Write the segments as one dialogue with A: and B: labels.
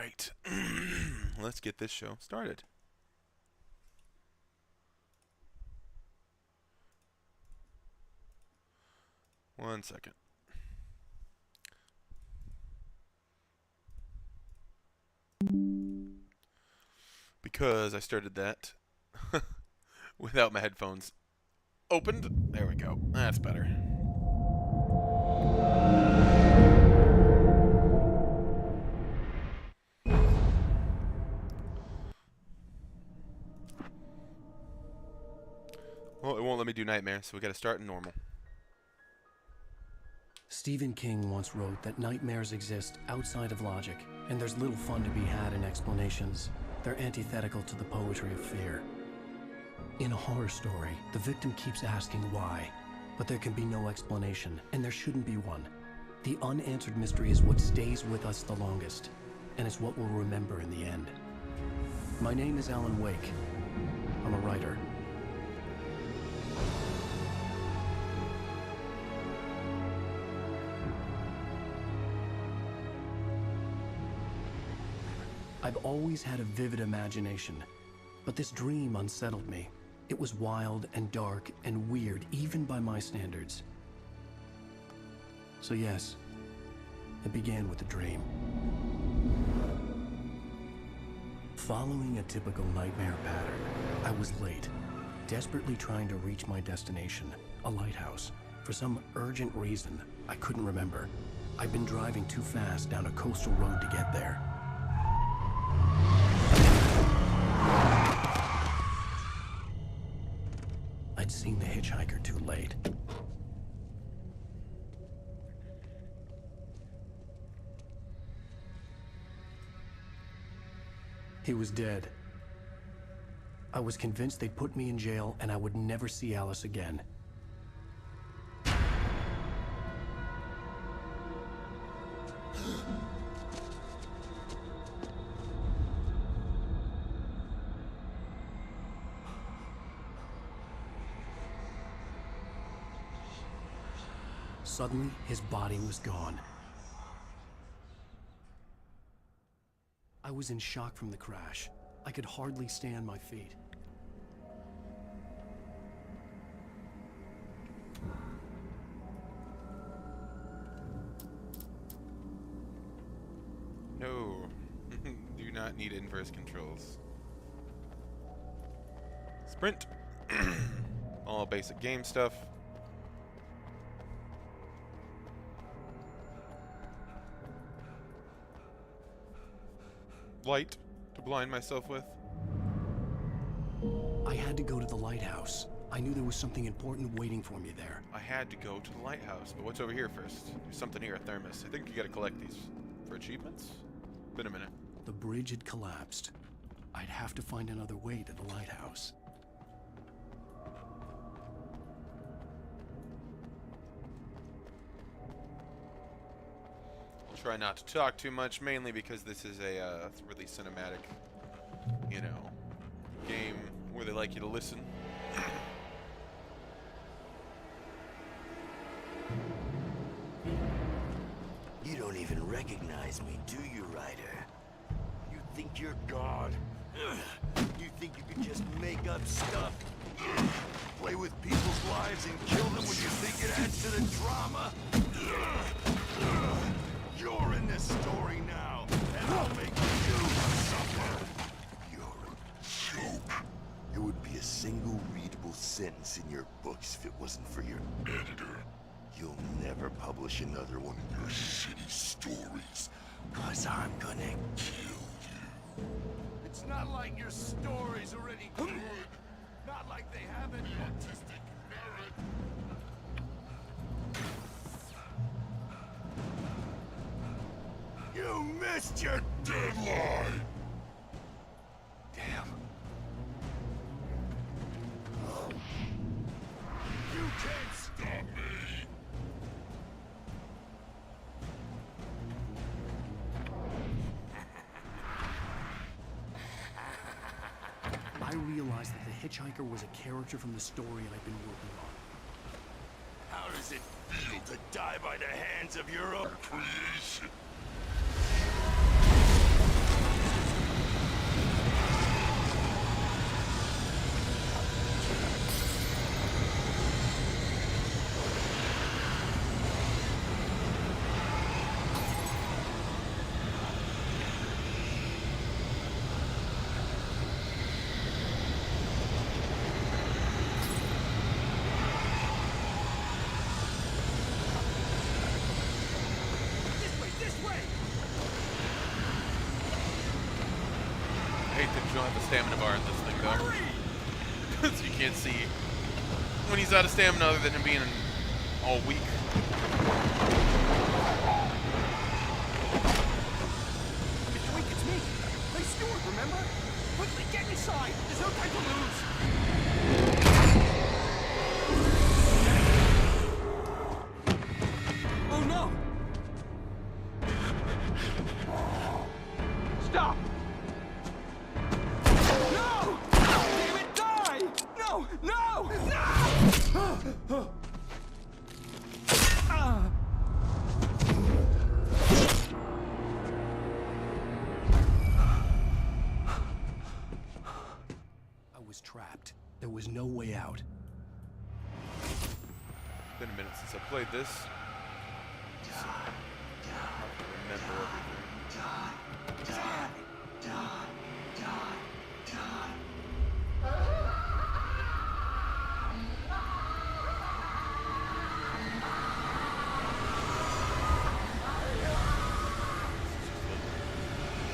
A: Alright. Let's get this show started. One second. Because I started that without my headphones opened. There we go. That's better. Well, it won't let me do nightmare, so we gotta start in normal.
B: Stephen King once wrote that nightmares exist outside of logic, and there's little fun to be had in explanations. They're antithetical to the poetry of fear. In a horror story, the victim keeps asking why, but there can be no explanation, and there shouldn't be one. The unanswered mystery is what stays with us the longest, and it's what we'll remember in the end. My name is Alan Wake. I'm a writer. I've always had a vivid imagination, but this dream unsettled me. It was wild and dark and weird, even by my standards. So yes, it began with a dream. Following a typical nightmare pattern, I was late, desperately trying to reach my destination, a lighthouse. For some urgent reason, I couldn't remember. I'd been driving too fast down a coastal road to get there. I'd seen the hitchhiker too late. He was dead. I was convinced they'd put me in jail and I would never see Alice again. Suddenly, his body was gone. I was in shock from the crash. I could hardly stay on my feet.
A: No. Do not need inverse controls. Sprint. All basic game stuff. Light to blind myself with.
B: I had to go to the lighthouse. I knew there was something important waiting for me there.
A: I had to go to the lighthouse, but what's over here first? There's something here, a thermos. I think you gotta collect these for achievements. Been a minute.
B: The bridge had collapsed. I'd have to find another way to the lighthouse.
A: Try not to talk too much, mainly because this is a really cinematic, game where they like you to listen.
C: You don't even recognize me, do you, Ryder? You think you're God? You think you can just make up stuff? Play with people's lives and kill them when you think it adds to the drama? You're in this story now, and I'll make you suffer. You're a joke. There would be a single readable sentence in your books if it wasn't for your editor. You'll never publish another one of your shitty stories, 'cause I'm gonna kill you. It's not like your story's already good. Not like they have any artistic merit. You missed your deadline! Damn. You can't stop me!
B: I realized that the hitchhiker was a character from the story I'd been working on.
C: How does it feel to die by the hands of your own creation?
A: hate that you don't have a stamina bar in this thing, though. So you can't see when he's out of stamina other than him being all weak.
D: Wait, it's me! Hey, Stewart, remember? Quickly, get inside! There's no time to lose! Oh, no! Stop! No! Damn it, die! No! No! No!
B: I was trapped. There was no way out.
A: It's been a minute since I played this. So I have to remember everything.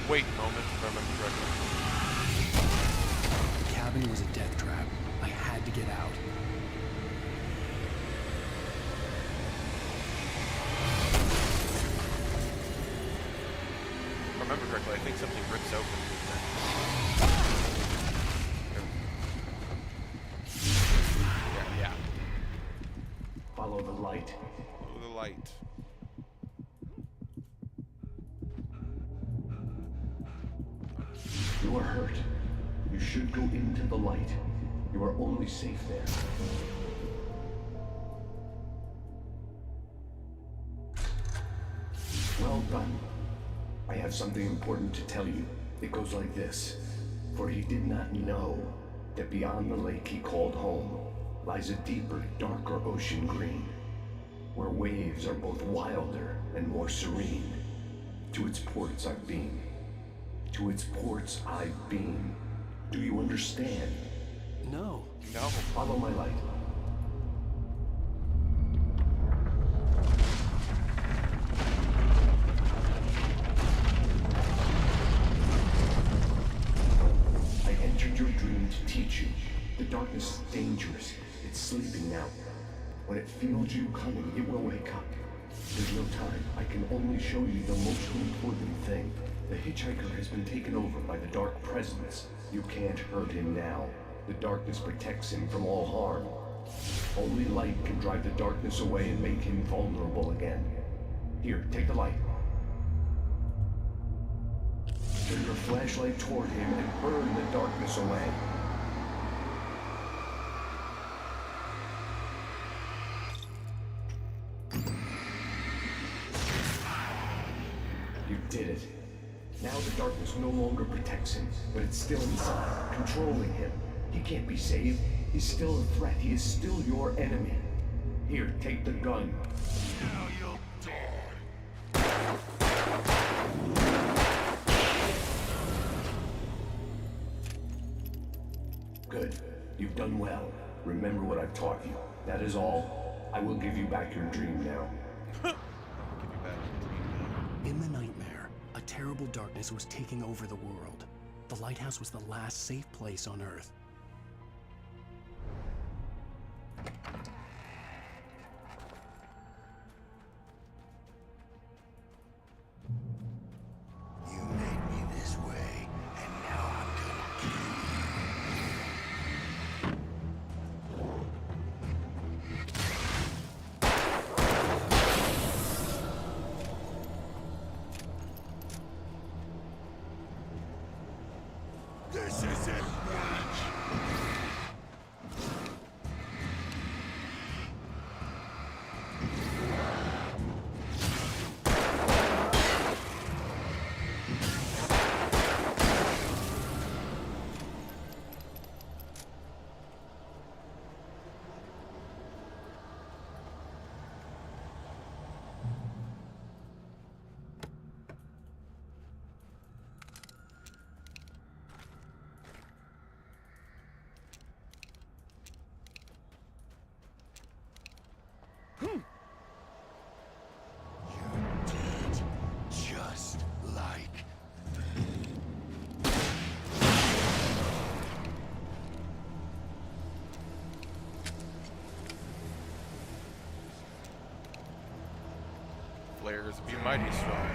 A: Wait moment, if I remember correctly.
B: The cabin was a death trap. I had to get out.
A: If I remember correctly, I think something rips open. Yeah.
B: Follow the light.
A: Follow the light.
E: You are hurt. You should go into the light. You are only safe there. Well done. I have something important to tell you. It goes like this. For he did not know that beyond the lake he called home lies a deeper, darker ocean green, where waves are both wilder and more serene. To its ports I've been. To its ports I've been. Do you understand?
B: No.
A: No.
E: Follow my light. I entered your dream to teach you. The darkness is dangerous. It's sleeping now. When it feels you coming, it will wake up. There's no time. I can only show you the most important thing. The hitchhiker has been taken over by the dark presence. You can't hurt him now. The darkness protects him from all harm. Only light can drive the darkness away and make him vulnerable again. Here, take the light. Turn your flashlight toward him and burn the darkness away. You did it. Now the darkness no longer protects him, but it's still inside, controlling him. He can't be saved. He's still a threat. He is still your enemy. Here, take the gun.
C: Now you'll die.
E: Good. You've done well. Remember what I've taught you. That is all. I will give you back your dream now.
A: I'll give you back your dream now.
B: In the nightmare, a terrible darkness was taking over the world. The lighthouse was the last safe place on Earth.
C: You made me this way, and now I'm gonna kill you. This isn't much.
A: to be mighty strong.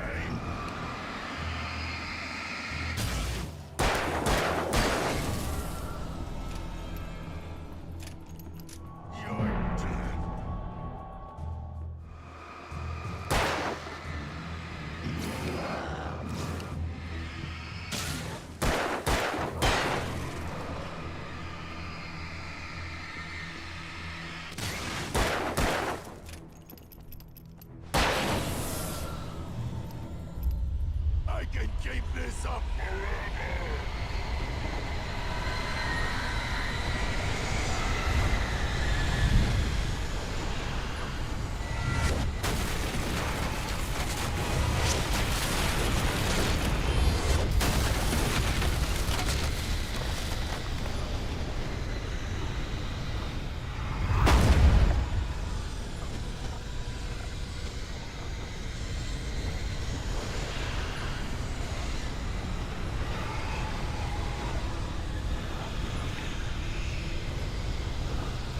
C: I can keep this up forever!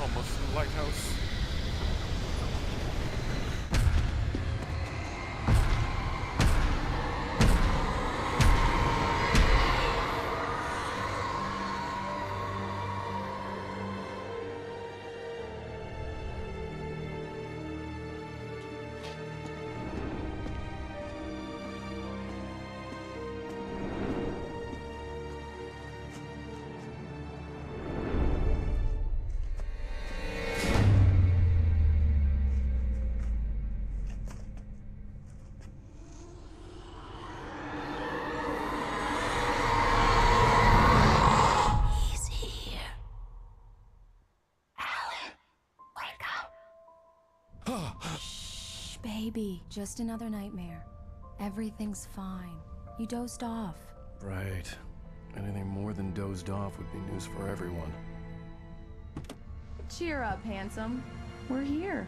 A: Almost to the lighthouse.
F: He's here. Alan, wake up. Shh, baby. Just another nightmare. Everything's fine. You dozed off.
B: Right. Anything more than dozed off would be news for everyone.
F: Cheer up, handsome. We're here.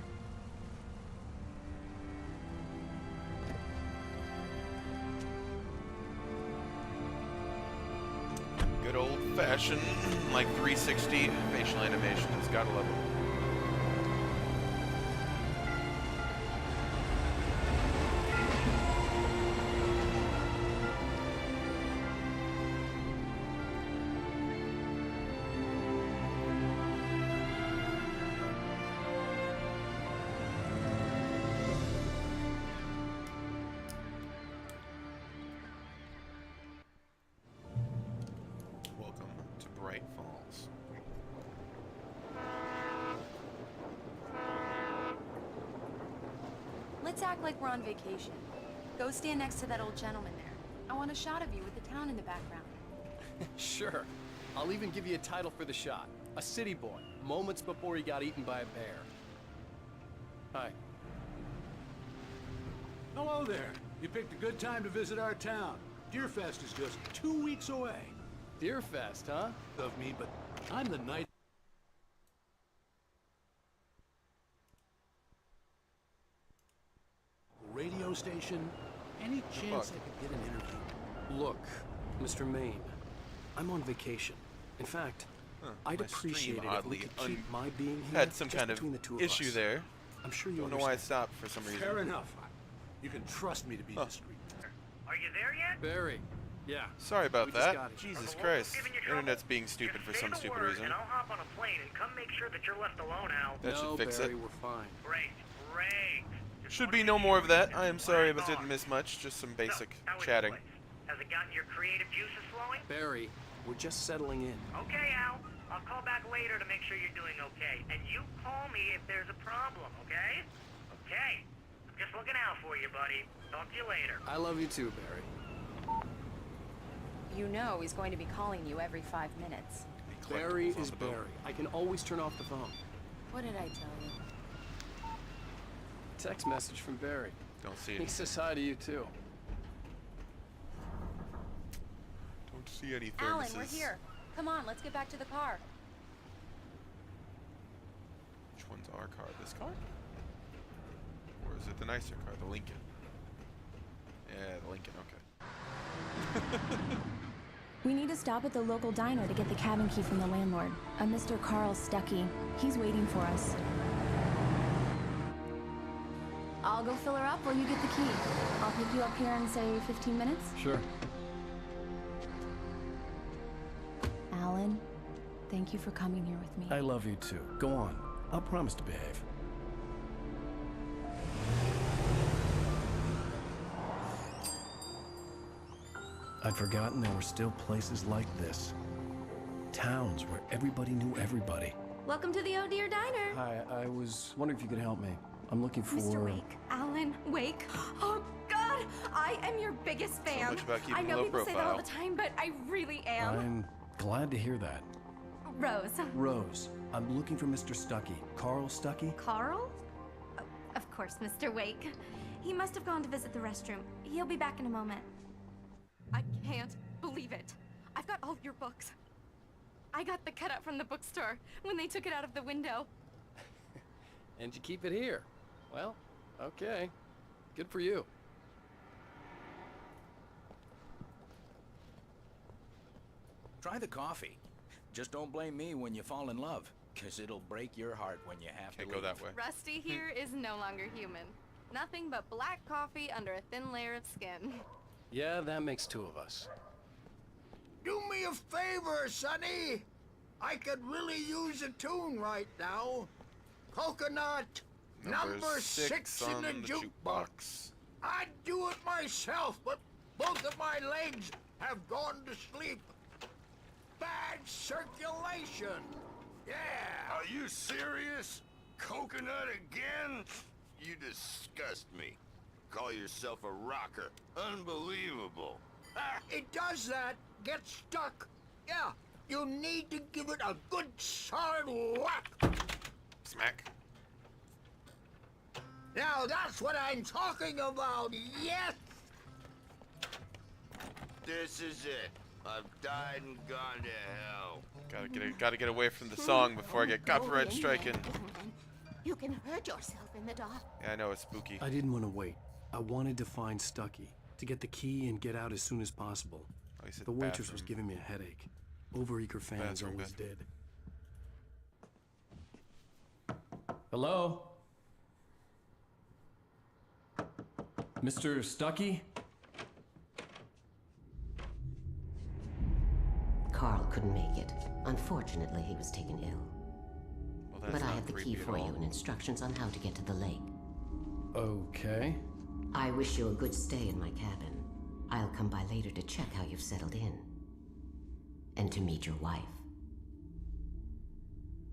A: Good old-fashioned, like 360 facial animations. Gotta love them. Welcome to Bright Falls.
G: Let's act like we're on vacation. Go stand next to that old gentleman there. I want a shot of you with the town in the background.
H: Sure. I'll even give you a title for the shot. A city boy, moments before he got eaten by a bear. Hi.
I: Hello there. You picked a good time to visit our town. Deerfest is just 2 weeks away.
H: Deerfest, huh?
I: Of me, but I'm the night radio station. Any chance I could get an interview?
B: Look, Mr. Maine, I'm on vacation. In fact, I'd
A: My
B: appreciate
A: stream
B: it if we
A: oddly
B: could keep my being here
A: had some
B: just
A: kind
B: between
A: of
B: the two of
A: issue
B: us.
A: there.
B: I'm sure you
A: Don't know why I
B: understand.
A: stopped for some reason.
I: Fair enough. You can trust me to be discreet.
D: Are you there yet?
H: Barry.
I: Yeah.
A: Sorry about
H: We just
A: that.
H: got it.
A: Jesus
D: Are the
A: Christ.
D: locals giving you trouble?
A: Internet's being stupid for
D: Just say
A: some
D: the
A: stupid
D: word,
A: reason.
D: And I'll hop on a plane and come make sure that you're left alone, Al.
A: That
H: No,
A: should fix
H: Barry,
A: it.
H: we're fine.
D: Great, great. Just
A: Should
D: wanna
A: be
D: make
A: no more of
D: sure
A: that.
D: it's
A: I am sorry
D: quiet
A: but didn't
D: on.
A: miss much. Just some
D: So,
A: basic
D: how is the
A: chatting.
D: place? Has it gotten your creative juices flowing?
H: Barry, we're just settling in.
D: Okay, Al. I'll call back later to make sure you're doing okay. And you call me if there's a problem, okay? Okay. I'm just looking out for you, buddy. Talk to you later.
H: I love you too, Barry.
G: You know he's going to be calling you every 5 minutes.
A: Be
H: Barry
A: collectibles on
H: is
A: the boat.
H: Barry. I can always turn off the phone.
G: What did I tell you?
H: Text message from Barry.
A: Don't see
H: He
A: any.
H: says hi to you too.
A: Don't see any thermoses.
G: Alan, we're here. Come on, let's get back to the car.
A: Which one's our car? This car? Or is it the nicer car? The Lincoln. Yeah, the Lincoln. Okay.
F: We need to stop at the local diner to get the cabin key from the landlord, a Mr. Carl Stuckey. He's waiting for us.
G: I'll
F: I'll go fill her up while you get the key. I'll pick you up here in, say, 15 minutes.
B: Sure.
F: Alan, thank you for coming here with me.
B: I love you too. Go on. I'll promise to behave. I'd forgotten there were still places like this. Towns where everybody knew everybody.
J: Welcome to the Oh Dear Diner.
B: Hi, I was wondering if you could help me. I'm looking for...
J: Mr. Wake. Alan Wake. Oh, God! I am your biggest fan.
A: much about keeping
J: I know
A: low
J: people say that all
A: profile.
J: the time, but I really am.
B: I'm glad to hear that.
J: Rose.
B: Rose, I'm looking for Mr. Stuckey. Carl Stuckey?
J: Carl? Oh, of course, Mr. Wake. He must have gone to visit the restroom. He'll be back in a moment. I can't believe it. I've got all your books. I got the cutout from the bookstore when they took it out of the window.
H: And you keep it here. Well, okay. Good for you.
K: Try the coffee. Just don't blame me when you fall in love, 'cause it'll break your heart when you have
A: Can't
K: to
A: go
K: leave.
A: that way.
G: Rusty here is no longer human. Nothing but black coffee under a thin layer of skin.
H: Yeah, that makes two of us.
L: Do me a favor, Sonny. I could really use a tune right now. Coconut, number six in
A: on
L: the
A: the
L: jukebox. I'd do it myself, but both of my legs have gone to sleep. Bad circulation. Yeah.
C: Are you serious? Coconut again? You disgust me. Call yourself a rocker. Unbelievable.
L: It does that. Get stuck. Yeah. You need to give it a good solid whack.
A: Smack.
L: Now that's what I'm talking about. Yes.
C: This is it. I've died and gone to hell.
A: Gotta get away from the song before I get copyright stricken.
J: You can hurt yourself in the dark.
A: Yeah, I know it's spooky.
B: I didn't want to wait. I wanted to find Stuckey, to get the key and get out as soon as possible.
A: Oh, he said
B: The waitress was
A: bathroom.
B: giving me a headache. Overeager fans
A: Bathroom,
B: always
A: good.
B: did. Hello? Mr. Stuckey?
M: Carl couldn't make it. Unfortunately, he was taken ill.
A: Well, that's
M: But I
A: not
M: have the key
A: creepy at
M: for you
A: all.
M: and instructions on how to get to the lake.
B: Okay.
M: I wish you a good stay in my cabin. I'll come by later to check how you've settled in. And to meet your wife.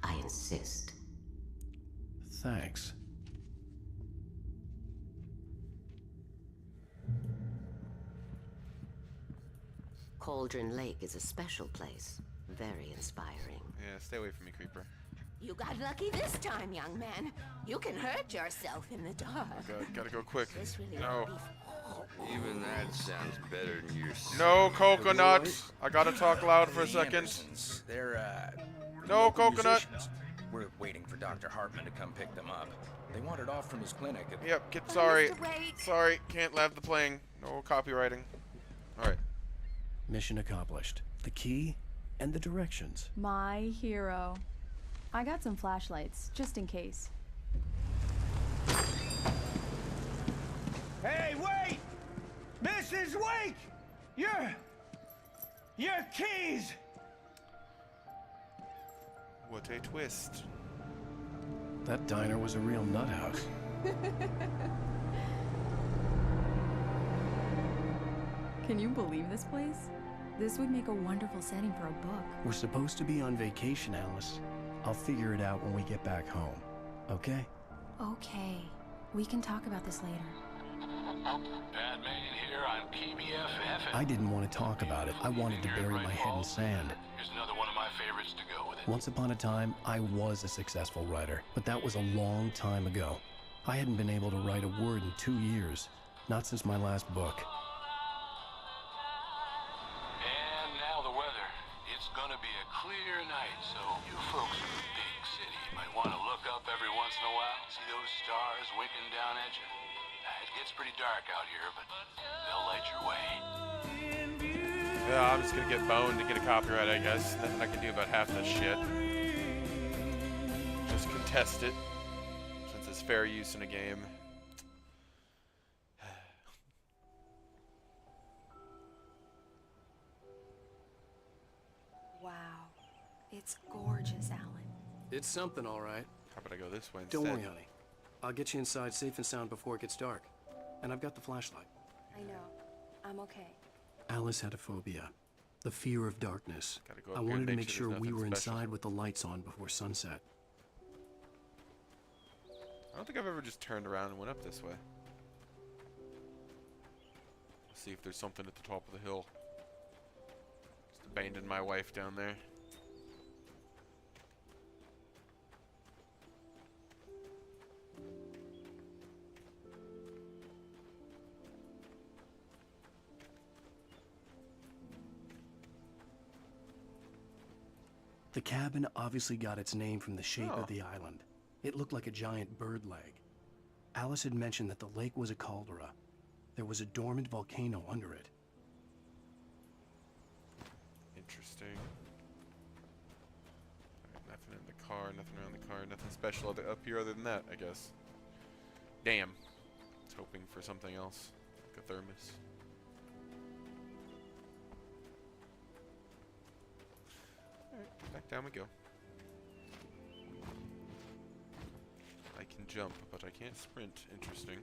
M: I insist.
B: Thanks.
M: Cauldron Lake is a special place. Very inspiring.
A: Yeah, stay away from me, creeper.
J: You got lucky this time, young man. You can hurt yourself in the dark.
A: Gotta go quick.
J: This really
A: No.
C: Even that sounds better than your...
A: No coconut. I gotta talk loud for a
K: The
A: second.
K: Andersons, they're,
A: No
K: local
A: coconut.
K: musicians. We're waiting for Dr. Hartman to come pick them up. They wandered off from his clinic.
A: Yep, sorry.
J: Mr. Wake.
A: Sorry, can't have the playing. No copywriting. Alright.
B: Mission accomplished. The key and the directions.
F: My hero. I got some flashlights, just in case.
L: Hey, wait! Mrs. Wake! Your keys!
A: What a twist.
B: That diner was a real nut house.
F: Can you believe this place? This would make a wonderful setting for a book.
B: We're supposed to be on vacation, Alice. I'll figure it out when we get back home. Okay?
F: Okay. We can talk about this later.
I: Batman here on PBFF.
B: I didn't want to talk about it. I wanted to bury my head in sand.
I: Here's another one of my favorites to go with it.
B: Once upon a time, I was a successful writer, but that was a long time ago. I hadn't been able to write a word in 2 years. Not since my last book.
I: And now the weather. It's gonna be a clear night, so you folks in the big city might want to look up every once in a while, see those stars winking down at you. It gets pretty dark out here, but they'll light your way.
A: Yeah, I'm just gonna get boned to get a copyright, I guess. Nothing I can do about half this shit. Just contest it, since it's fair use in a game.
G: It's gorgeous, Alan.
B: It's something, all right.
A: How about I go this way instead?
B: Don't worry, honey. I'll get you inside safe and sound before it gets dark. And I've got the flashlight.
G: I know. I'm okay.
B: Alice had a phobia. The fear of darkness.
A: Gotta go
B: I
A: up here and
B: wanted to
A: make
B: make
A: sure
B: sure
A: there's
B: we
A: nothing
B: were
A: special.
B: inside with the lights on before sunset.
A: I don't think I've ever just turned around and went up this way. Let's see if there's something at the top of the hill. Just abandoned my wife down there.
B: The cabin obviously got its name from the shape
A: Oh.
B: of the island. It looked like a giant bird leg. Alice had mentioned that the lake was a caldera. There was a dormant volcano under it.
A: Interesting. Alright, nothing in the car, nothing around the car, nothing special up here other than that, I guess. Damn. I was hoping for something else. Like a thermos. Alright, back down we go. I can jump, but I can't sprint. Interesting.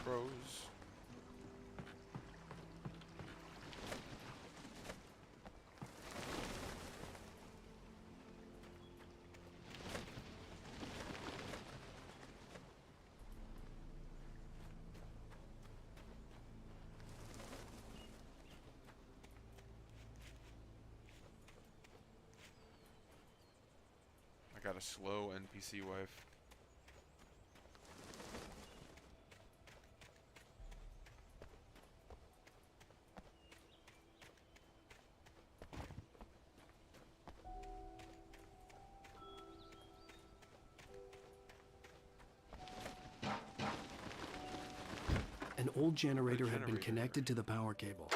A: Crows. I got a slow NPC wife.
B: An old generator had been connected to the power cable.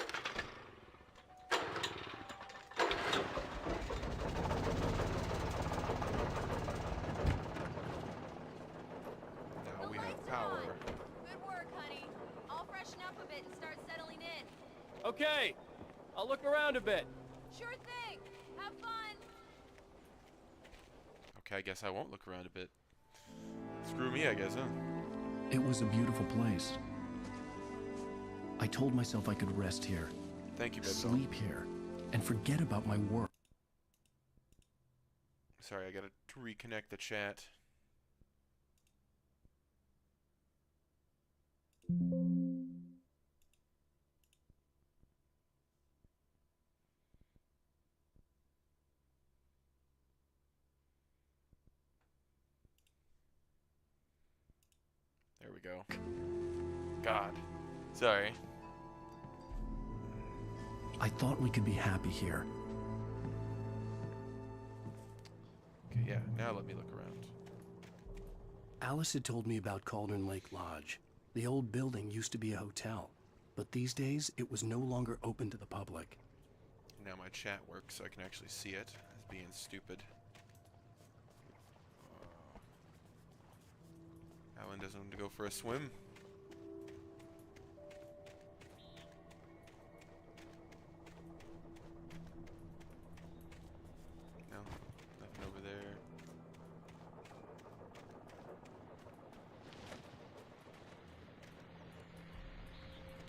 A: Now we have power.
G: Good work, honey. I'll freshen up a bit and start settling in.
H: Okay, I'll look around a bit.
G: Sure thing. Have fun.
A: Okay, I guess I won't look around a bit. Screw me, I guess, huh?
B: It was a beautiful place. I told myself I could rest here,
A: Thank you, baby.
B: sleep here, and forget about my work.
A: Sorry, I gotta reconnect the chat. There we go. God. Sorry.
B: I thought we could be happy here.
A: Okay, yeah, now let me look around.
B: Alice had told me about Cauldron Lake Lodge. The old building used to be a hotel, but these days it was no longer open to the public.
A: Now my chat works so I can actually see it as being stupid. Alan doesn't want to go for a swim. No, nothing over there.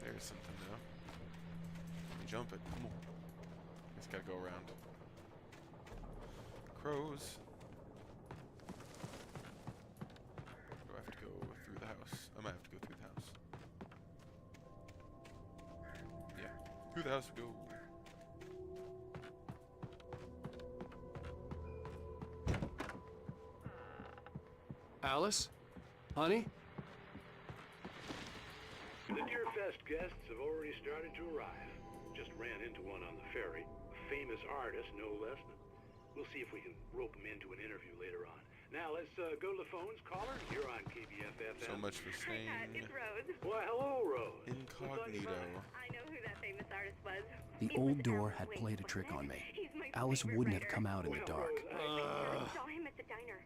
A: There's something though. Let me jump it. Come on. Just gotta go around. Crows. Do I have to go through the house? I might have to go through the house. Yeah, through the house we go.
B: Alice? Honey?
N: The Deer Fest guests have already started to arrive. Just ran into one on the ferry. A famous artist, no less. We'll see if we can rope him into an interview later on. Now let's go to the phones. Caller, you're on KBFFM.
A: So much for staying
J: It's Rose.
N: Well, hello, Rose.
A: incognito.
J: I know who that famous artist was.
B: The old door had played a trick on me. Alice wouldn't have come out in the dark.
J: I saw him at the diner.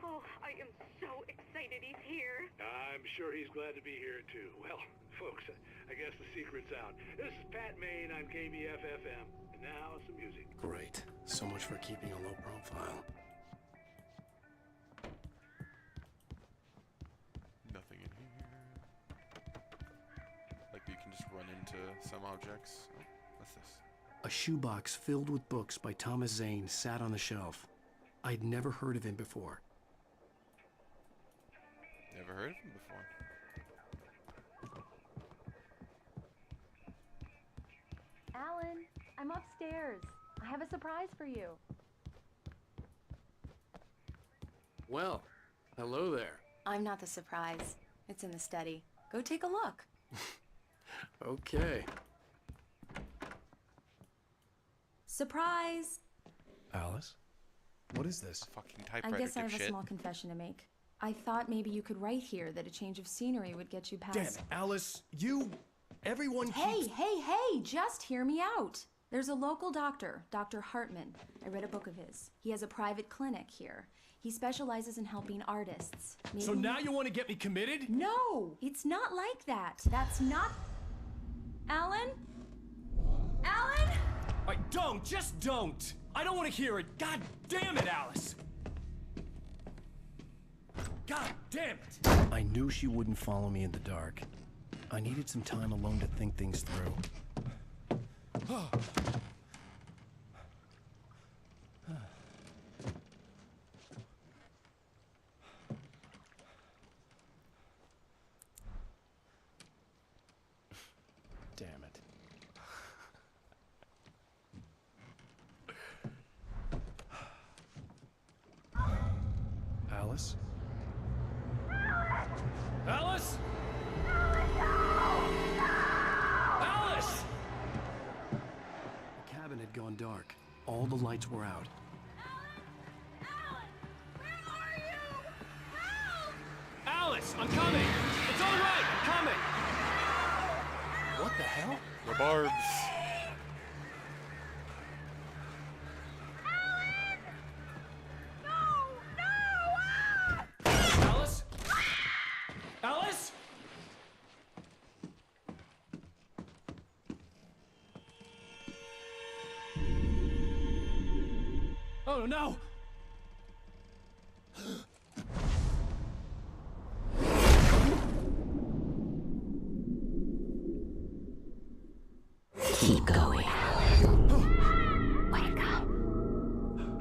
J: Oh, I am so excited he's here.
N: I'm sure he's glad to be here, too. Well, folks, I guess the secret's out. This is Pat Maine on KBFFM. And now, some music.
B: Great. So much for keeping a low profile.
A: Nothing in here. Like you can just run into some objects. Oh, what's this?
B: A shoebox filled with books by Thomas Zane sat on the shelf. I'd never heard of him before.
A: Never heard of him before.
G: Alan, I'm upstairs. I have a surprise for you.
H: Well, hello there.
G: I'm not the surprise. It's in the study. Go take a look.
B: Okay.
G: Surprise!
B: Alice? What is this?
A: Fucking
G: I
A: typewriter
G: guess I have a
A: dipshit.
G: small confession to make. I thought maybe you could write here that a change of scenery would get you past...
B: Damn it, Alice, everyone keeps...
G: Hey, just hear me out. There's a local doctor, Dr. Hartman. I read a book of his. He has a private clinic here. He specializes in helping artists.
B: So now you want to get me committed?
G: No, it's not like that. That's not... Alan? Alan?
B: Just don't! I don't want to hear it! God damn it, Alice! God damn it! I knew she wouldn't follow me in the dark. I needed some time alone to think things through. Damn it. Alice? Alice? Alice! The cabin had gone dark. All the lights were out. Alice, I'm coming! It's all right, I'm coming! What the hell?
A: The barbs.
B: Alice? Alice? Oh no!
M: Keep going. Wake up.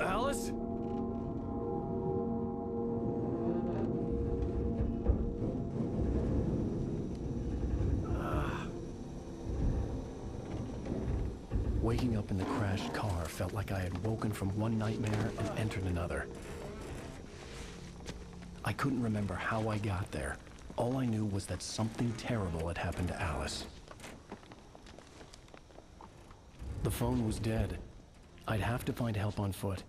B: Alice? Waking up in the crashed car felt like I had woken from one nightmare and entered another. I couldn't remember how I got there. All I knew was that something terrible had happened to Alice. The phone was dead. I'd have to find help on foot.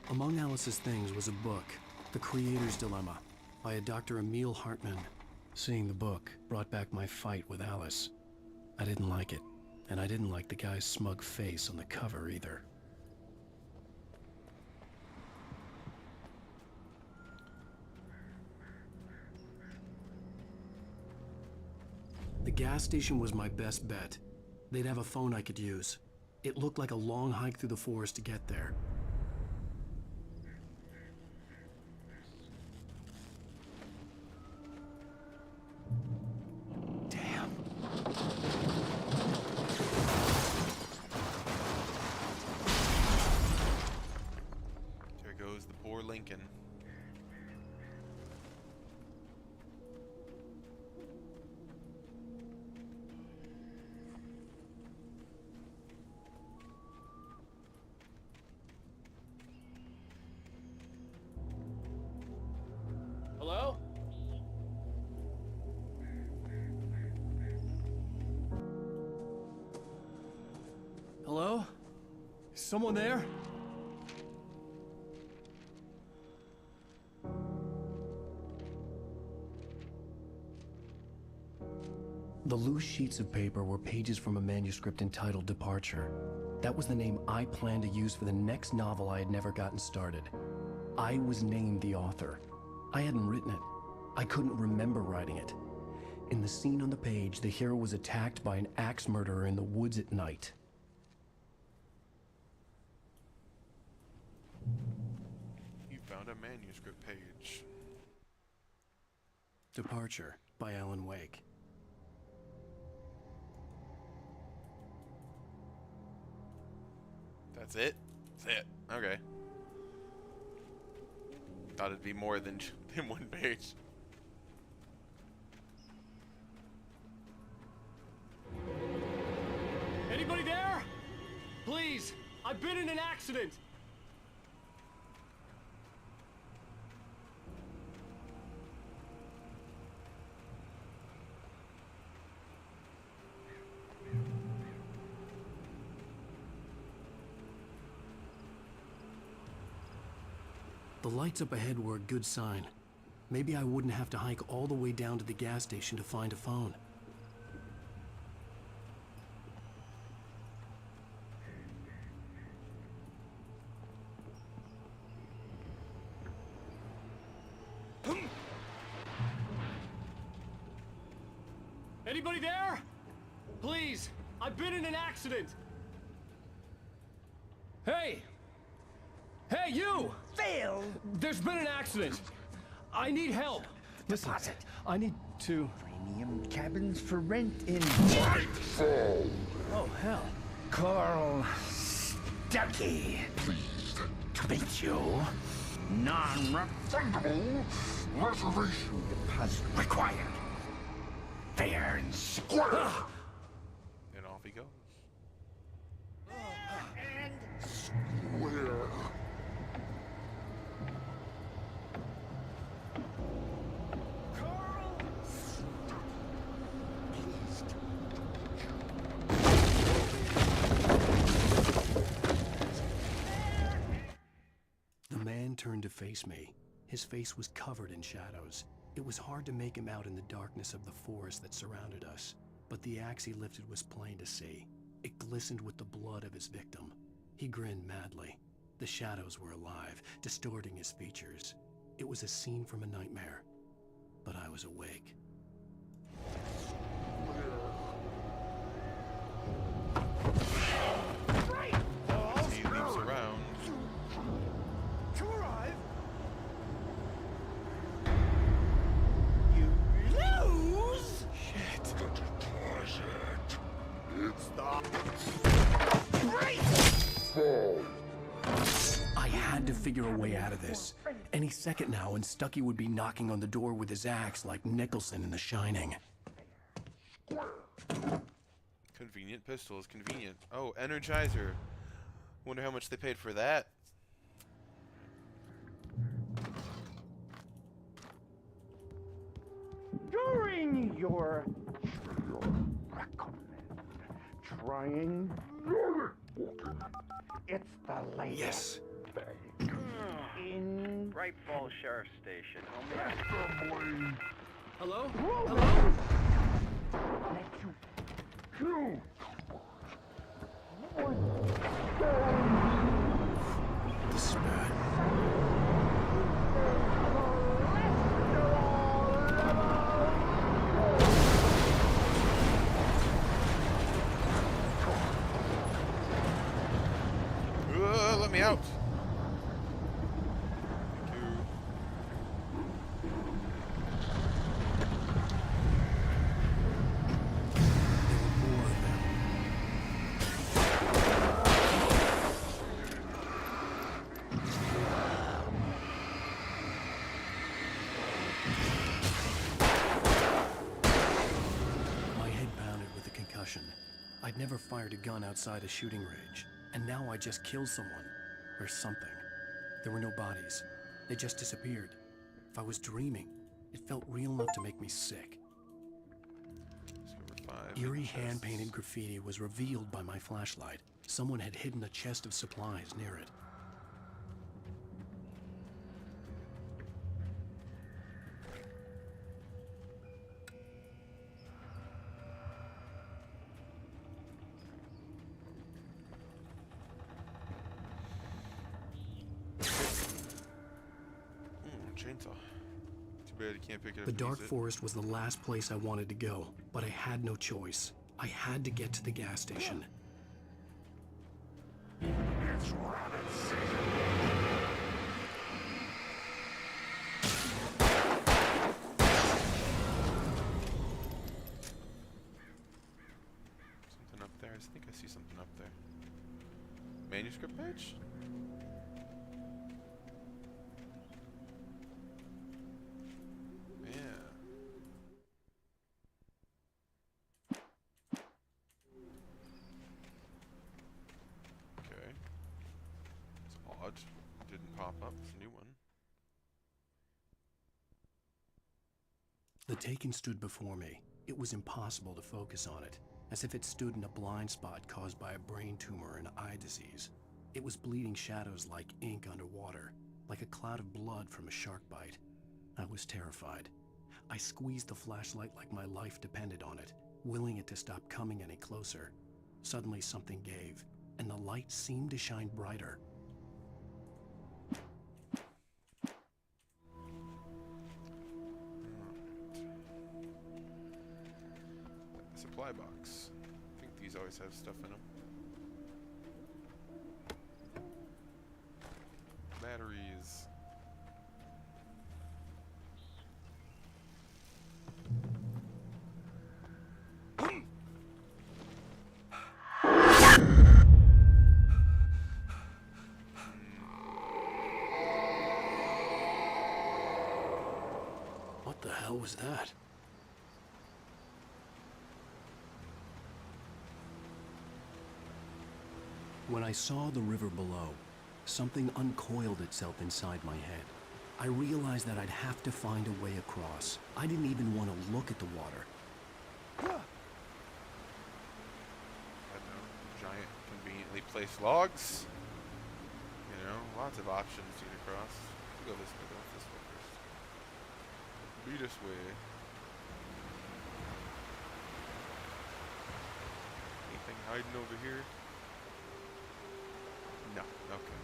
B: Among Alice's things was a book, The Creator's Dilemma, by a Dr. Emil Hartman. Seeing the book brought back my fight with Alice. I didn't like it, and I didn't like the guy's smug face on the cover either. The gas station was my best bet. They'd have a phone I could use. It looked like a long hike through the forest to get there. Damn.
A: There goes the poor Lincoln.
B: Hello? Is someone there? The loose sheets of paper were pages from a manuscript entitled Departure. That was the name I planned to use for the next novel I had never gotten started. I was named the author. I hadn't written it. I couldn't remember writing it. In the scene on the page, the hero was attacked by an axe murderer in the woods at night.
A: You found a manuscript page.
B: Departure by Alan Wake.
A: That's it? That's it. Okay. Thought it'd be more than one page.
H: Anybody there? Please, I've been in an accident.
B: The lights up ahead were a good sign. Maybe I wouldn't have to hike all the way down to the gas station to find a phone.
H: Anybody there? Please, I've been in an accident. Hey! Hey, you!
L: Phil!
H: There's been an accident. I need help.
B: Listen,
L: Deposit.
B: I need to...
L: Premium cabins for rent in
C: Nightfall!
B: Oh, hell.
L: Carl Stuckey.
C: Pleased
L: To meet you. Non-refundable
C: reservation
L: deposit required. Fair and square.
A: And off he goes.
C: where
B: The man turned to face me. His face was covered in shadows. It was hard to make him out in the darkness of the forest that surrounded us, but the axe he lifted was plain to see. It glistened with the blood of his victim. He grinned madly. The shadows were alive, distorting his features. It was a scene from a nightmare, but I was awake.
A: He leaps around.
L: To arrive. You lose.
C: Shit. The deposit. It's the
L: Great.
C: fall.
B: I had to figure a way out of this. Any second now, and Stuckey would be knocking on the door with his axe like Nicholson in The Shining.
A: Convenient pistols, convenient. Oh, Energizer. Wonder how much they paid for that.
L: During your recommend trying. It's the latest.
B: Yes.
L: In
O: Bright Falls Sheriff Station. Homie.
H: Hello?
L: Hello? Let you
C: You.
B: This is bad.
A: Let me out. Thank you.
B: More of them. My head pounded with a concussion. I'd never fired a gun outside a shooting range, and now I just killed someone. Or something. There were no bodies. They just disappeared. If I was dreaming, it felt real enough to make me sick.
A: Discover 5.
B: Eerie
A: chests.
B: hand-painted graffiti was revealed by my flashlight. Someone had hidden a chest of supplies near it.
A: Chainsaw. Too bad you can't pick it up.
B: The
A: and
B: dark
A: use it.
B: forest was the last place I wanted to go, but I had no choice. I had to get to the gas station.
C: It's rabbit season.
A: Something up there. I think I see something up there. Manuscript page? Didn't pop up. It's a new one.
B: The Taken stood before me. It was impossible to focus on it, as if it stood in a blind spot caused by a brain tumor and eye disease. It was bleeding shadows like ink underwater, like a cloud of blood from a shark bite. I was terrified. I squeezed the flashlight like my life depended on it, willing it to stop coming any closer. Suddenly something gave, and the light seemed to shine brighter.
A: Supply box. I think these always have stuff in them. Batteries.
B: What the hell was that? When I saw the river below, something uncoiled itself inside my head. I realized that I'd have to find a way across. I didn't even want to look at the water.
A: I don't know, giant, conveniently placed logs. You know, lots of options to get across. We'll go this way, go this way first. Be this way. Anything hiding over here? No, okay.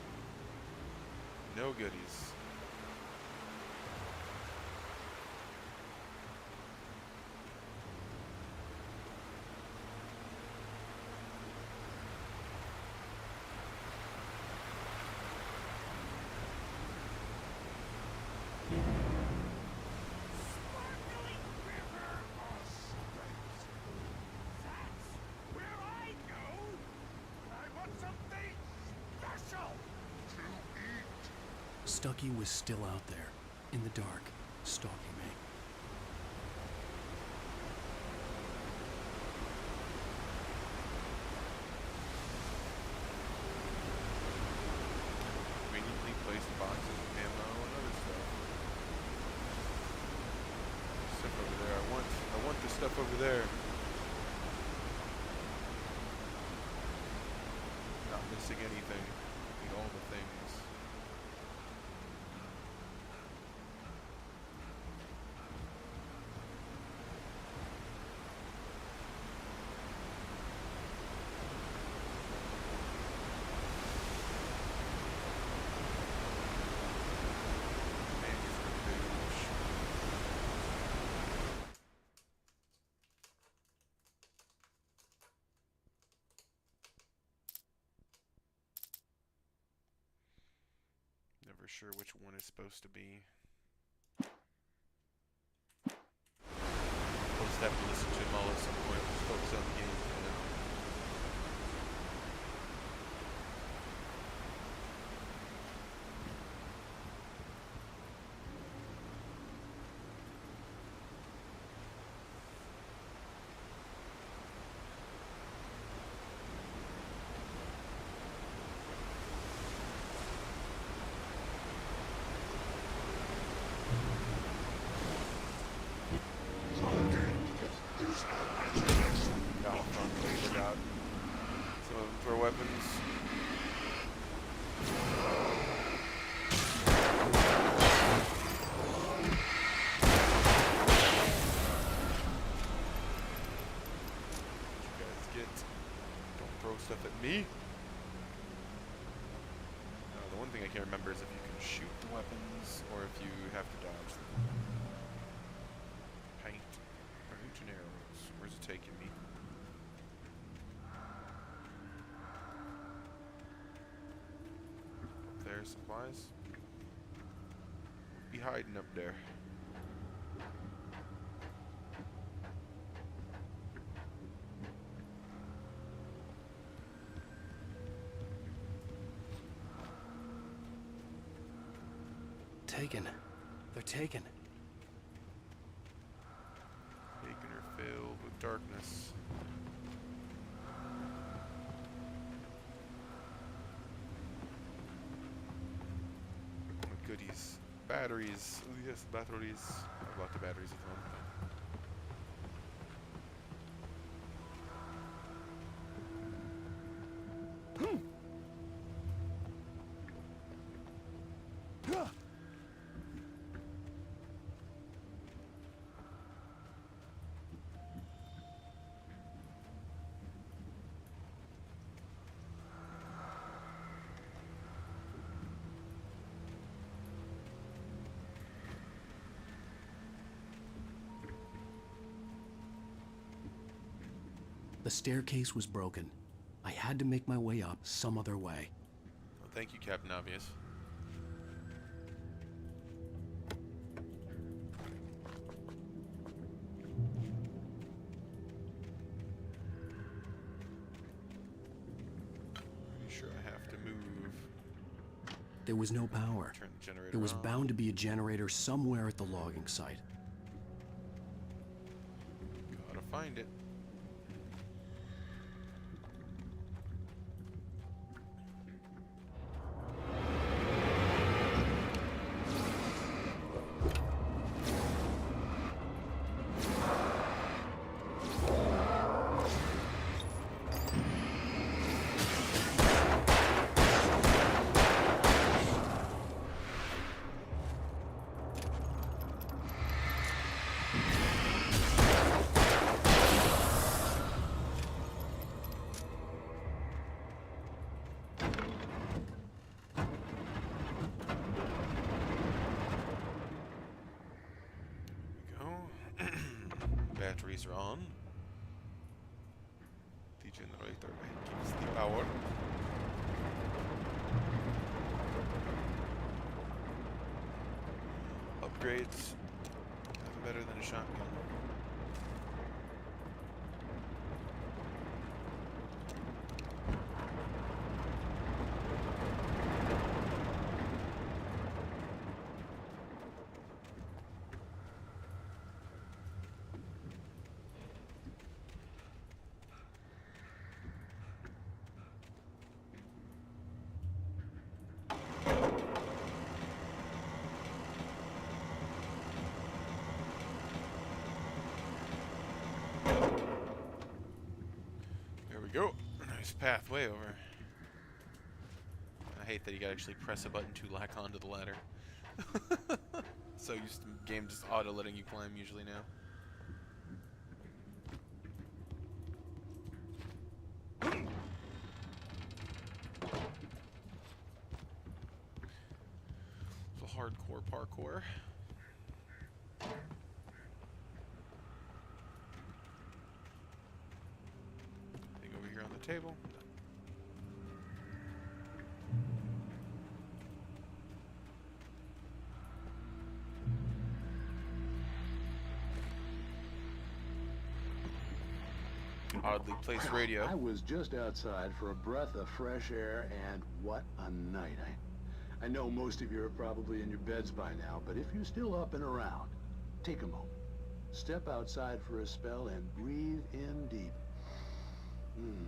A: No goodies.
B: Stucky was still out there, in the dark, stalking me.
A: Conveniently placed boxes of ammo and other stuff. Stuff over there. I want the stuff over there. Not missing anything. Need all the things. Never sure which one is supposed to be. We'll just have to listen to them all at some point. Just focus on the game for now. stuff at me. The one thing I can't remember is if you can shoot the weapons or if you have to dodge them. Paint and arrows. Where's it taking me? Up there, supplies. Be hiding up there.
B: Taken. They're taken.
A: Taken or filled with darkness. Goodies. Batteries. Oh yes, batteries. I have lots of batteries at the moment.
B: The staircase was broken. I had to make my way up some other way.
A: Well, thank you, Captain Obvious. Pretty sure I have to move.
B: There was no power.
A: Turn the generator
B: There was
A: on.
B: bound to be a generator somewhere at the logging site.
A: Gotta find it. Batteries are on. The generator gives the power. Upgrades. Nothing better than a shotgun. Go. Nice pathway over. I hate that you gotta actually press a button to lock onto the ladder. So used to game just auto letting you climb usually now. So hardcore parkour. Table. Oddly placed radio.
N: I was just outside for a breath of fresh air, and what a night. I know most of you are probably in your beds by now, but if you're still up and around, take a moment. Step outside for a spell and breathe in deep.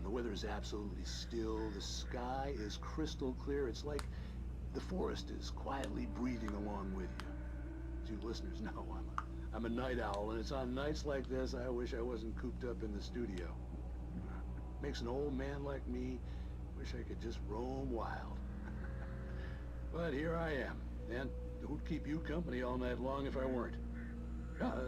N: The weather is absolutely still. The sky is crystal clear. It's like the forest is quietly breathing along with you. As you listeners know, I'm a night owl, and it's on nights like this I wish I wasn't cooped up in the studio. Makes an old man like me wish I could just roam wild. But here I am, and who'd keep you company all night long if I weren't?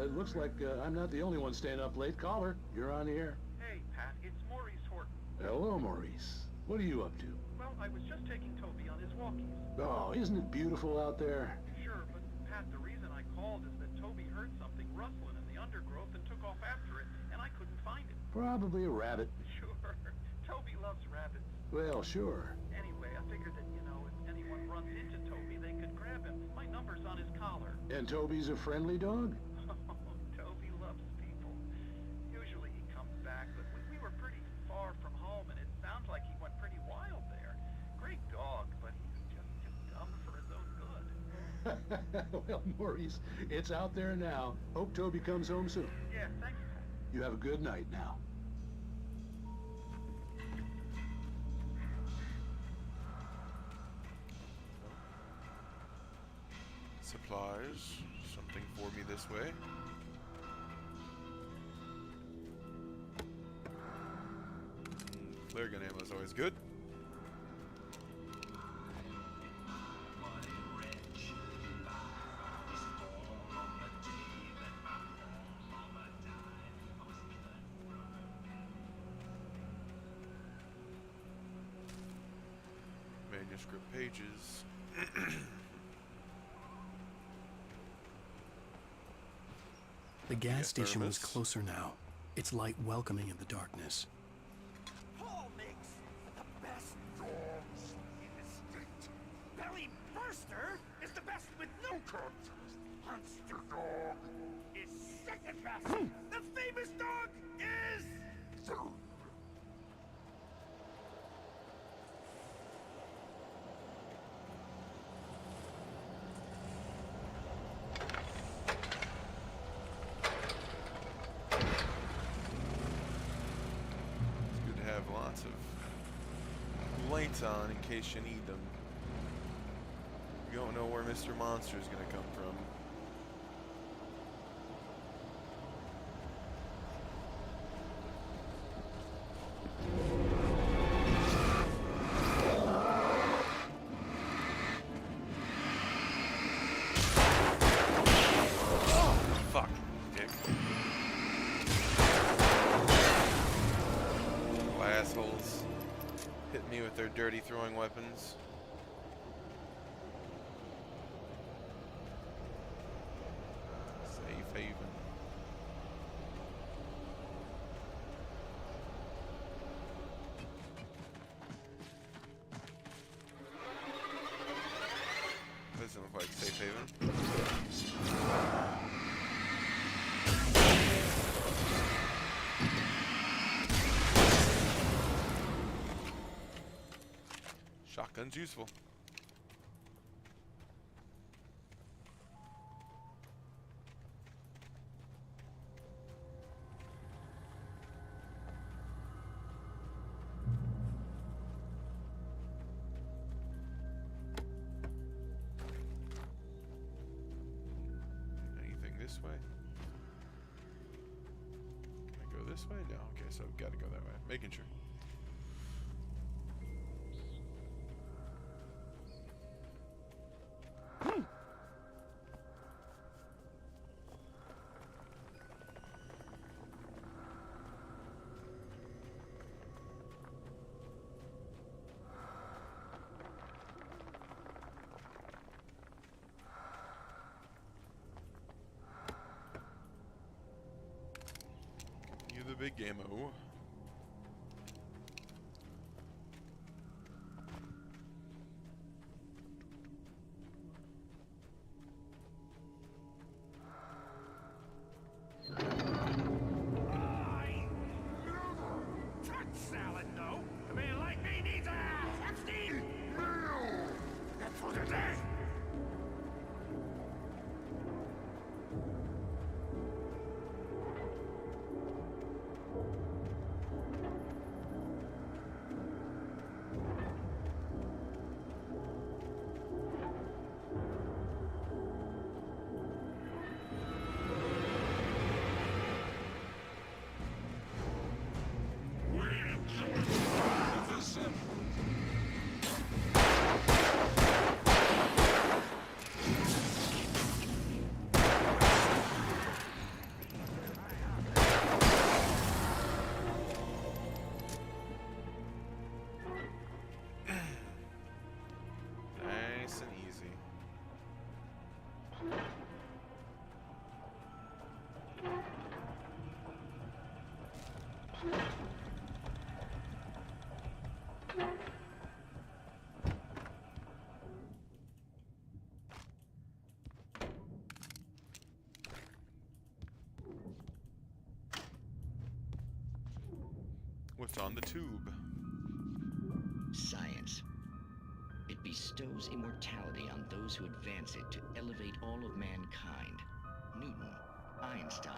N: It looks like I'm not the only one staying up late. Caller, you're on the air.
O: Hey, Pat, it's Maurice Horton.
N: Hello, Maurice. What are you up to?
P: Well, I was just taking Toby on his walkies.
N: Oh, isn't it beautiful out there?
P: Sure, but Pat, the reason I called is that Toby heard something rustling in the undergrowth and took off after it, and I couldn't find it.
N: Probably a rabbit.
P: Sure. Toby loves rabbits.
N: Well, sure.
P: Anyway, I figured that, you know, if anyone runs into Toby, they could grab him. My number's on his collar.
N: And Toby's a friendly dog?
P: Toby loves people. Usually he comes back, but we were pretty far from home, and it sounds like he went pretty wild there. Great dog, but he's just too dumb for his own good.
N: Well, Maurice, it's out there now. Hope Toby comes home soon.
P: Yeah, thanks, Pat.
N: You have a good night now.
A: Supplies. Something for me this way. Flare gun ammo is always good. Manuscript pages.
B: The gas station was closer now, its light welcoming in the darkness.
L: Paul makes the best dogs in the state. Belly Burster is the best with no contest. Monster Dog is second best. The famous dog is third.
A: Have lots of lights on in case you need them. You don't know where Mr. Monster is going to come from. Oh, fuck, dick. Assholes hit me with their dirty throwing weapons. Safe haven. Doesn't look like safe haven. Shotgun's useful. Anything this way? Can I go this way? No. Okay, so I've got to go that way. Making sure. You the big ammo.
L: Salad, no. A man like me needs a hefty meal. That's for today.
A: What's on the tube?
Q: Science. It bestows immortality on those who advance it to elevate all of mankind. Newton, Einstein,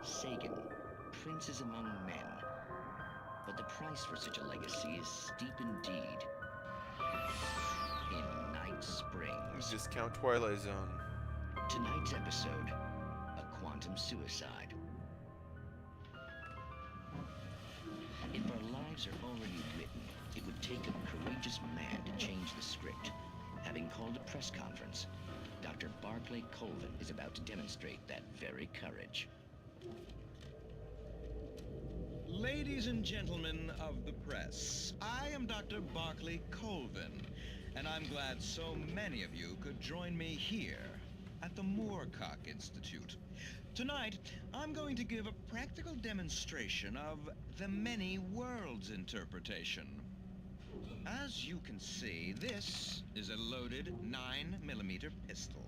Q: Sagan, princes among men. But the price for such a legacy is steep indeed. In Night Springs.
A: Discount Twilight Zone.
Q: Tonight's episode, a quantum suicide. If our lives are already written, it would take a courageous man to change the script. Having called a press conference, Dr. Barclay Colvin is about to demonstrate that very courage.
R: Ladies and gentlemen of the press, I am Dr. Barclay Colvin, and I'm glad so many of you could join me here at the Moorcock Institute. Tonight, I'm going to give a practical demonstration of the many worlds interpretation. As you can see, this is a loaded 9mm pistol.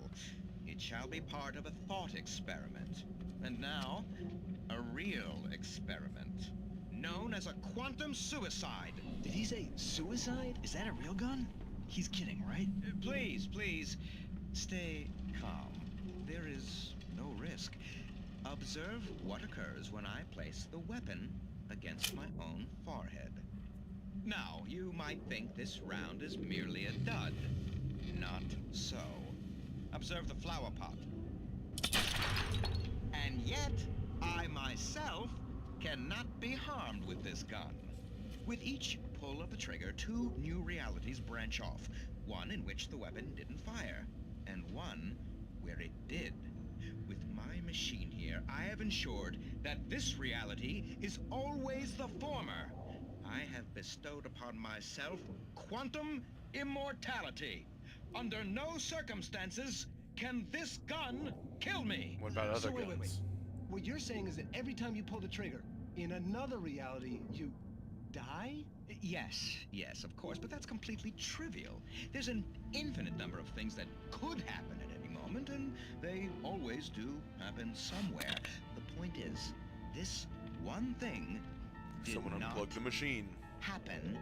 R: It shall be part of a thought experiment. And now, a real experiment, known as a quantum suicide.
S: Did he say suicide? Is that a real gun? He's kidding, right?
R: Please, please, stay calm. There is no risk. Observe what occurs when I place the weapon against my own forehead. Now, you might think this round is merely a dud. Not so. Observe the flower pot. And yet, I myself cannot be harmed with this gun. With each pull of the trigger, two new realities branch off. One in which the weapon didn't fire, and one where it did. With my machine here, I have ensured that this reality is always the former. I have bestowed upon myself quantum immortality. Under no circumstances can this gun kill me.
A: What about other guns?
S: Wait. What you're saying is that every time you pull the trigger, in another reality, you die?
R: Yes, of course, but that's completely trivial. There's an infinite number of things that could happen at any moment, and they always do happen somewhere. The point is, this one thing did
A: Someone
R: not
A: unplug the machine.
R: happen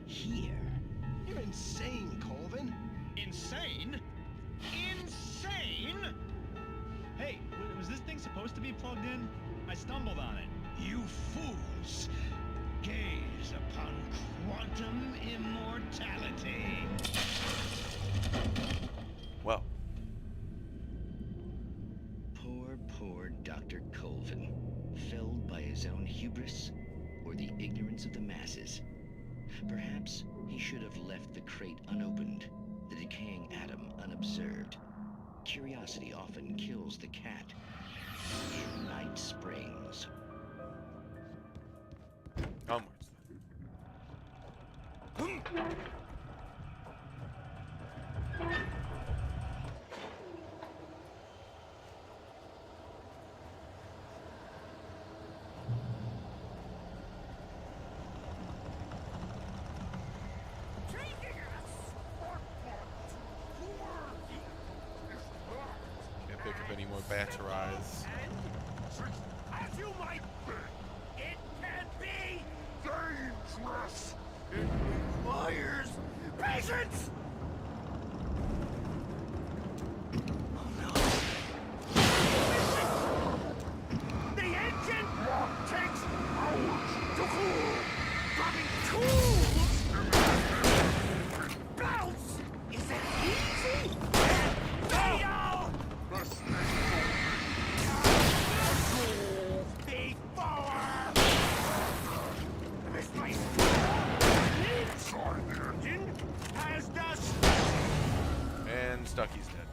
R: here.
S: You're insane, Colvin.
R: Insane? Insane?
T: Hey, was this thing supposed to be plugged in? I stumbled on it.
R: You fools! Gaze upon quantum immortality.
A: Well.
Q: Poor Dr. Colvin. Felled by his own hubris or the ignorance of the masses. Perhaps he should have left the crate unopened, the decaying atom unobserved. Curiosity often kills the cat. In Night Springs.
A: Onwards. Can't pick up any more batteries.
L: As you might think, it can be dangerous. It requires patience. The engine takes hours to cool. Dropping tools. Bounce. Is that easy? No. Before this place inside the engine has dust.
A: And Stucky's dead.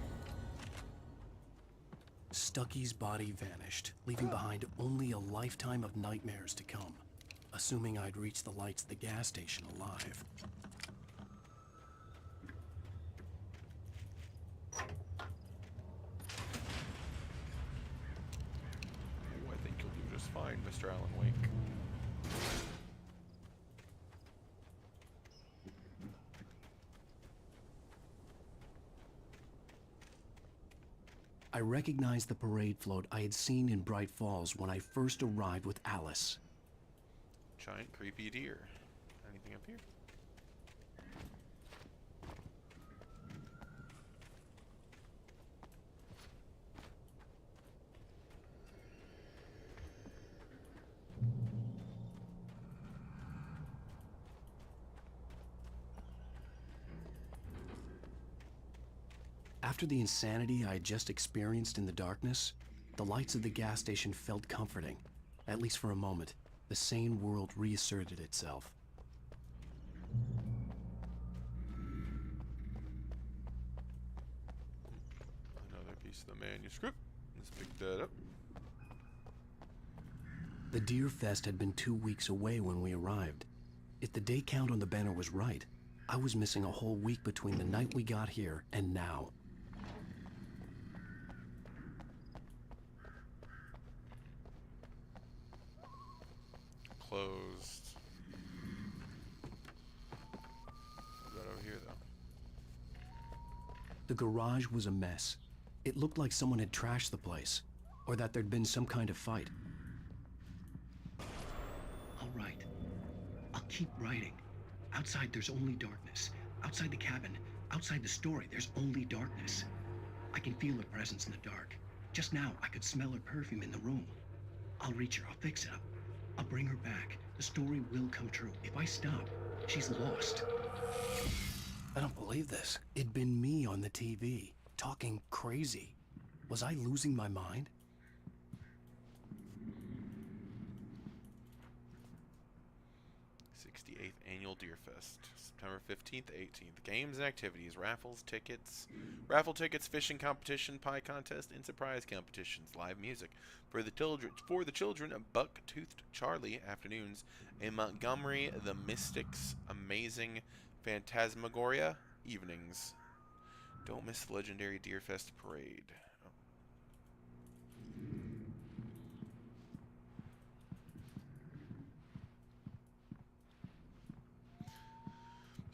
B: Stucky's body vanished, leaving behind only a lifetime of nightmares to come, assuming I'd reach the lights of the gas station alive.
A: Ooh, I think you'll do just fine, Mr. Alan Wake.
B: I recognized the parade float I had seen in Bright Falls when I first arrived with Alice.
A: Giant creepy deer. Anything up here?
B: After the insanity I had just experienced in the darkness, the lights of the gas station felt comforting. At least for a moment, the sane world reasserted itself.
A: Another piece of the manuscript. Let's pick that up.
B: The Deer Fest had been 2 weeks away when we arrived. If the day count on the banner was right, I was missing a whole week between the night we got here and now.
A: Closed. Right over here, though.
B: The garage was a mess. It looked like someone had trashed the place, or that there'd been some kind of fight.
U: All right. I'll keep writing. Outside, there's only darkness. Outside the cabin, outside the story, there's only darkness. I can feel her presence in the dark. Just now, I could smell her perfume in the room. I'll reach her. I'll fix it up. I'll bring her back. The story will come true. If I stop, she's lost.
B: I don't believe this. It'd been me on the TV, talking crazy. Was I losing my mind?
A: Annual Deer Fest, September 15th, 18th. Games and activities, raffle tickets, fishing competition, pie contest, and surprise competitions. Live music for the children of Buck-Toothed Charlie afternoons in Montgomery. The Mystics Amazing Phantasmagoria evenings. Don't miss the legendary Deer Fest parade.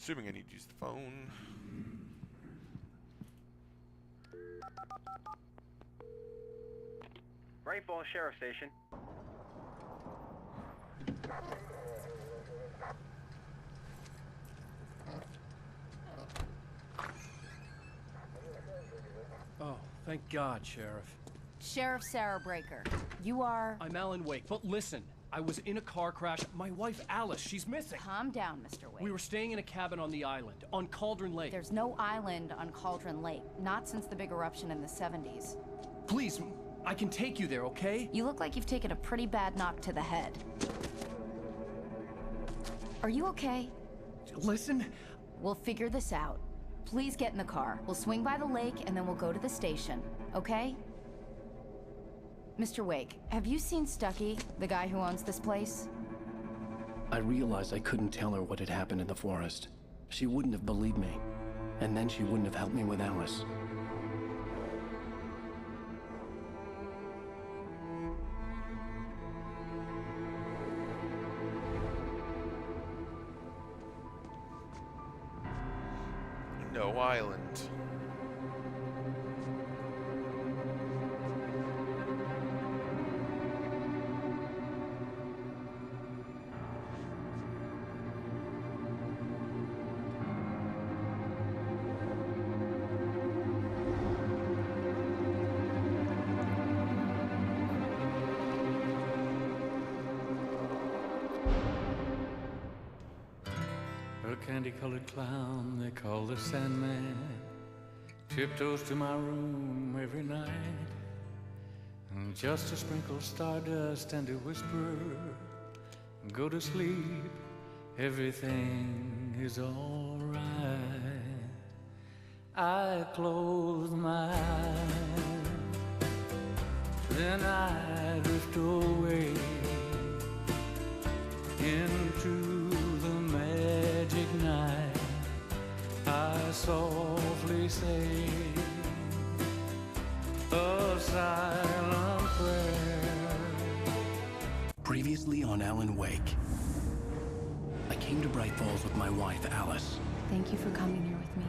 A: Assuming I need to use the phone.
O: Great Falls Sheriff Station.
H: Oh, thank God, Sheriff.
G: Sheriff Sarah Breaker, you are...
H: I'm Alan Wake, but listen. I was in a car crash. My wife, Alice, she's missing.
G: Calm down, Mr. Wake.
H: We were staying in a cabin on the island, on Cauldron Lake.
G: There's no island on Cauldron Lake, not since the big eruption in the 70s.
H: Please, I can take you there, okay?
G: You look like you've taken a pretty bad knock to the head. Are you okay?
H: Listen.
G: We'll figure this out. Please get in the car. We'll swing by the lake and then we'll go to the station, okay? Mr. Wake, have you seen Stucky, the guy who owns this place?
B: I realized I couldn't tell her what had happened in the forest. She wouldn't have believed me. And then she wouldn't have helped me with Alice.
A: No island.
V: A candy-colored clown they call the Sandman tiptoes to my room every night, and just to sprinkle stardust and to whisper, go to sleep, everything is all right. I close my eyes, then I drift away into the magic night. I softly say a silent prayer.
B: Previously on Alan Wake. I came to Bright Falls with my wife, Alice.
G: Thank you for coming here with me.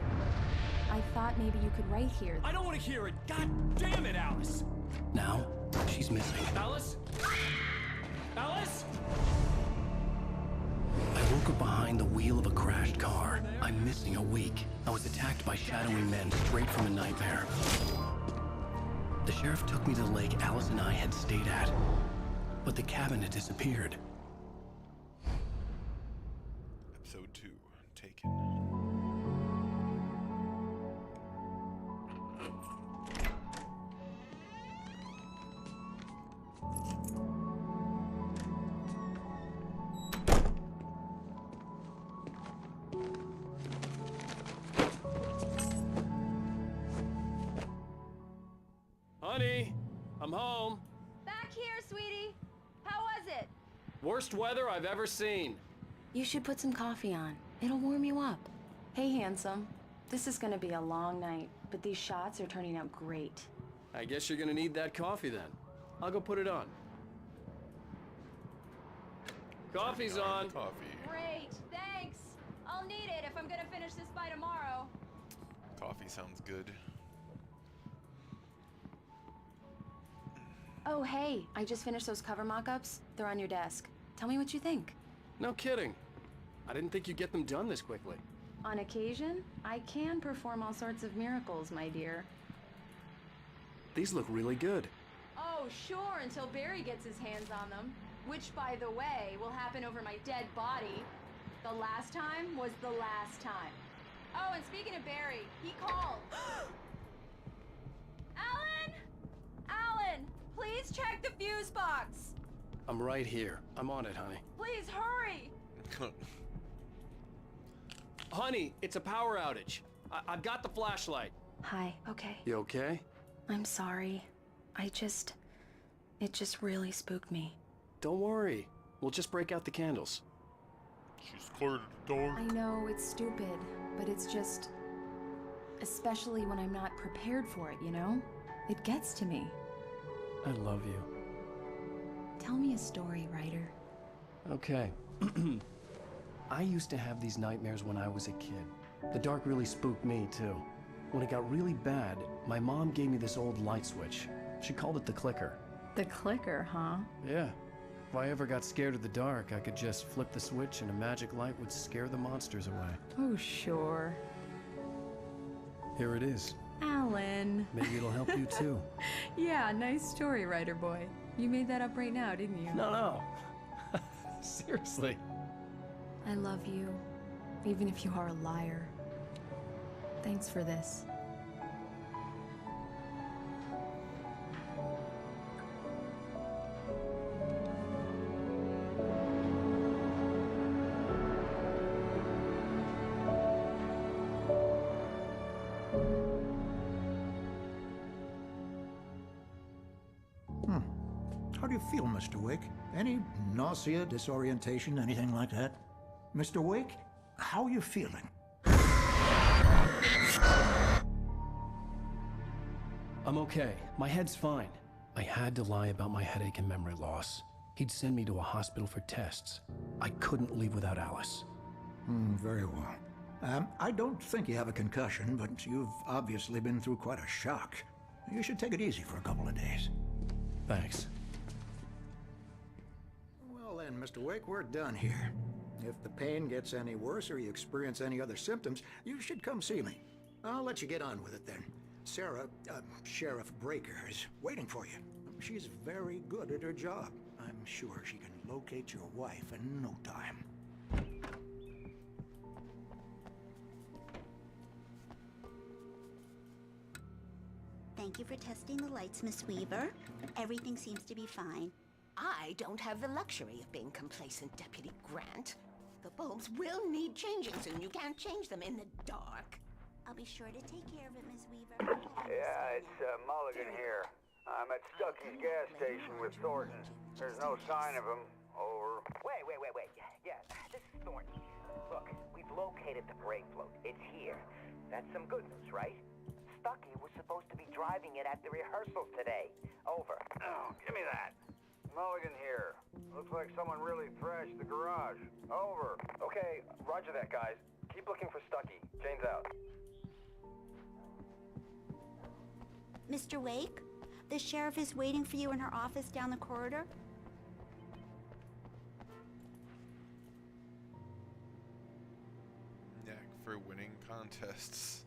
G: I thought maybe you could write here.
H: I don't want to hear it! God damn it, Alice!
B: Now, she's missing.
H: Alice? Alice?
B: put behind the wheel of a crashed car. I'm missing a week. I was attacked by shadowy men straight from a nightmare. The sheriff took me to the lake Alice and I had stayed at, but the cabin had disappeared.
A: Episode 2, Taken.
H: Honey, I'm home.
G: Back here, sweetie. How was it?
H: Worst weather I've ever seen.
G: You should put some coffee on. It'll warm you up. Hey, handsome. This is gonna be a long night, but these shots are turning out great.
H: I guess you're gonna need that coffee then. I'll go put it on. Coffee's on.
A: Coffee.
G: Great, thanks. I'll need it if I'm gonna finish this by tomorrow.
A: Coffee sounds good.
G: Oh, hey, I just finished those cover mock-ups. They're on your desk. Tell me what you think.
H: No kidding. I didn't think you'd get them done this quickly.
G: On occasion, I can perform all sorts of miracles, my dear.
H: These look really good.
G: Oh, sure, until Barry gets his hands on them. Which, by the way, will happen over my dead body. The last time was the last time. Oh, and speaking of Barry, he called. Alan! Alan! Please check the fuse box!
H: I'm right here. I'm on it, honey.
G: Please hurry!
H: Honey, it's a power outage. I've got the flashlight.
G: Hi, okay.
H: You okay?
G: I'm sorry. It just really spooked me.
H: Don't worry. We'll just break out the candles.
A: She's cleared the door.
G: I know it's stupid, but it's just... Especially when I'm not prepared for it, you know? It gets to me.
B: I love you.
G: Tell me a story, writer.
B: Okay. I used to have these nightmares when I was a kid. The dark really spooked me, too. When it got really bad, my mom gave me this old light switch. She called it the clicker.
G: The clicker, huh?
B: Yeah. If I ever got scared of the dark, I could just flip the switch and a magic light would scare the monsters away.
G: Oh, sure.
B: Here it is.
G: Alan.
B: Maybe it'll help you, too.
G: Yeah, nice story, writer boy. You made that up right now, didn't you?
B: No. Seriously.
G: I love you, even if you are a liar. Thanks for this.
D: How do you feel, Mr. Wake? Any nausea, disorientation, anything like that? Mr. Wake, how are you feeling?
B: I'm okay. My head's fine. I had to lie about my headache and memory loss. He'd send me to a hospital for tests. I couldn't leave without Alice.
D: Very well. I don't think you have a concussion, but you've obviously been through quite a shock. You should take it easy for a couple of days.
B: Thanks.
D: Well then, Mr. Wake, we're done here. If the pain gets any worse or you experience any other symptoms, you should come see me. I'll let you get on with it then. Sarah, Sheriff Breaker, is waiting for you. She's very good at her job. I'm sure she can locate your wife in no time.
E: Thank you for testing the lights, Miss Weaver. Everything seems to be fine.
W: I don't have the luxury of being complacent, Deputy Grant. The bulbs will need changing soon. You can't change them in the dark.
E: I'll be sure to take care of it, Miss Weaver.
O: Yeah, it's Mulligan here. I'm at Stucky's gas station with Thornton. There's no sign of him. Over.
X: Wait. Yeah, this is Thornton. Look, we've located the brake float. It's here. That's some good news, right? Stucky was supposed to be driving it at the rehearsals today. Over.
O: Oh, give me that. Mulligan here. Looks like someone really thrashed the garage. Over.
X: Okay, roger that, guys. Keep looking for Stucky. Jane's out.
E: Mr. Wake, the sheriff is waiting for you in her office down the corridor.
A: through winning contests.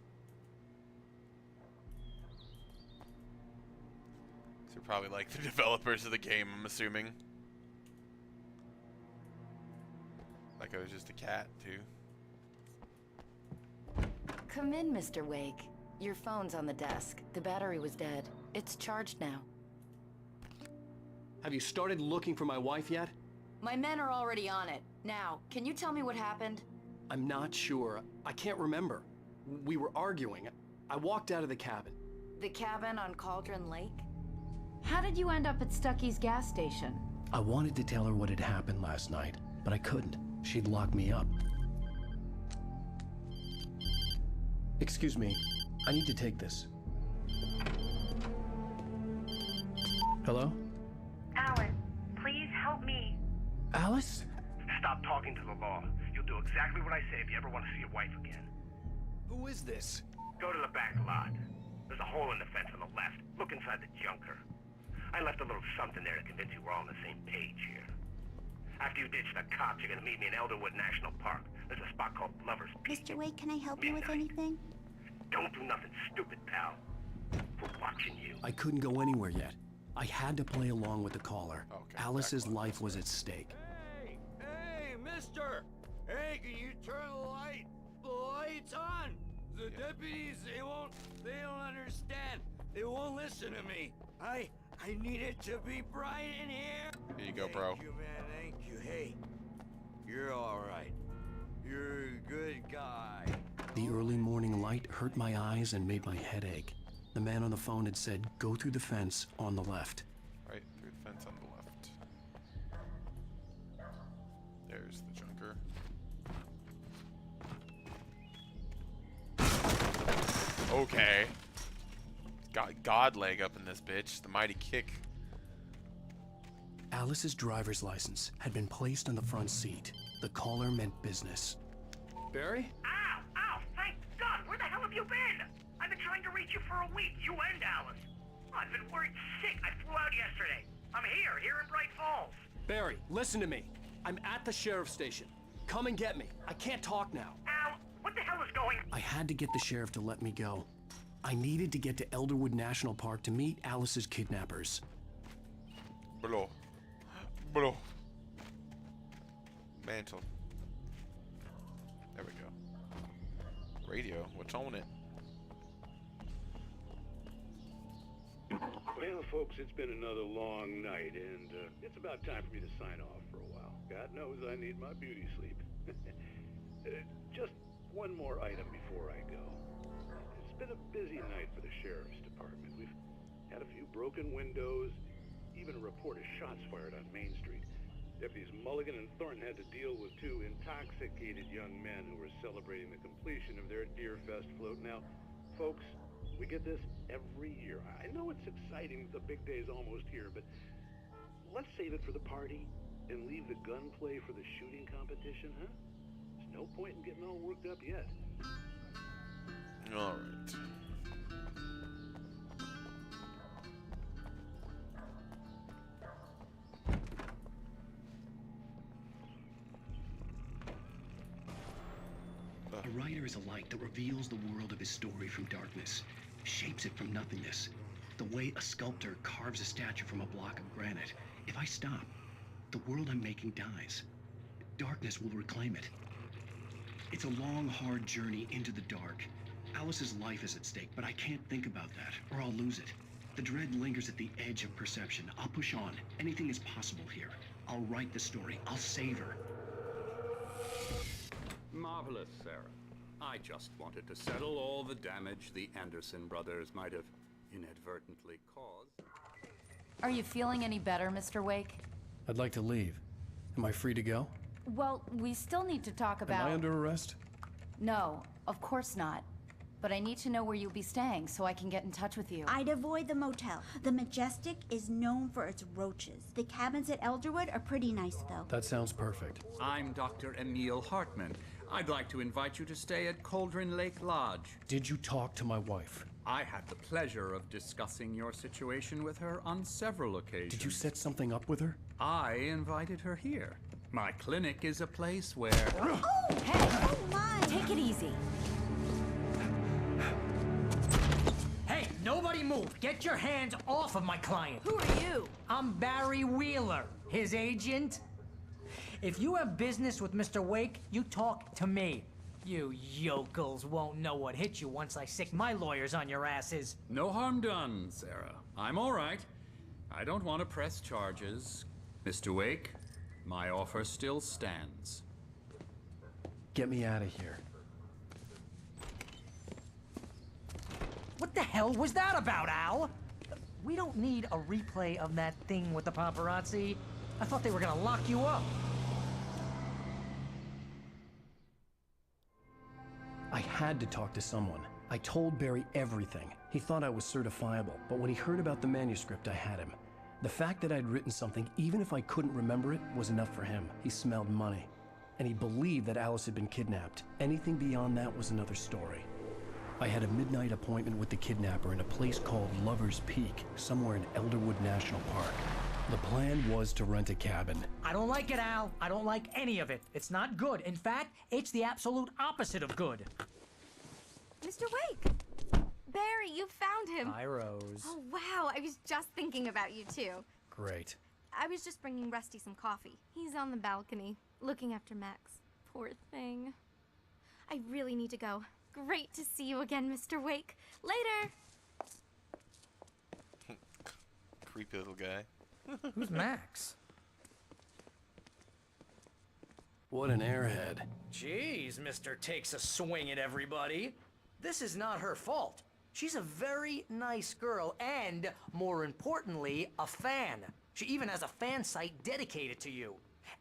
A: They're probably like the developers of the game, I'm assuming. Like I was just a cat, too.
F: Come in, Mr. Wake. Your phone's on the desk. The battery was dead. It's charged now.
H: Have you started looking for my wife yet?
F: My men are already on it. Now, can you tell me what happened?
H: I'm not sure. I can't remember. We were arguing. I walked out of the cabin.
F: The cabin on Cauldron Lake? How did you end up at Stucky's gas station?
B: I wanted to tell her what had happened last night, but I couldn't. She'd lock me up. Excuse me. I need to take this. Hello?
I: Alan, please help me.
B: Alice?
I: Stop talking to the law. You'll do exactly what I say if you ever want to see your wife again.
H: Who is this?
I: Go to the back lot. There's a hole in the fence on the left. Look inside the junker. I left a little something there to convince you we're all on the same page here. After you ditch the cops, you're gonna meet me in Elderwood National Park. There's a spot called Lover's Peak.
E: Mr. Wake, can I help you with anything?
I: Don't do nothing stupid, pal. We're watching you.
B: I couldn't go anywhere yet. I had to play along with the caller.
A: Okay,
B: Alice's life was at stake.
L: Hey, mister! Hey, can you turn the light? The light's on! The deputies, they don't understand. They won't listen to me. I need it to be bright in here.
A: Here you go, bro.
L: Thank you, man, thank you. Hey, you're all right. You're a good guy.
B: The early morning light hurt my eyes and made my head ache. The man on the phone had said, go through the fence on the left.
A: Right through the fence on the left. There's the junker. Okay. Got god leg up in this bitch. The mighty kick.
B: Alice's driver's license had been placed on the front seat. The caller meant business.
H: Barry?
I: Ow! Ow! Thank God! Where the hell have you been? I've been trying to reach you for a week, you and Alice. I've been worried sick. I flew out yesterday. I'm here in Bright Falls.
H: Barry, listen to me. I'm at the sheriff's station. Come and get me. I can't talk now.
I: Al, what the hell is going on?
B: I had to get the sheriff to let me go. I needed to get to Elderwood National Park to meet Alice's kidnappers.
A: Bro. Bro. Mantle. There we go. Radio, what's on it?
N: Well, folks, it's been another long night, and it's about time for me to sign off for a while. God knows I need my beauty sleep. Just one more item before I go. It's been a busy night for the sheriff's department. We've had a few broken windows, even a report of shots fired on Main Street. Deputies Mulligan and Thornton had to deal with two intoxicated young men who were celebrating the completion of their Deer Fest float. Now, folks, we get this every year. I know it's exciting that the big day's almost here, but let's save it for the party and leave the gunplay for the shooting competition, huh? There's no point in getting all worked up yet.
A: All right.
U: A writer is a light that reveals the world of his story from darkness, shapes it from nothingness. The way a sculptor carves a statue from a block of granite. If I stop, the world I'm making dies. Darkness will reclaim it. It's a long, hard journey into the dark. Alice's life is at stake, but I can't think about that, or I'll lose it. The dread lingers at the edge of perception. I'll push on. Anything is possible here. I'll write the story. I'll save her.
J: Marvelous, Sarah. I just wanted to settle all the damage the Anderson brothers might have inadvertently caused.
F: Are you feeling any better, Mr. Wake?
B: I'd like to leave. Am I free to go?
F: Well, we still need to talk about...
B: Am I under arrest?
F: No, of course not. But I need to know where you'll be staying so I can get in touch with you.
E: I'd avoid the motel. The Majestic is known for its roaches. The cabins at Elderwood are pretty nice, though.
B: That sounds perfect.
J: I'm Dr. Emil Hartman. I'd like to invite you to stay at Cauldron Lake Lodge.
B: Did you talk to my wife?
J: I had the pleasure of discussing your situation with her on several occasions.
B: Did you set something up with her?
J: I invited her here. My clinic is a place where...
W: Oh, hey! Oh, my! Take it easy.
C: Hey, nobody move! Get your hands off of my client!
W: Who are you?
C: I'm Barry Wheeler, his agent. If you have business with Mr. Wake, you talk to me. You yokels won't know what hit you once I sick my lawyers on your asses.
J: No harm done, Sarah. I'm all right. I don't want to press charges. Mr. Wake, my offer still stands.
B: Get me out of here.
C: What the hell was that about, Al? We don't need a replay of that thing with the paparazzi. I thought they were gonna lock you up.
B: I had to talk to someone. I told Barry everything. He thought I was certifiable, but when he heard about the manuscript, I had him. The fact that I'd written something, even if I couldn't remember it, was enough for him. He smelled money. And he believed that Alice had been kidnapped. Anything beyond that was another story. I had a midnight appointment with the kidnapper in a place called Lover's Peak, somewhere in Elderwood National Park. The plan was to rent a cabin.
C: I don't like it, Al. I don't like any of it. It's not good. In fact, it's the absolute opposite of good.
K: Mr. Wake! Barry, you found him.
C: Hi, Rose.
K: Oh, wow. I was just thinking about you, too.
B: Great.
K: I was just bringing Rusty some coffee. He's on the balcony, looking after Max. Poor thing. I really need to go. Great to see you again, Mr. Wake. Later!
A: Creepy little guy.
C: Who's Max?
B: What an airhead.
C: Jeez, Mr. Takes a swing at everybody. This is not her fault. She's a very nice girl and, more importantly, a fan. She even has a fan site dedicated to you.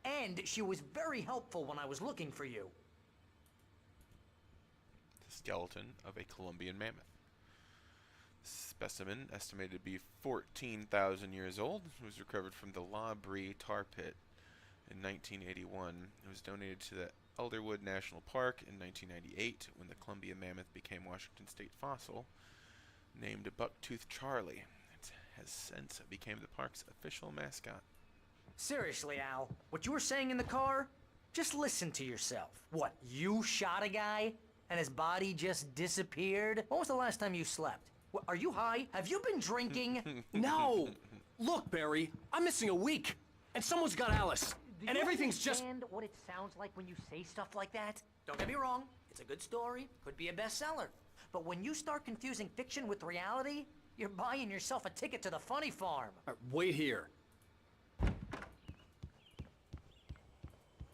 C: And she was very helpful when I was looking for you.
A: The skeleton of a Colombian mammoth. Specimen, estimated to be 14,000 years old, was recovered from the La Brie tar pit in 1981. It was donated to the Elderwood National Park in 1998 when the Columbia mammoth became Washington State fossil, named Bucktooth Charlie. It has since became the park's official mascot.
C: Seriously, Al, what you were saying in the car? Just listen to yourself. What, you shot a guy and his body just disappeared? When was the last time you slept? What, are you high? Have you been drinking?
H: No! Look, Barry, I'm missing a week, and someone's got Alice, and everything's just...
C: understand what it sounds like when you say stuff like that? Don't get me wrong, it's a good story, could be a bestseller. But when you start confusing fiction with reality, you're buying yourself a ticket to the funny farm.
H: Wait here.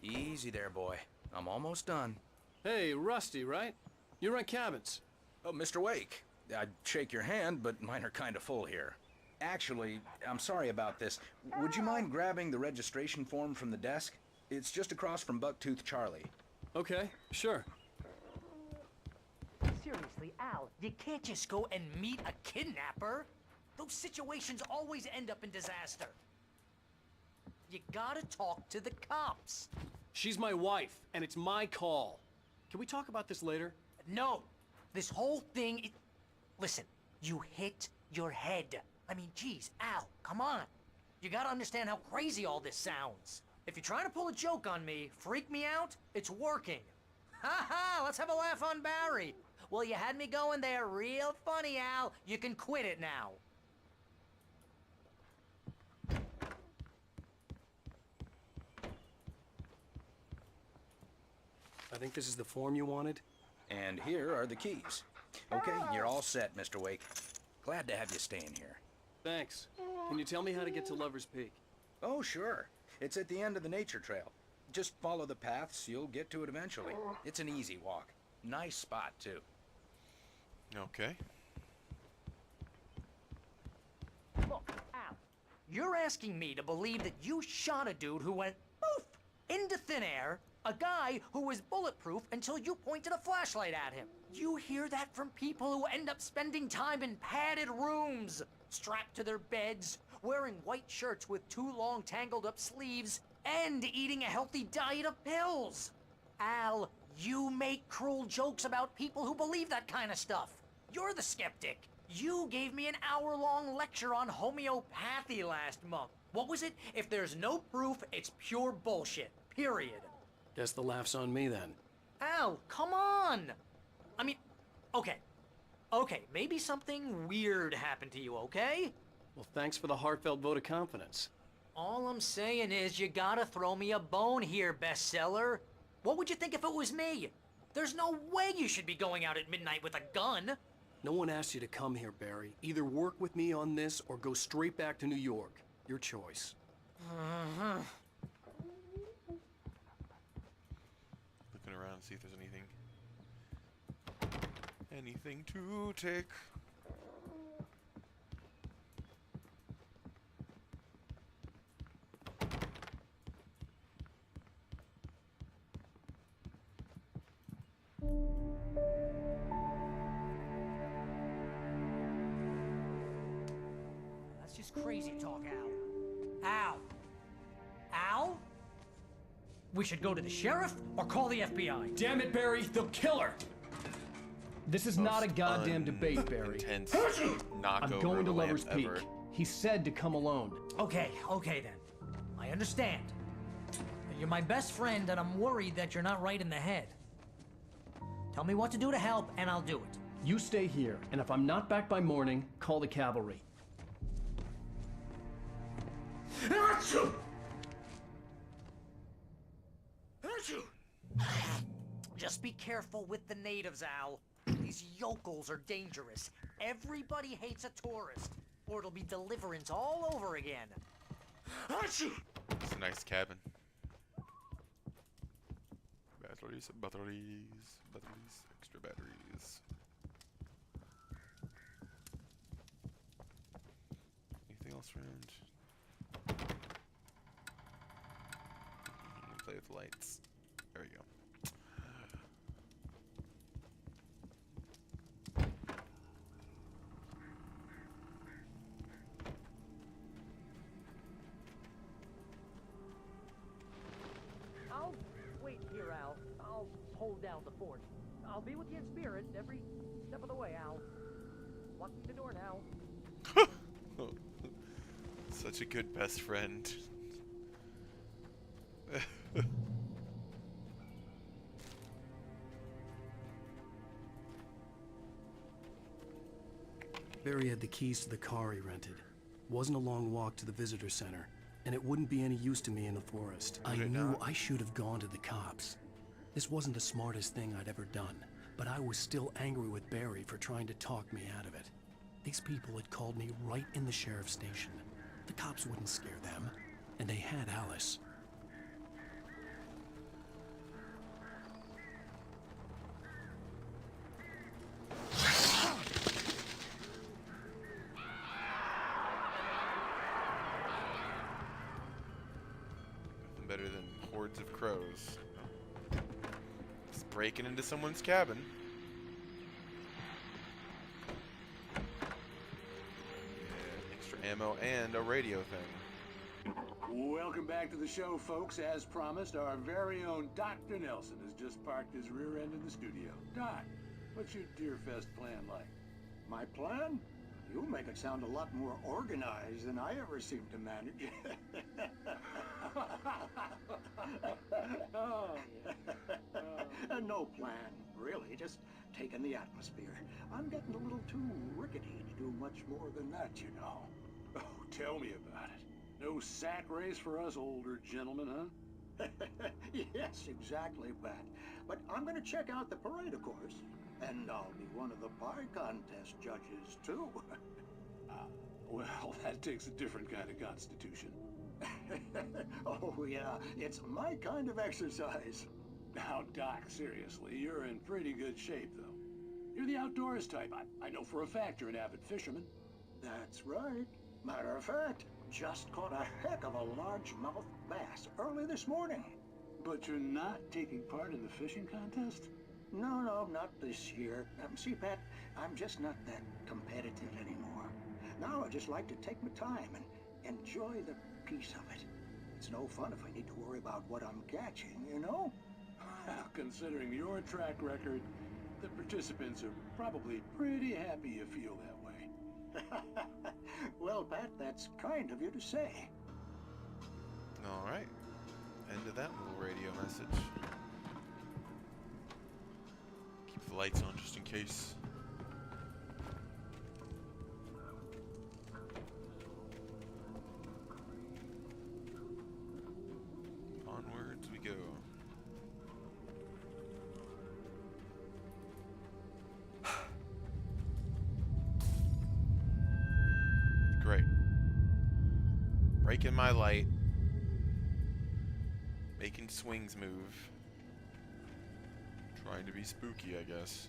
M: Easy there, boy. I'm almost done.
H: Hey, Rusty, right? You rent cabins.
M: Oh, Mr. Wake. I'd shake your hand, but mine are kind of full here. Actually, I'm sorry about this. Would you mind grabbing the registration form from the desk? It's just across from Bucktooth Charlie.
H: Okay, sure.
C: Seriously, Al, you can't just go and meet a kidnapper. Those situations always end up in disaster. You gotta talk to the cops.
H: She's my wife, and it's my call. Can we talk about this later?
C: No, this whole thing, listen, you hit your head. I mean, geez, Al, come on. You gotta understand how crazy all this sounds. If you're trying to pull a joke on me, freak me out, it's working. Ha ha, let's have a laugh on Barry. Well, you had me going there real funny, Al. You can quit it now.
H: I think this is the form you wanted.
M: And here are the keys. Okay, you're all set, Mr. Wake. Glad to have you staying here.
H: Thanks. Can you tell me how to get to Lover's Peak?
M: Oh, sure. It's at the end of the nature trail. Just follow the paths, you'll get to it eventually. It's an easy walk. Nice spot, too.
A: Okay.
C: Look, Al, you're asking me to believe that you shot a dude who went poof into thin air, a guy who was bulletproof until you pointed a flashlight at him. You hear that from people who end up spending time in padded rooms, strapped to their beds, wearing white shirts with too long tangled up sleeves, and eating a healthy diet of pills. Al, you make cruel jokes about people who believe that kind of stuff. You're the skeptic. You gave me an hour-long lecture on homeopathy last month. What was it? If there's no proof, it's pure bullshit. period.
B: Guess the laugh's on me then.
C: Al, come on! I mean, okay. Okay, maybe something weird happened to you, okay?
B: Well, thanks for the heartfelt vote of confidence.
C: All I'm saying is you gotta throw me a bone here, bestseller. What would you think if it was me? There's no way you should be going out at midnight with a gun.
B: No one asked you to come here, Barry. Either work with me on this or go straight back to New York. Your choice.
A: Looking around to see if there's anything to take.
C: That's just crazy talk, Al. Al? Al? We should go to the sheriff or call the FBI.
H: Damn it, Barry, they'll kill her! This is not a goddamn debate, Barry. I'm going to Lover's Peak. He said to come alone.
C: Okay then. I understand. You're my best friend and I'm worried that you're not right in the head. Tell me what to do to help and I'll do it.
H: You stay here, and if I'm not back by morning, call the cavalry.
C: Just be careful with the natives, Al. These yokels are dangerous. Everybody hates a tourist, or it'll be Deliverance all over again.
A: It's a nice cabin. Batteries, extra batteries. Anything else around? Let me play with the lights. There we go.
C: I'll wait here, Al. I'll hold down the fort. I'll be with you in spirit every step of the way, Al. Locking the door now.
A: Such a good best friend.
B: Barry had the keys to the car he rented. Wasn't a long walk to the visitor center, and it wouldn't be any use to me in the forest. I knew I should have gone to the cops. This wasn't the smartest thing I'd ever done, but I was still angry with Barry for trying to talk me out of it. These people had called me right in the sheriff's station. The cops wouldn't scare them, and they had Alice.
A: Nothing better than hordes of crows. Just breaking into someone's cabin. Ammo and a radio thing.
N: Welcome back to the show, folks. As promised, our very own Dr. Nelson has just parked his rear end in the studio. Doc, what's your Deerfest plan like?
D: My plan? You make it sound a lot more organized than I ever seem to manage. No plan, really. Just taking the atmosphere. I'm getting a little too rickety to do much more than that, you know.
N: Oh, tell me about it. No sack race for us older gentlemen, huh?
D: Yes, exactly, Pat. But I'm gonna check out the parade, of course. And I'll be one of the pie contest judges, too.
N: Well, that takes a different kind of constitution.
D: Oh, yeah. It's my kind of exercise.
N: Now, Doc, seriously, you're in pretty good shape, though. You're the outdoors type. I know for a fact you're an avid fisherman.
D: That's right. Matter of fact, just caught a heck of a largemouth bass early this morning.
N: But you're not taking part in the fishing contest?
D: No, not this year. See, Pat, I'm just not that competitive anymore. Now I just like to take my time and enjoy the peace of it. It's no fun if I need to worry about what I'm catching, you know?
N: Considering your track record, the participants are probably pretty happy you feel that way.
D: Well, Pat, that's kind of you to say.
A: Alright. End of that little radio message. Keep the lights on just in case. Onwards we go. Great. Breaking my light. Making swings move. Trying to be spooky, I guess.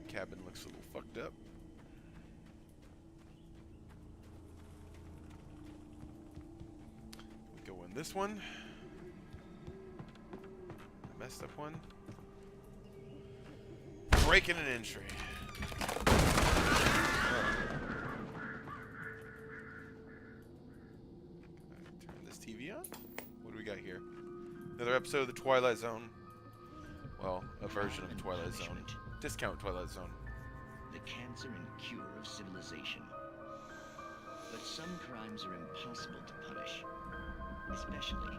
A: Cabin looks a little fucked up. We go in this one. Messed up one. Breaking an entry. Turn this TV on. What do we got here? Another episode of the Twilight Zone. Well, a version of the Twilight Zone. Discount Twilight Zone.
Q: The cancer and cure of civilization. But some crimes are impossible to punish, especially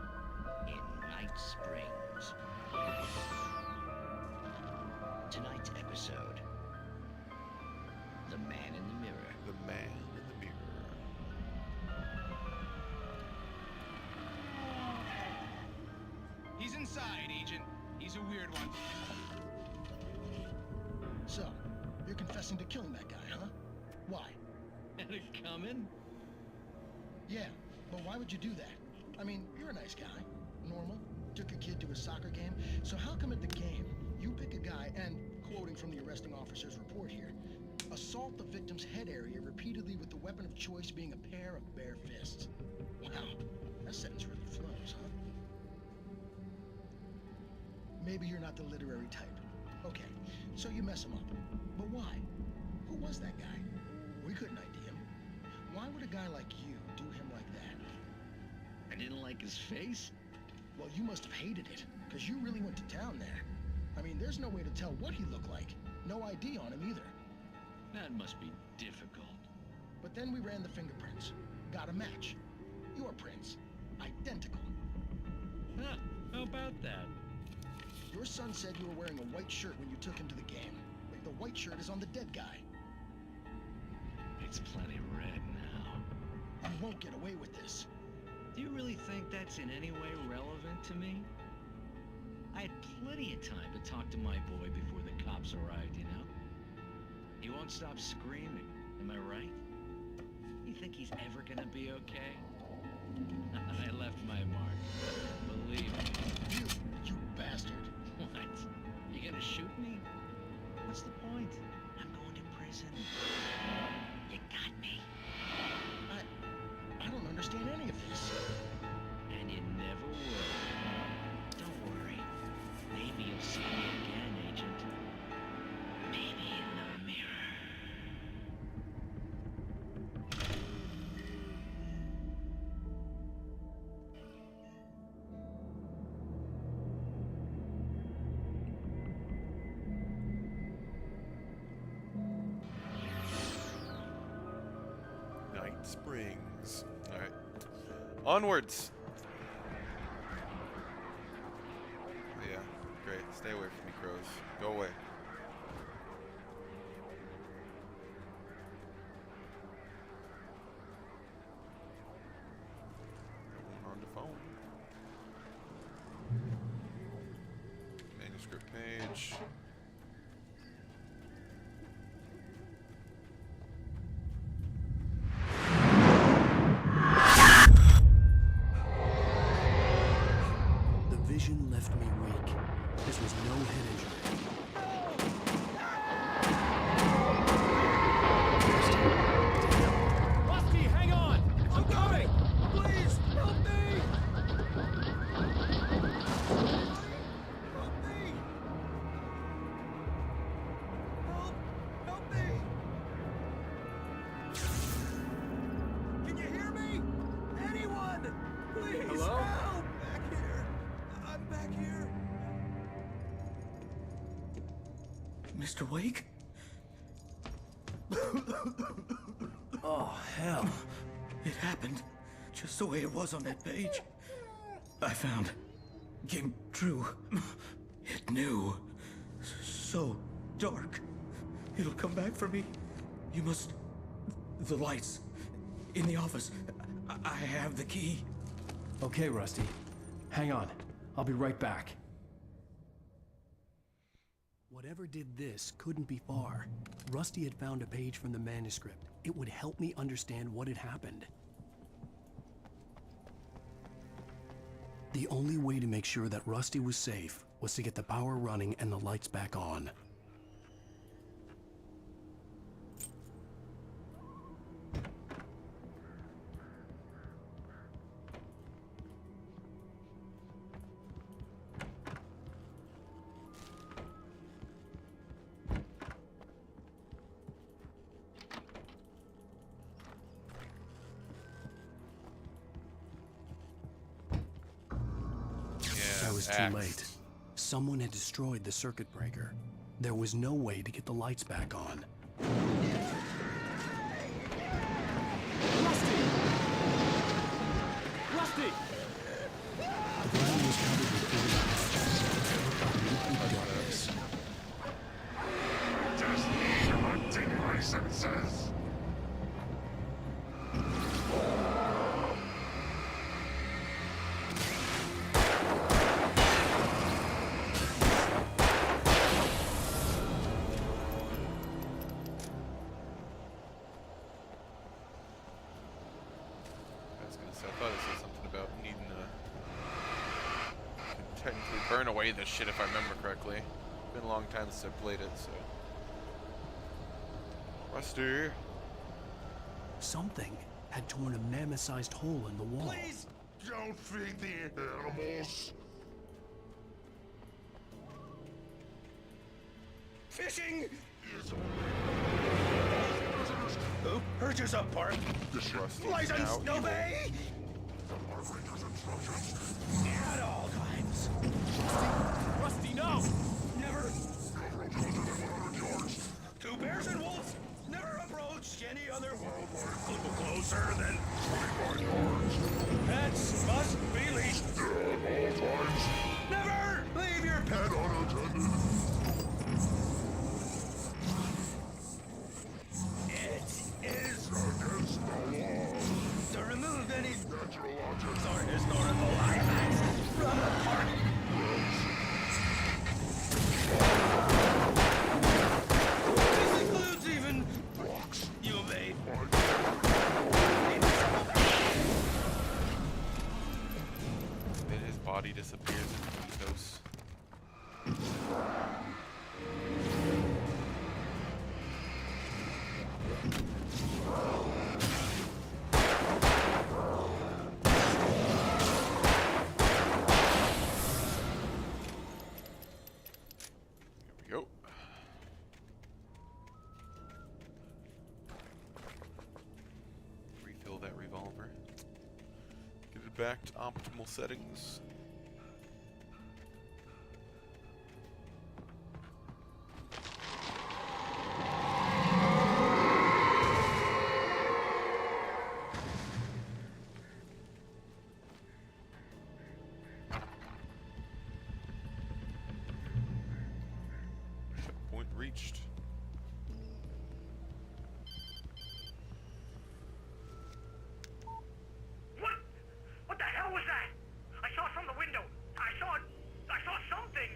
Q: in Night Springs. Tonight's episode, The Man in the Mirror.
A: The Man in the Mirror.
P: He's inside, Agent. He's a weird one.
U: So, you're confessing to killing that guy, huh? Why?
P: Had it coming?
U: Yeah, but why would you do that? I mean, you're a nice guy. Normal. Took a kid to a soccer game. So how come at the game, you pick a guy and, quoting from the arresting officer's report here, assault the victim's head area repeatedly with the weapon of choice being a pair of bare fists? Wow, that sentence really flows, huh? Maybe you're not the literary type. Okay, so you mess him up. But why? Who was that guy? We couldn't ID him. Why would a guy like you do him like that?
Q: I didn't like his face?
U: Well, you must have hated it, because you really went to town there. I mean, there's no way to tell what he looked like. No ID on him either.
Q: That must be difficult.
U: But then we ran the fingerprints. Got a match. Your prints. Identical.
Q: Huh, how about that?
U: Your son said you were wearing a white shirt when you took him to the game. The white shirt is on the dead guy.
Q: It's plenty red now.
U: You won't get away with this.
Q: Do you really think that's in any way relevant to me? I had plenty of time to talk to my boy before the cops arrived, you know? He won't stop screaming, am I right? You think he's ever gonna be okay? I left my mark. Believe me.
U: You bastard.
Q: What? You gonna shoot me? What's the point? I'm going to prison. You got me.
U: I don't understand any of this.
Q: And you never will. Don't worry. Maybe you'll see me again, Agent. Maybe in the mirror.
A: Night Springs. Alright. Onwards! Yeah, great. Stay away from me, crows. Go away. On the phone. Manuscript page.
B: The vision left me weak. This was no head injury.
P: Rusty, hang on! I'm coming! Please, help me! Help me! Help me! Can you hear me? Anyone! Please
H: Hello?
P: help! Back here. I'm back
U: Mr. Wake?
B: Oh, hell.
U: It happened just the way it was on that page. I found. Came true. It knew. So dark. It'll come back for me. You must... The lights. In the office. I have the key.
B: Okay, Rusty. Hang on. I'll be right back. Whatever did this couldn't be far. Rusty had found a page from the manuscript. It would help me understand what had happened. The only way to make sure that Rusty was safe was to get the power running and the lights back on. I was too late. Someone had destroyed the circuit breaker. There was no way to get the lights back on.
P: Rusty! Rusty!
B: The ground was covered with orange darkness.
L: Just need hunting licenses.
A: I thought it said something about needing to technically burn away this shit if I remember correctly. Been a long time since I played it, so. Rusty.
B: Something had torn a mammoth-sized hole in the wall.
L: Please don't feed the animals.
M: Fishing! Who hurt yourself, Park?
A: This Rusty
M: License,
A: now
M: no bay! At all times.
P: Rusty, no!
M: Never. Two bears and wolves never approached any other wildlife a little closer than 25 yards. Pets must be leashed. At all times. Never leave your pet unattended. It is against the law to remove any natural objects or historical artifacts from the park. This includes even rocks you made.
A: Then his body disappears into ethos. Here we go. Refill that revolver. Get it back to optimal settings. Checkpoint reached.
I: What the hell was that? I saw it from the window. I saw something.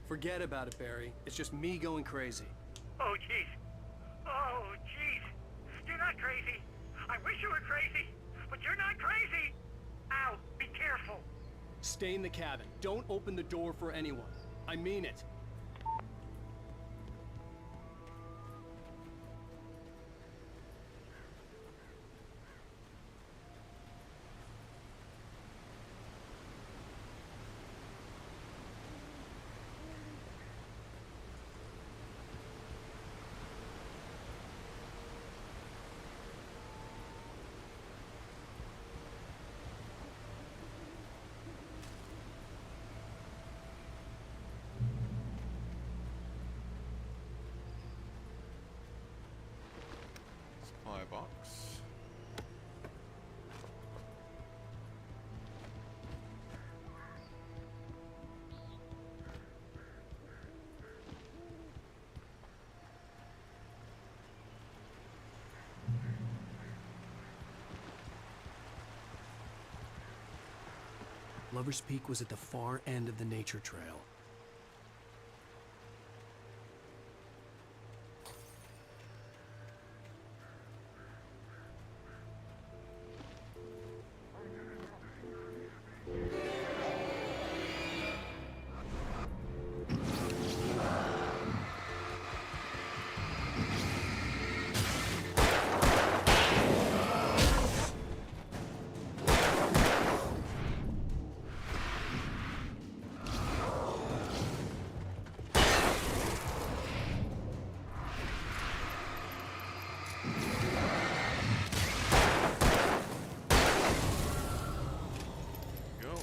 H: Forget about it, Barry. It's just me going crazy.
I: Oh, jeez. Oh, jeez. You're not crazy. I wish you were crazy, but you're not crazy. Ow, be careful.
H: Stay in the cabin. Don't open the door for anyone. I mean it.
B: Lover's Peak was at the far end of the nature trail.
A: Go.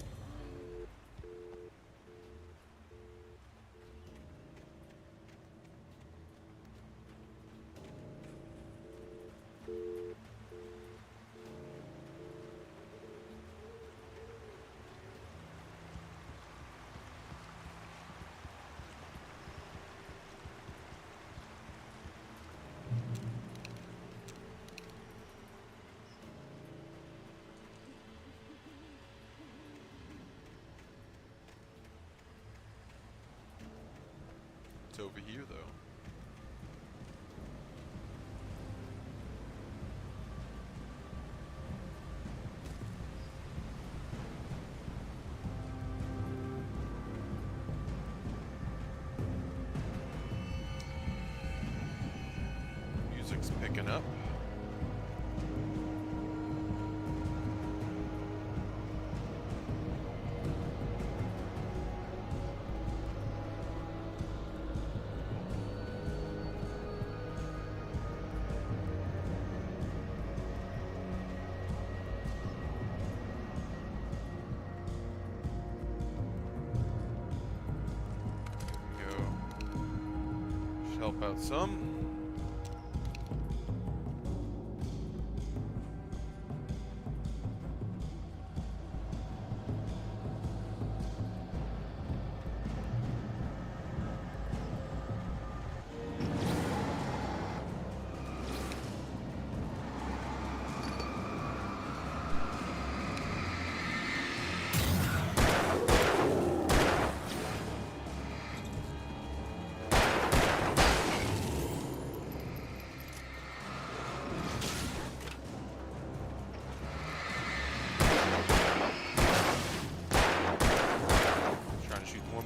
A: It's over here, though. Music's picking up. Help out some.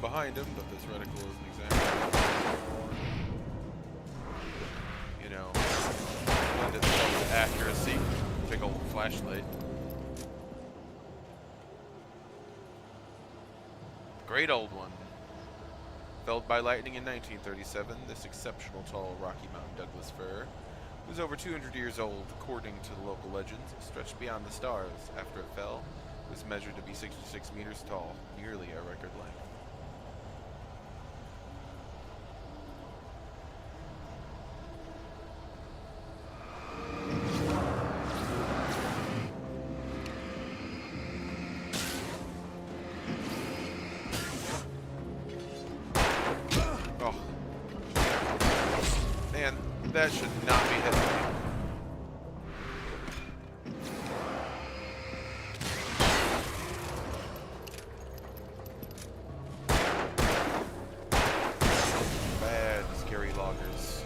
A: Behind him, but this reticle isn't exactly, you know, lend itself to accuracy. Big old flashlight. Great old one. Felled by lightning in 1937, this exceptional tall Rocky Mountain Douglas fir was over 200 years old, according to the local legends. It stretched beyond the stars. After it fell, it was measured to be 66 meters tall, nearly a record length. That should not be hitting me. Bad, scary loggers.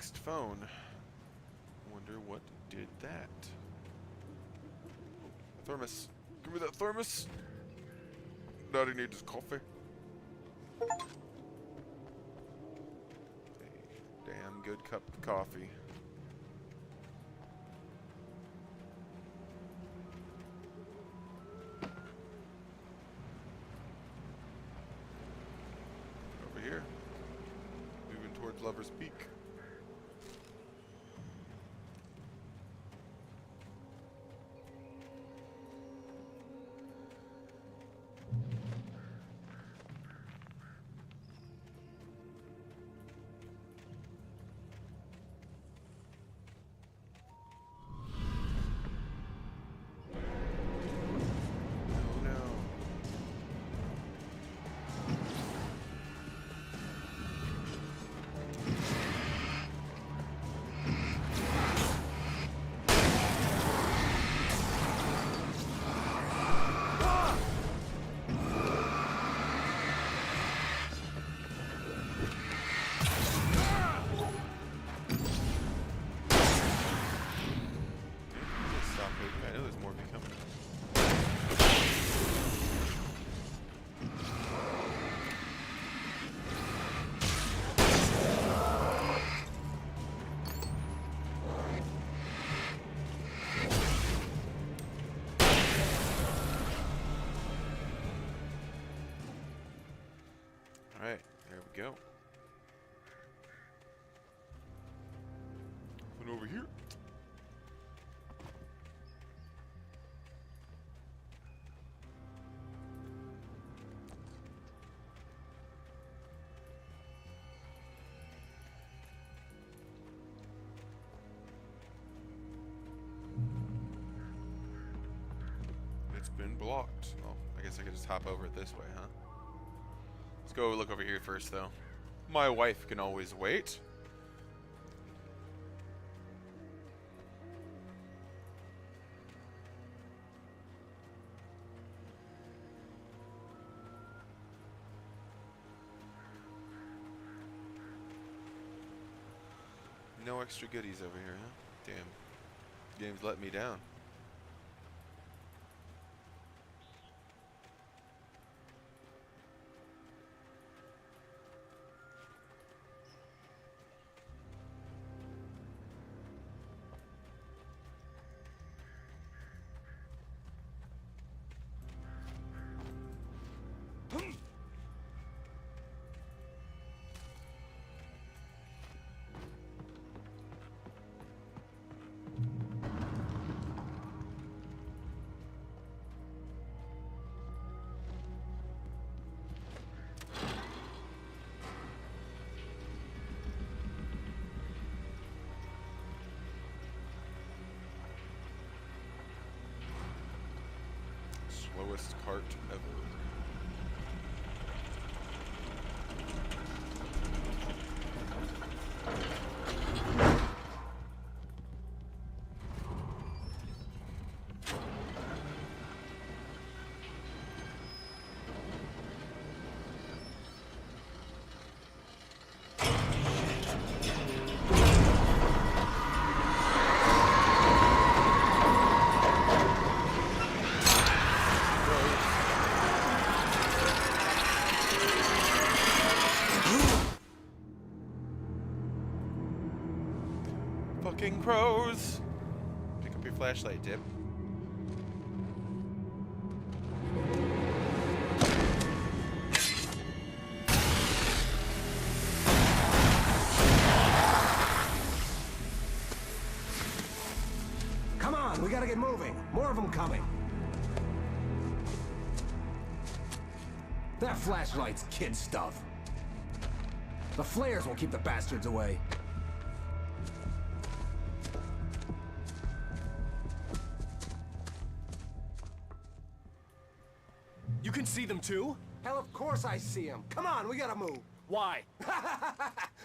A: next phone. Wonder what did that. Thermos. Give me that thermos. Daddy needs his coffee. A damn good cup of coffee. Over here. Moving towards Lover's Peak. Alright, there we go. And over here. It's been blocked. Oh, I guess I could just hop over it this way, huh? Let's go look over here first, though. My wife can always wait. No extra goodies over here, huh? Damn. Game's let me down. Slowest cart ever. Fucking crows! Pick up your flashlight, Dip.
L: Come on, we gotta get moving. More of them coming. That flashlight's kid stuff. The flares will keep the bastards away.
H: You can see them too?
L: Hell, of course I see them. Come on, we gotta move.
H: Why?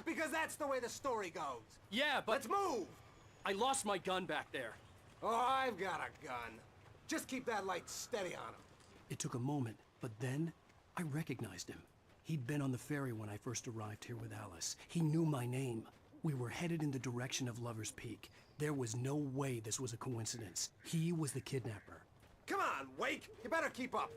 L: Because that's the way the story goes.
H: Yeah, but...
L: Let's move!
H: I lost my gun back there.
L: Oh, I've got a gun. Just keep that light steady on him.
B: It took a moment, but then I recognized him. He'd been on the ferry when I first arrived here with Alice. He knew my name. We were headed in the direction of Lover's Peak. There was no way this was a coincidence. He was the kidnapper.
P: Come on, Wake! You better keep up!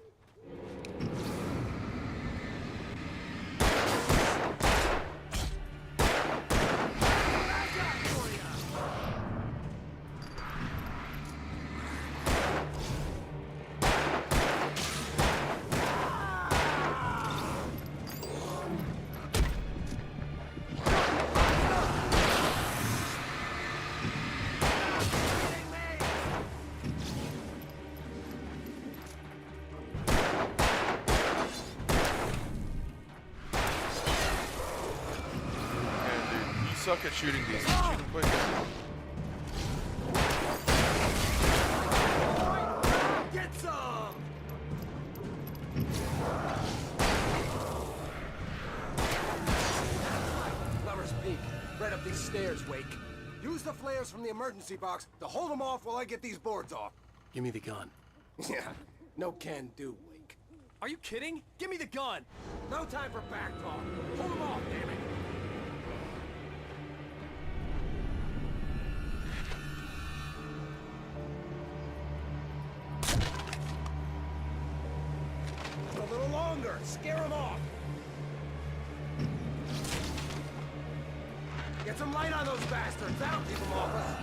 A: Suck at shooting these. Shoot them quick.
P: Get some! Lover's Peak. Right up these stairs, Wake. Use the flares from the emergency box to hold them off while I get these boards off.
B: Give me the gun.
P: Yeah, no can do, Wake.
H: Are you kidding? Give me the gun!
P: No time for back talk. Hold them off, damn it! A little longer. Scare them off. Get some light on those bastards. That'll keep them off us.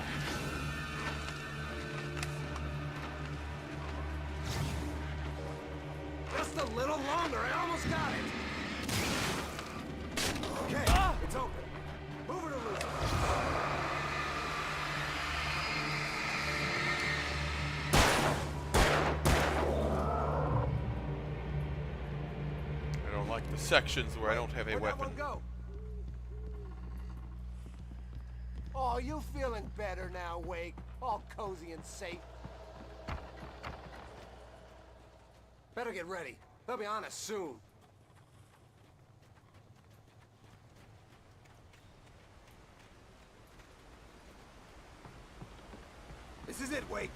P: Just a little longer. I almost got it. Okay, it's open. Move it or lose it.
A: I don't like the sections where I don't have a
P: Where'd that
A: weapon.
P: one go? Oh, you feeling better now, Wake? All cozy and safe. Better get ready. They'll be on us soon. This is it, Wake.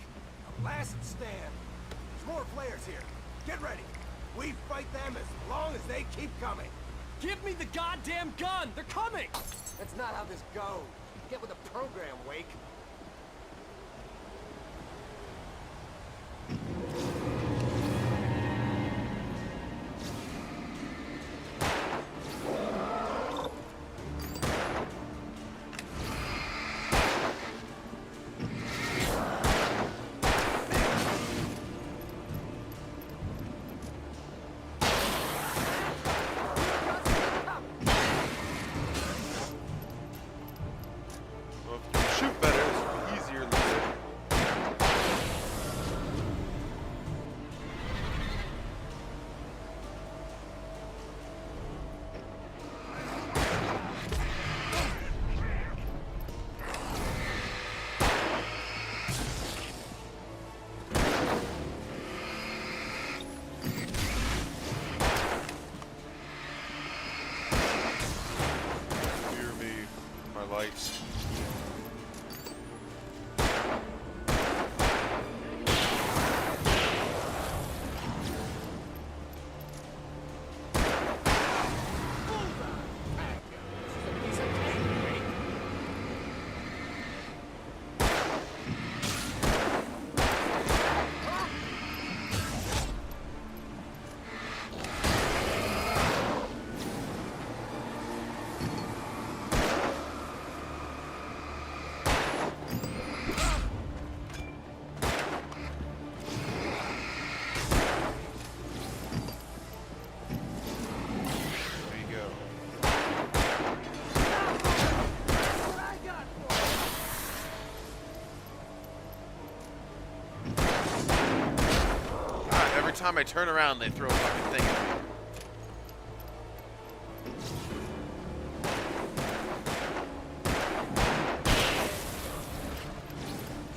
P: The last stand. There's more flares here. Get ready. We fight them as long as they keep coming.
H: Give me the goddamn gun! They're coming!
P: That's not how this goes. Get with the program, Wake.
A: Well, if you can shoot better, it's easier to do. Hear me, my lights. There you go. God, every time I turn around, they throw a fucking thing at me.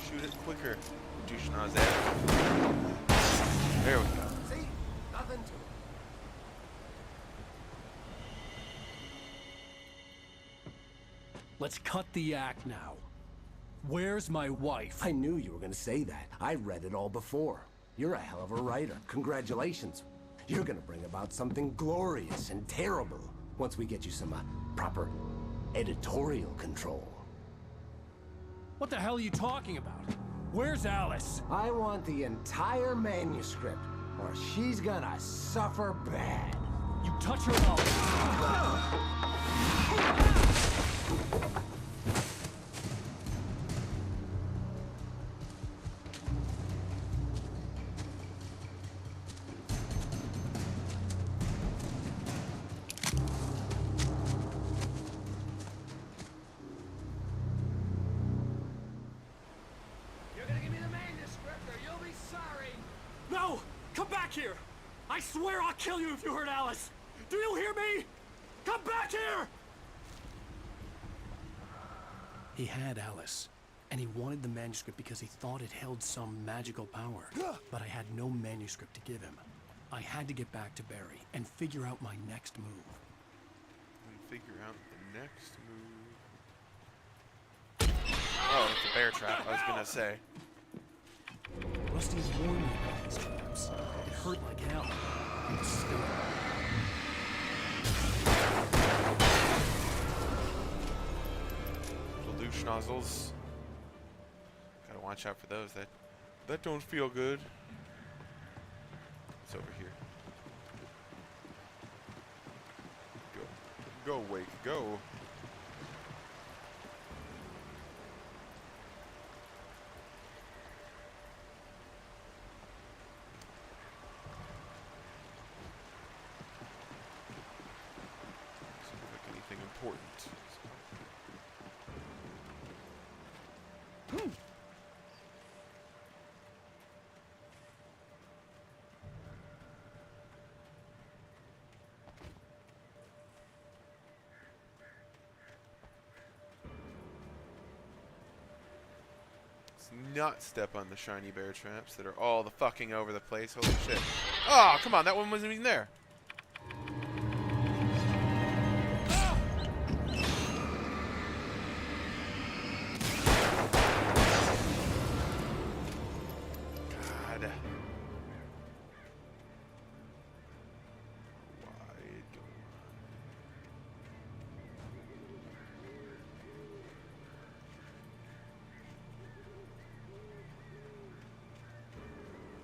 A: Shoot it quicker, douche nose ass. There we go.
P: See? Nothing to it.
B: Let's cut the act now. Where's my wife?
R: I knew you were gonna say that. I read it all before. You're a hell of a writer. Congratulations. You're gonna bring about something glorious and terrible once we get you some proper editorial control.
H: What the hell are you talking about? Where's Alice?
R: I want the entire manuscript, or she's gonna suffer bad.
H: You touch her and
L: You're gonna give me the manuscript or you'll be sorry.
H: No! Come back here! I swear I'll kill you if you hurt Alice! Do you hear me? Come back here!
B: He had Alice, and he wanted the manuscript because he thought it held some magical power. But I had no manuscript to give him. I had to get back to Barry and figure out my next move.
A: Figure out the next move. Oh, it's a bear trap, I was gonna say.
B: Rusty's warned me about these traps. It hurt like hell. And still.
A: Little douche nozzles. Gotta watch out for those. That don't feel good. It's over here. Go, Wake, go. Seems like anything important. Not step on the shiny bear traps that are all the fucking over the place. Holy shit. Oh, come on, that one wasn't even there. God.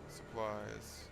A: Supplies.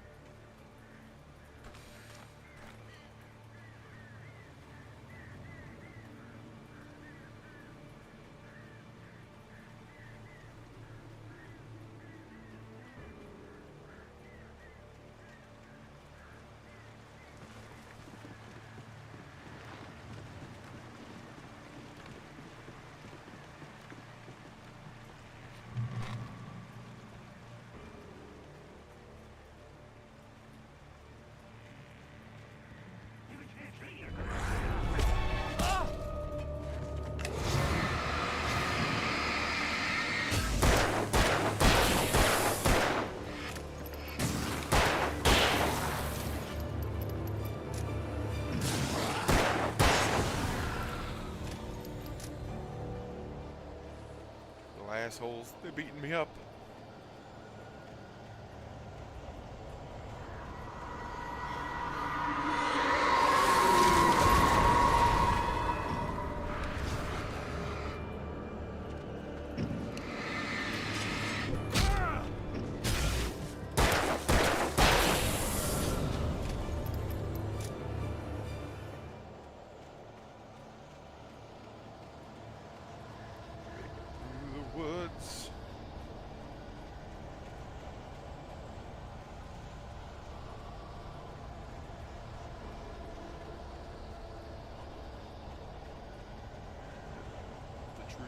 A: Assholes, they're beating me up. Woods. The tree.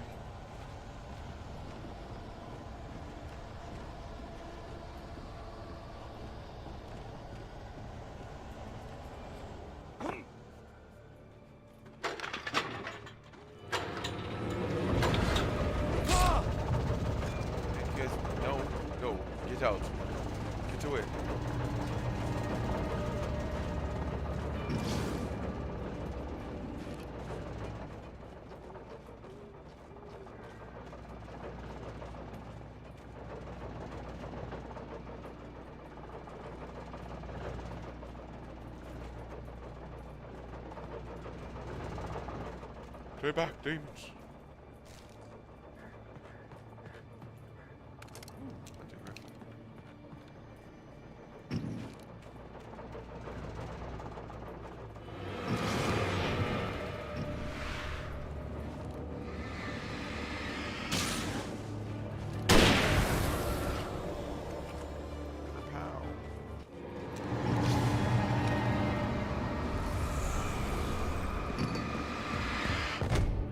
A: Get out. Get away. Stay back, demons.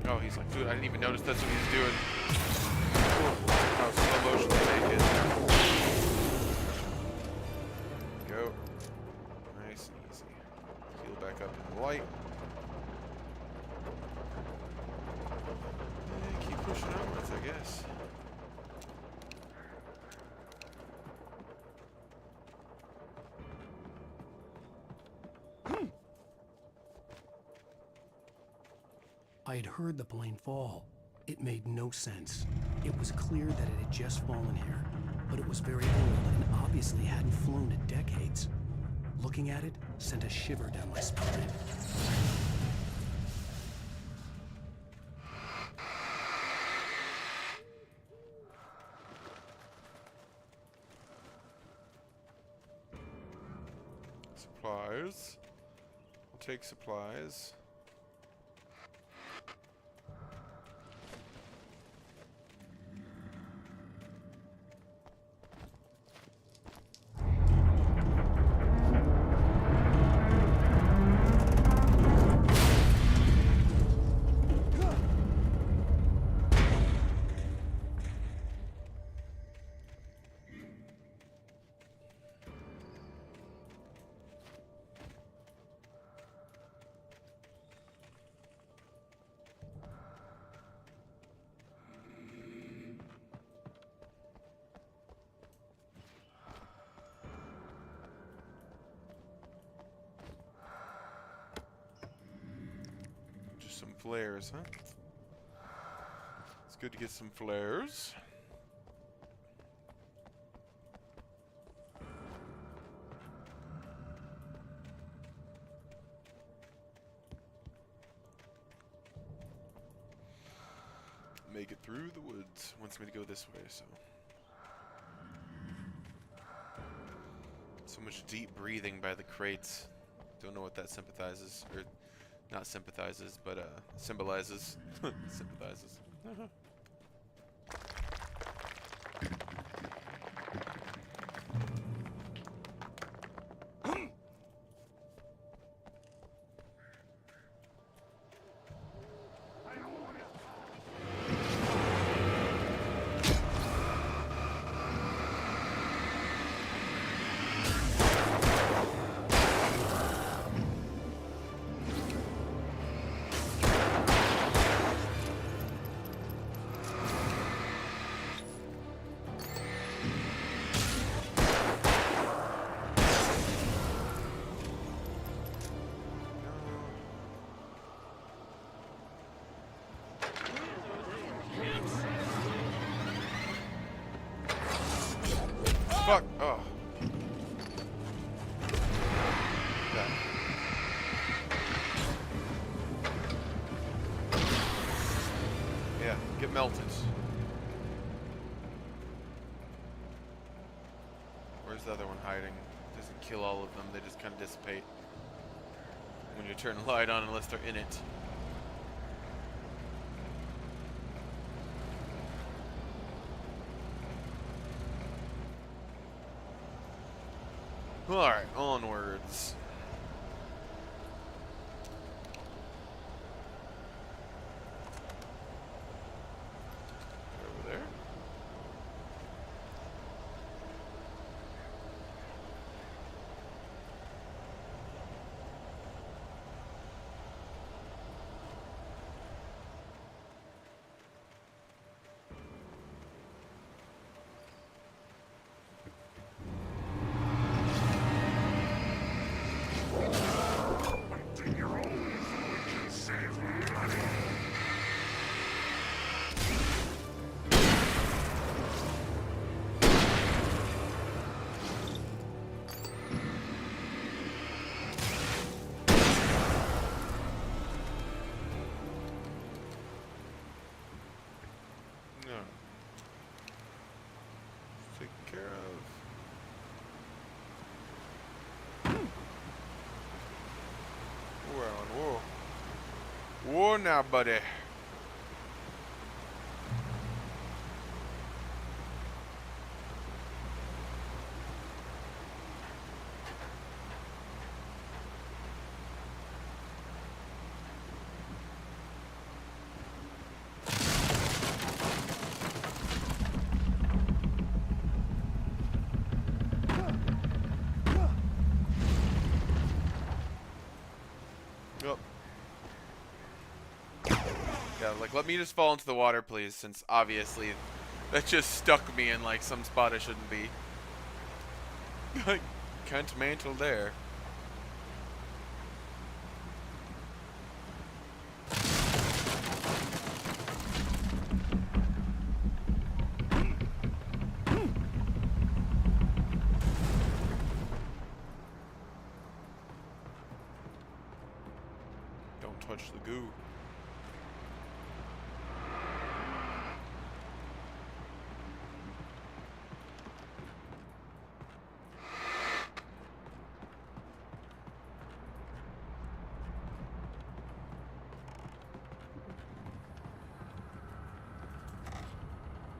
A: Oh, he's like, dude, I didn't even notice that's what he's doing. How slow motion they make it. Go. Nice and easy. Heal back up in the light. And keep pushing onwards, I guess.
B: I had heard the plane fall. It made no sense. It was clear that it had just fallen here, but it was very old and obviously hadn't flown in decades. Looking at it sent a shiver down my spine.
A: Supplies. I'll take supplies. Some flares, huh? It's good to get some flares. Make it through the woods. Wants me to go this way, so. So much deep breathing by the crates. Don't know what that sympathizes, or not sympathizes, but symbolizes. Sympathizes. Fuck! Oh. That. Yeah, get melted. Where's the other one hiding? Doesn't kill all of them, they just kind of dissipate when you turn the light on unless they're in it. Alright, onwards. Over there. doing now, buddy? Yep. Yeah, like, let me just fall into the water, please, since obviously that just stuck me in, like, some spot I shouldn't be. Like, can't mantle there. Don't touch the goo.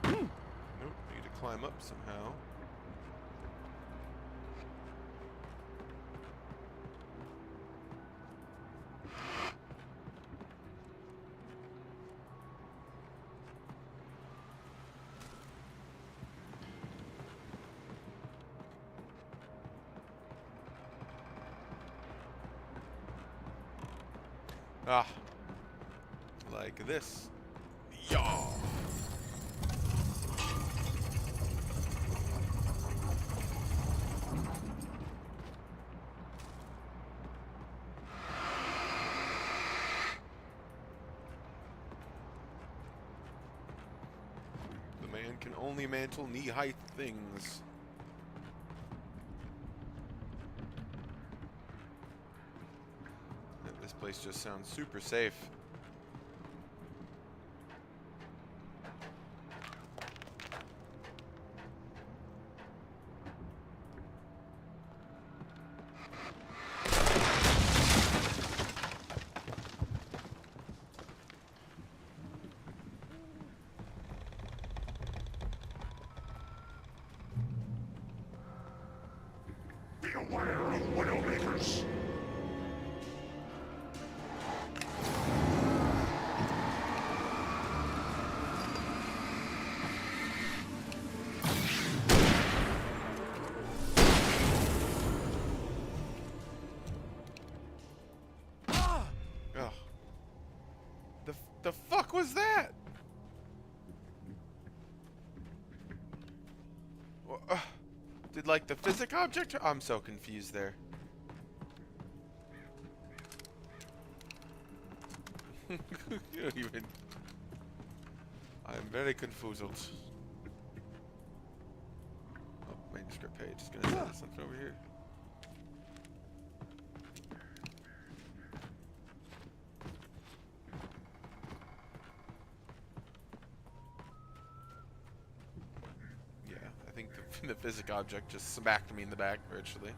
A: Nope, need to climb up somehow. Ah, like this. Yaw. The man can only mantle knee-height things. This place just sounds super safe.
L: Be aware of Widowmakers.
A: Ugh. The fuck was that? Did like the physic object? I'm so confused there. You don't even. I'm very confused. Oh, manuscript page. It's gonna say there's something over here. I think the physic object just smacked me in the back, virtually.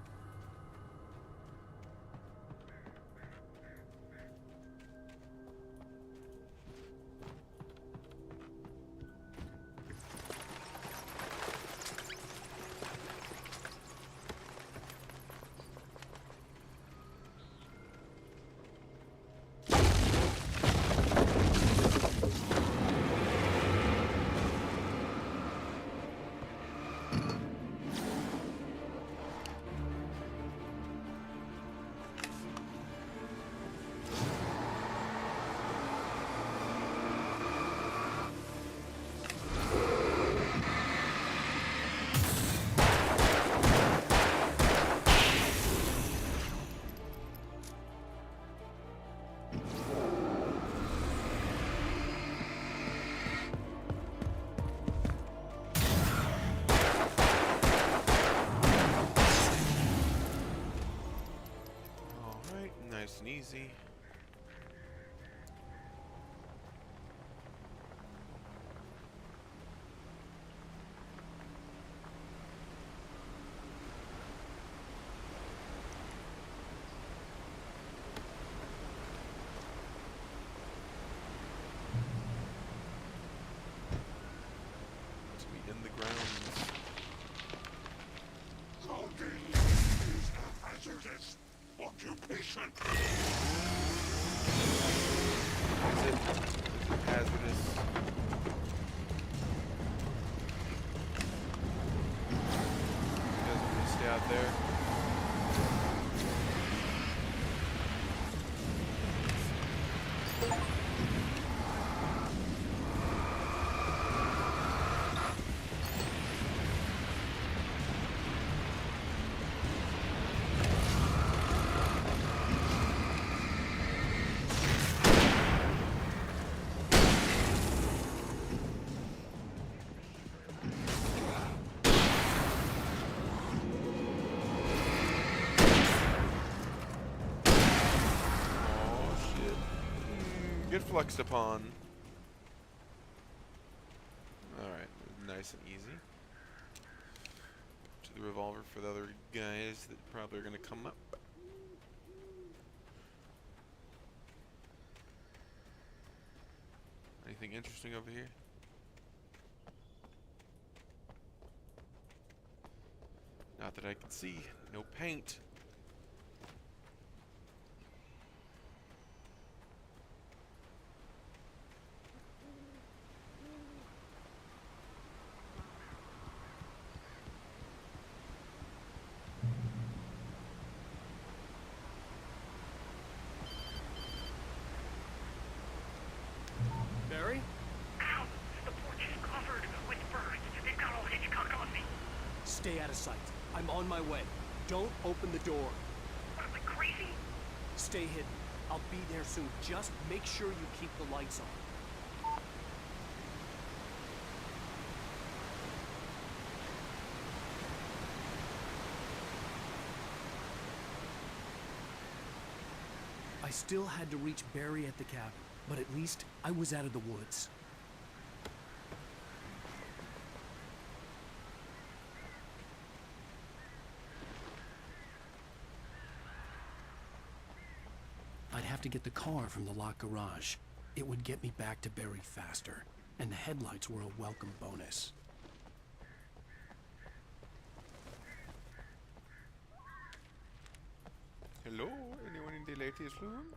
A: Nice and easy.
L: hazardous occupation.
A: Is it hazardous? You guys want me to stay out there? Get fluxed upon. Alright, nice and easy. To the revolver for the other guys that probably are going to come up. Anything interesting over here? Not that I can see. No paint.
H: Barry?
L: Ow! The porch is covered with birds. They've got all Hitchcock on me.
H: Stay out of sight. I'm on my way. Don't open the door.
L: What am I, crazy?
H: Stay hidden. I'll be there soon. Just make sure you keep the lights on. I still had to reach Barry at the cabin, but at least I was out of the woods. I'd have to get the car from the locked garage. It would get me back to Barry faster, and the headlights were a welcome bonus.
A: Hello? Anyone in the latest room?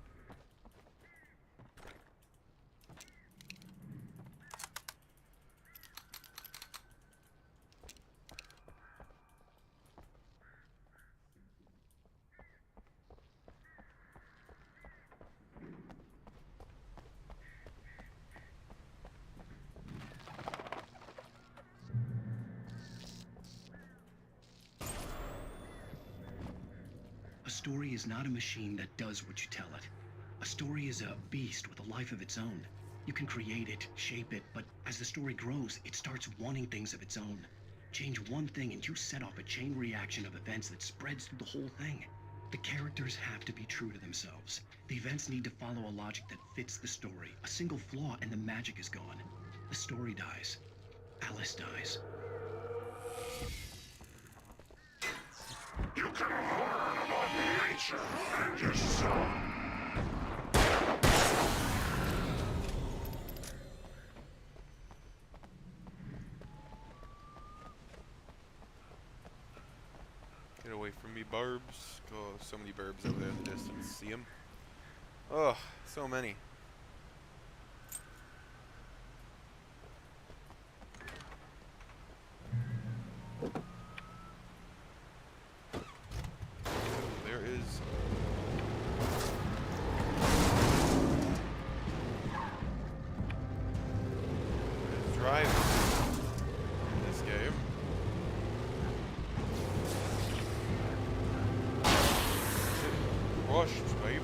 U: A story is not a machine that does what you tell it. A story is a beast with a life of its own. You can create it, shape it, but as the story grows, it starts wanting things of its own. Change one thing and you set off a chain reaction of events that spreads through the whole thing. The characters have to be true to themselves. The events need to follow a logic that fits the story. A single flaw and the magic is gone. The story dies. Alice dies.
L: You can learn about nature and yourself.
A: Get away from me, barbs. Oh, so many burbs over there in the distance. See them? Oh, so many. There is... There's driving in this game. Crushed, baby.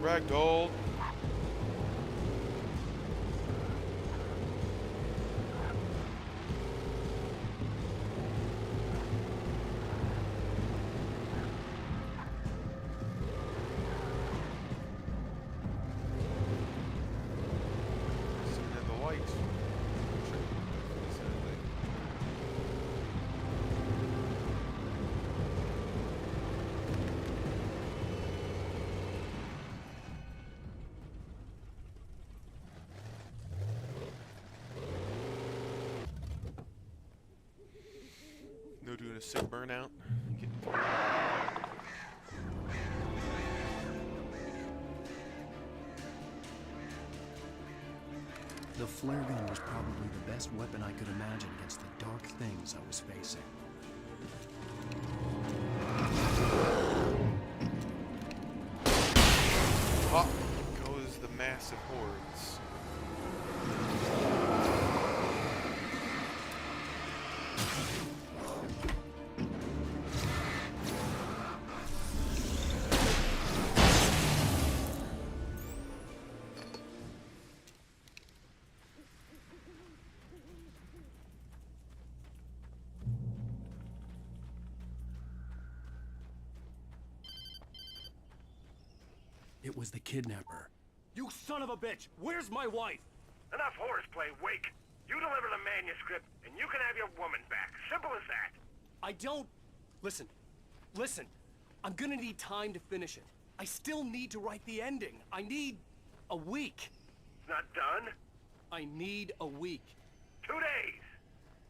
A: Ragdoll. No sick burnout. Getting through.
B: The flare gun was probably the best weapon I could imagine against the dark things I was facing.
A: Up goes the massive hordes.
B: It was the kidnapper.
H: You son of a bitch! Where's my wife?
I: Enough horseplay, Wake. You deliver the manuscript, and you can have your woman back. Simple as that.
H: I don't... Listen. Listen. I'm gonna need time to finish it. I still need to write the ending. I need... a week.
I: It's not done?
H: I need a week.
I: 2 days.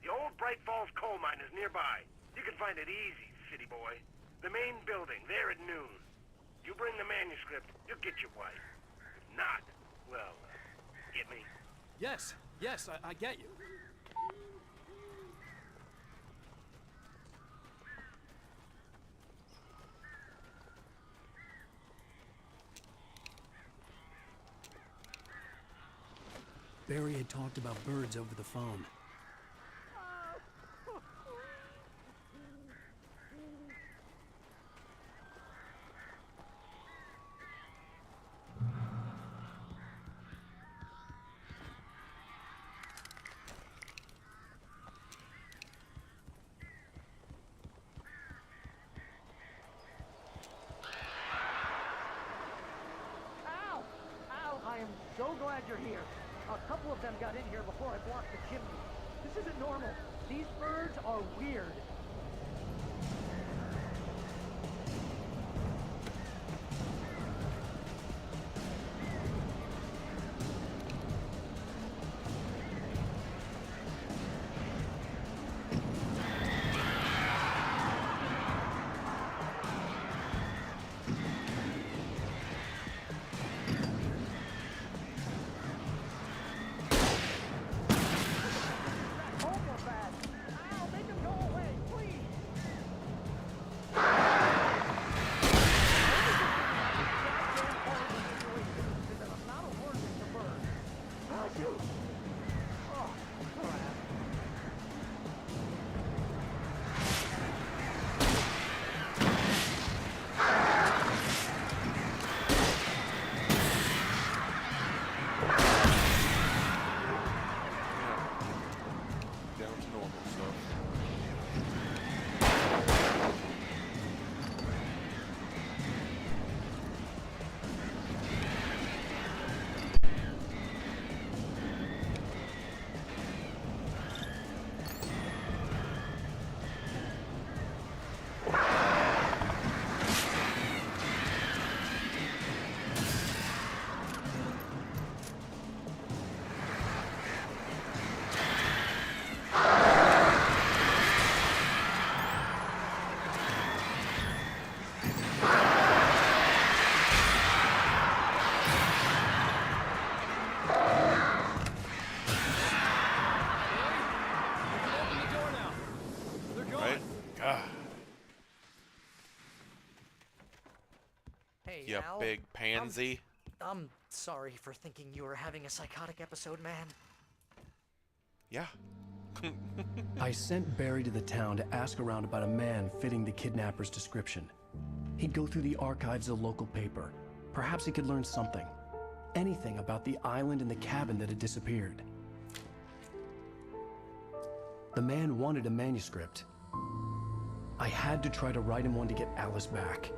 I: The old Bright Falls coal mine is nearby. You can find it easy, city boy. The main building, there at noon. You bring the manuscript, you'll get your wife. If not, well, get me?
H: Yes, I get you.
B: Barry had talked about birds over the phone.
C: Ow! Ow! I am so glad you're here. A couple of them got in here before I blocked the chimney. This isn't normal. These birds are weird. Hey,
A: You
C: Al,
A: big pansy.
C: I'm sorry for thinking you were having a psychotic episode, man.
A: Yeah.
B: I sent Barry to the town to ask around about a man fitting the kidnapper's description. He'd go through the archives of the local paper. Perhaps he could learn something. Anything about the island and the cabin that had disappeared. The man wanted a manuscript. I had to try to write him one to get Alice back.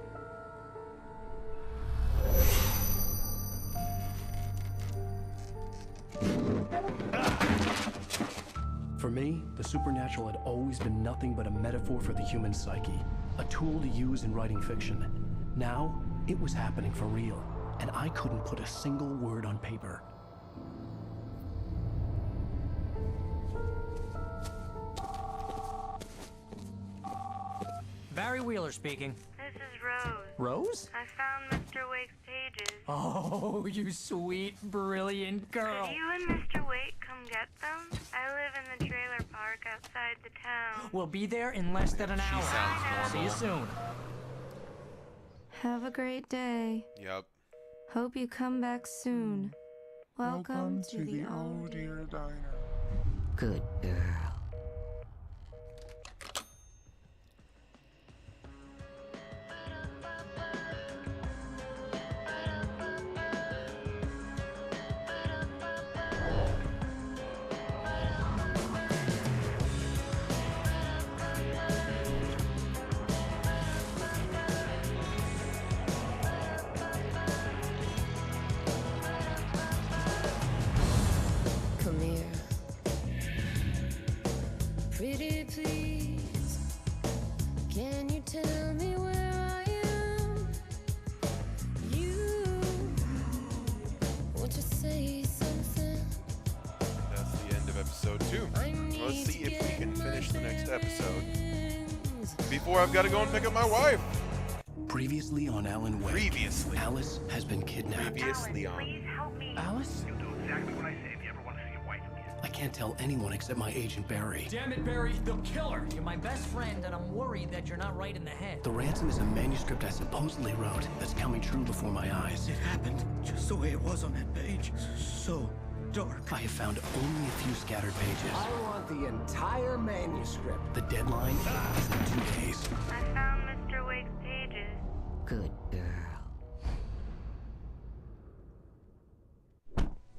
B: For me, the supernatural had always been nothing but a metaphor for the human psyche, a tool to use in writing fiction. Now, it was happening for real, and I couldn't put a single word on paper.
C: Barry Wheeler speaking.
G: This is Rose.
C: Rose?
G: I found Mr. Wake's pages.
C: Oh, you sweet, brilliant girl.
G: Could you and Mr. Wake come get them? I live in the trailer park outside the town.
C: We'll be there in less than an hour.
A: sounds
C: See you soon.
K: Have a great day.
A: Yep.
K: Hope you come back soon. Welcome to the
S: Oh Dear Diner.
W: Good girl.
T: Come here. Pretty please, can you tell me where I am? You want to say something?
A: That's the end of episode 2. Let's see if we can finish the next episode before I've got to go and pick up my wife.
B: Previously on Alan Wake.
A: Previously.
B: Alice has been kidnapped.
A: Previously on.
I: Please help me.
B: Alice?
I: You'll do exactly what I say if you ever want to see your wife again.
B: I can't tell anyone except my agent Barry.
C: Damn it, Barry, they'll kill her. You're my best friend, and I'm worried that you're not right in the head.
B: The ransom is a manuscript I supposedly wrote that's coming true before my eyes.
D: It happened just the way it was on that page. So dark.
B: I have found only a few scattered pages.
R: I want the entire manuscript.
B: The deadline is in 2 days.
G: I found Mr. Wake's pages.
W: Good girl.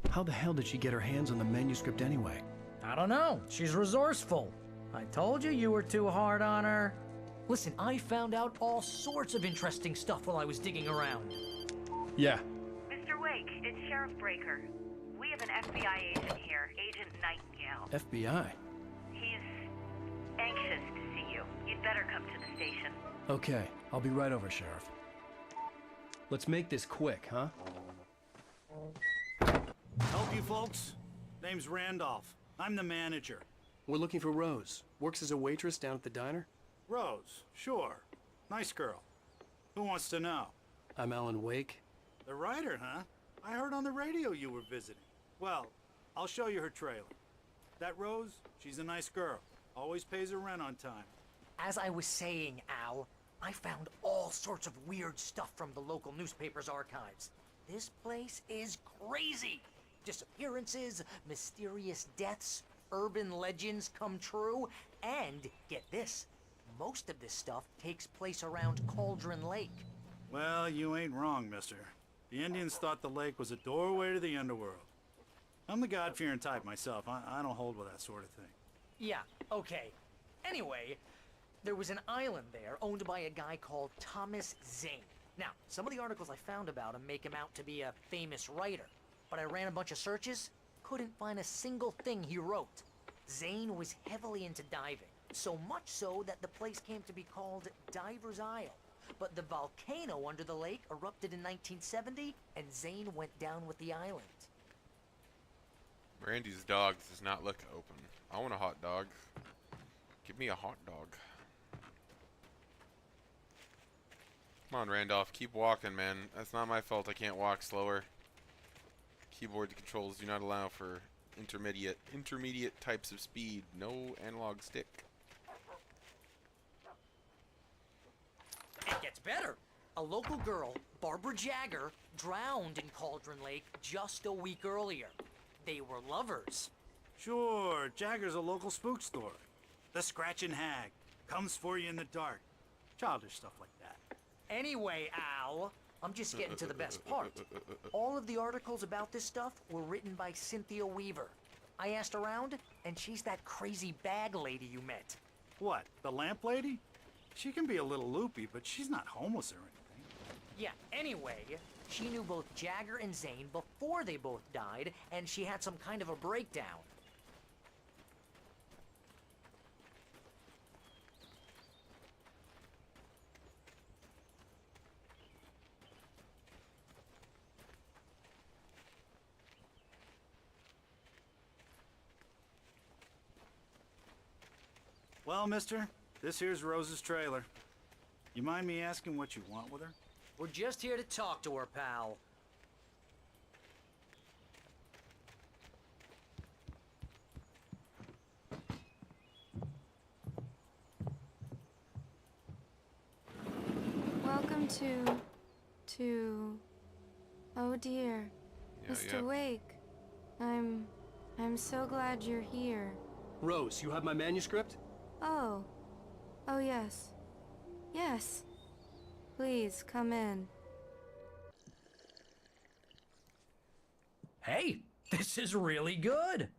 B: How the hell did she get her hands on the manuscript anyway?
C: I don't know. She's resourceful. I told you you were too hard on her. Listen, I found out all sorts of interesting stuff while I was digging around.
B: Yeah.
V: Mr. Wake, it's Sheriff Breaker. We have an FBI agent here, Agent Nightingale.
B: FBI?
V: He's anxious to see you. You'd better come to the station.
B: Okay, I'll be right over, Sheriff.
H: Let's make this quick, huh?
P: Help you folks? Name's Randolph. I'm the manager.
H: We're looking for Rose. Works as a waitress down at the diner.
P: Rose, sure. Nice girl. Who wants to know?
H: I'm Alan Wake.
P: The writer, huh? I heard on the radio you were visiting. Well, I'll show you her trailer. That Rose, she's a nice girl. Always pays her rent on time.
C: As I was saying, Al, I found all sorts of weird stuff from the local newspaper's archives. This place is crazy. Disappearances, mysterious deaths, urban legends come true, and get this, most of this stuff takes place around Cauldron Lake.
P: Well, you ain't wrong, mister. The Indians thought the lake was a doorway to the underworld. I'm the God-fearing type myself. I don't hold with that sort of thing.
C: Yeah, okay. Anyway, there was an island there owned by a guy called Thomas Zane. Now, some of the articles I found about him make him out to be a famous writer, but I ran a bunch of searches, couldn't find a single thing he wrote. Zane was heavily into diving, so much so that the place came to be called Diver's Isle. But the volcano under the lake erupted in 1970, and Zane went down with the island.
A: Brandy's dog does not look open. I want a hot dog. Give me a hot dog. Come on, Randolph. Keep walking, man. That's not my fault I can't walk slower. Keyboard controls do not allow for intermediate types of speed. No analog stick.
C: It gets better. A local girl, Barbara Jagger, drowned in Cauldron Lake just a week earlier. They were lovers.
P: Sure, Jagger's a local spook story. The Scratching Hag. Comes for you in the dark. Childish stuff like that.
C: Anyway, Al, I'm just getting to the best part. All of the articles about this stuff were written by Cynthia Weaver. I asked around, and she's that crazy bag lady you met.
P: What, the lamp lady? She can be a little loopy, but she's not homeless or anything.
C: Yeah, anyway, she knew both Jagger and Zane before they both died, and she had some kind of a breakdown.
P: Well, mister, this here's Rose's trailer. You mind me asking what you want with her?
C: We're just here to talk to her, pal.
T: Welcome to... Oh dear.
A: Yeah,
T: Mr.
A: yeah.
T: Wake. I'm so glad you're here.
H: Rose, you have my manuscript?
T: Oh. Oh yes. Yes. Please, come in.
B: Hey, this is really good.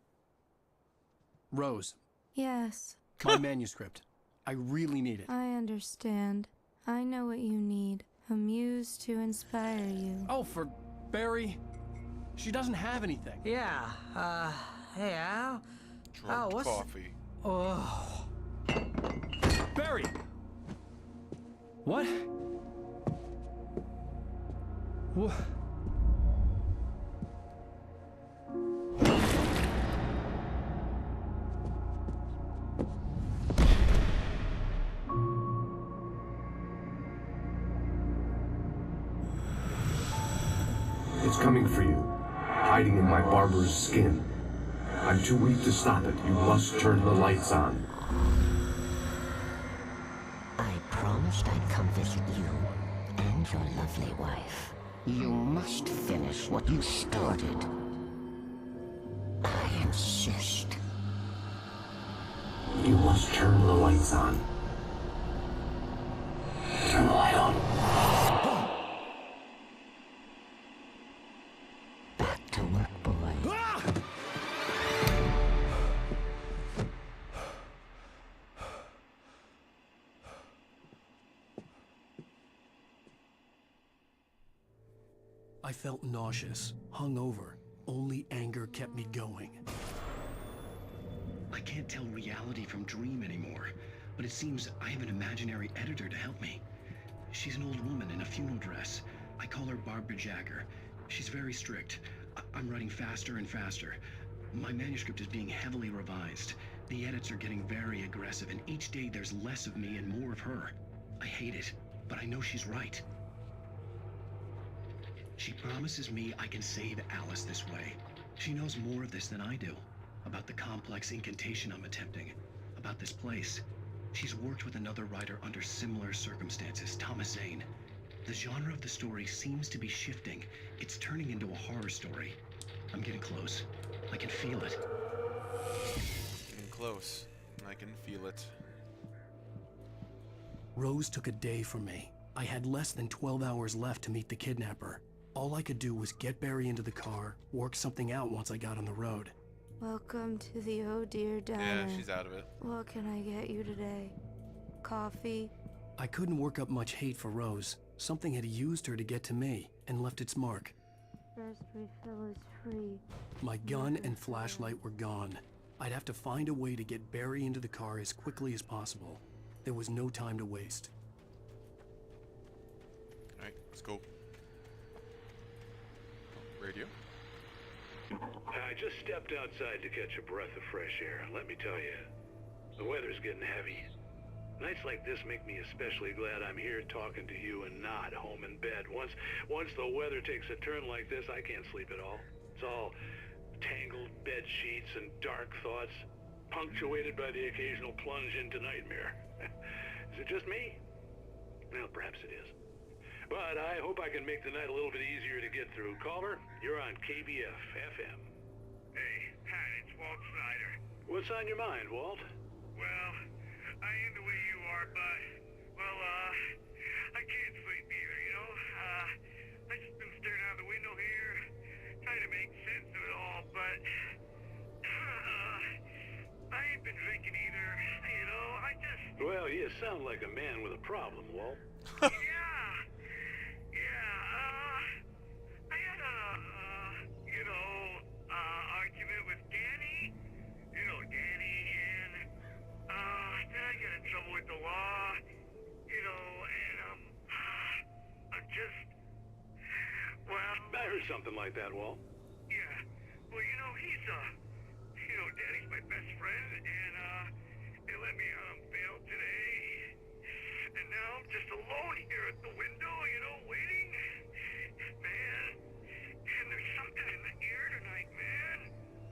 B: Rose,
T: Yes.
B: my manuscript. I really need it.
T: I understand. I know what you need. A muse to inspire you.
B: Oh, for Barry. She doesn't have anything.
C: Yeah, hey, Al?
A: Drunk
C: what's...
A: coffee.
C: Oh.
B: Barry! What? What?
R: It's coming for you, hiding in my barber's skin. I'm too weak to stop it. You must turn the lights on.
W: I promised I'd come visit you and your lovely wife. You must finish what you started. I insist.
R: You must turn the lights on. Turn the light on.
W: Back to work, boy.
B: I felt nauseous, hungover. Only anger kept me going.
U: I can't tell reality from dream anymore, but it seems I have an imaginary editor to help me. She's an old woman in a funeral dress. I call her Barbara Jagger. She's very strict. I'm writing faster and faster. My manuscript is being heavily revised. The edits are getting very aggressive, and each day there's less of me and more of her. I hate it, but I know she's right. She promises me I can save Alice this way. She knows more of this than I do. About the complex incantation I'm attempting. About this place. She's worked with another writer under similar circumstances, Thomas Zane. The genre of the story seems to be shifting. It's turning into a horror story. I'm getting close. I can feel it.
A: Getting close. I can feel it.
B: Rose took a day from me. I had less than 12 hours left to meet the kidnapper. All I could do was get Barry into the car, work something out once I got on the road.
T: Welcome to the Oh Dear Diner.
A: Yeah, she's out of it.
T: What can I get you today? Coffee?
B: I couldn't work up much hate for Rose. Something had used her to get to me and left its mark.
T: First refill is free.
B: My gun and flashlight were gone. I'd have to find a way to get Barry into the car as quickly as possible. There was no time to waste.
A: Alright, let's go. Radio?
N: I just stepped outside to catch a breath of fresh air. Let me tell you, the weather's getting heavy. Nights like this make me especially glad I'm here talking to you and not home in bed. Once the weather takes a turn like this, I can't sleep at all. It's all tangled bed sheets and dark thoughts, punctuated by the occasional plunge into nightmare. Is it just me? Well, perhaps it is. But I hope I can make the night a little bit easier to get through. Caller, you're on KBF FM.
L: Hey, Pat, it's Walt Snyder.
N: What's on your mind, Walt?
L: Well, I am the way you are, but, well, I can't sleep either, you know? I just been staring out the window here, trying to make sense of it all, but, I ain't been drinking either, you know? I just...
N: Well, you sound like a man with a problem, Walt.
L: I had a, argument with Danny. You know Danny, and, then I got in trouble with the law, you know, and, I'm just, well...
N: I heard something like that, Walt.
L: Yeah, well, you know, Danny's my best friend, and, they let me, bail today, and now I'm
I: just alone here at the window, you know, waiting. Man, and there's something in the air tonight, man.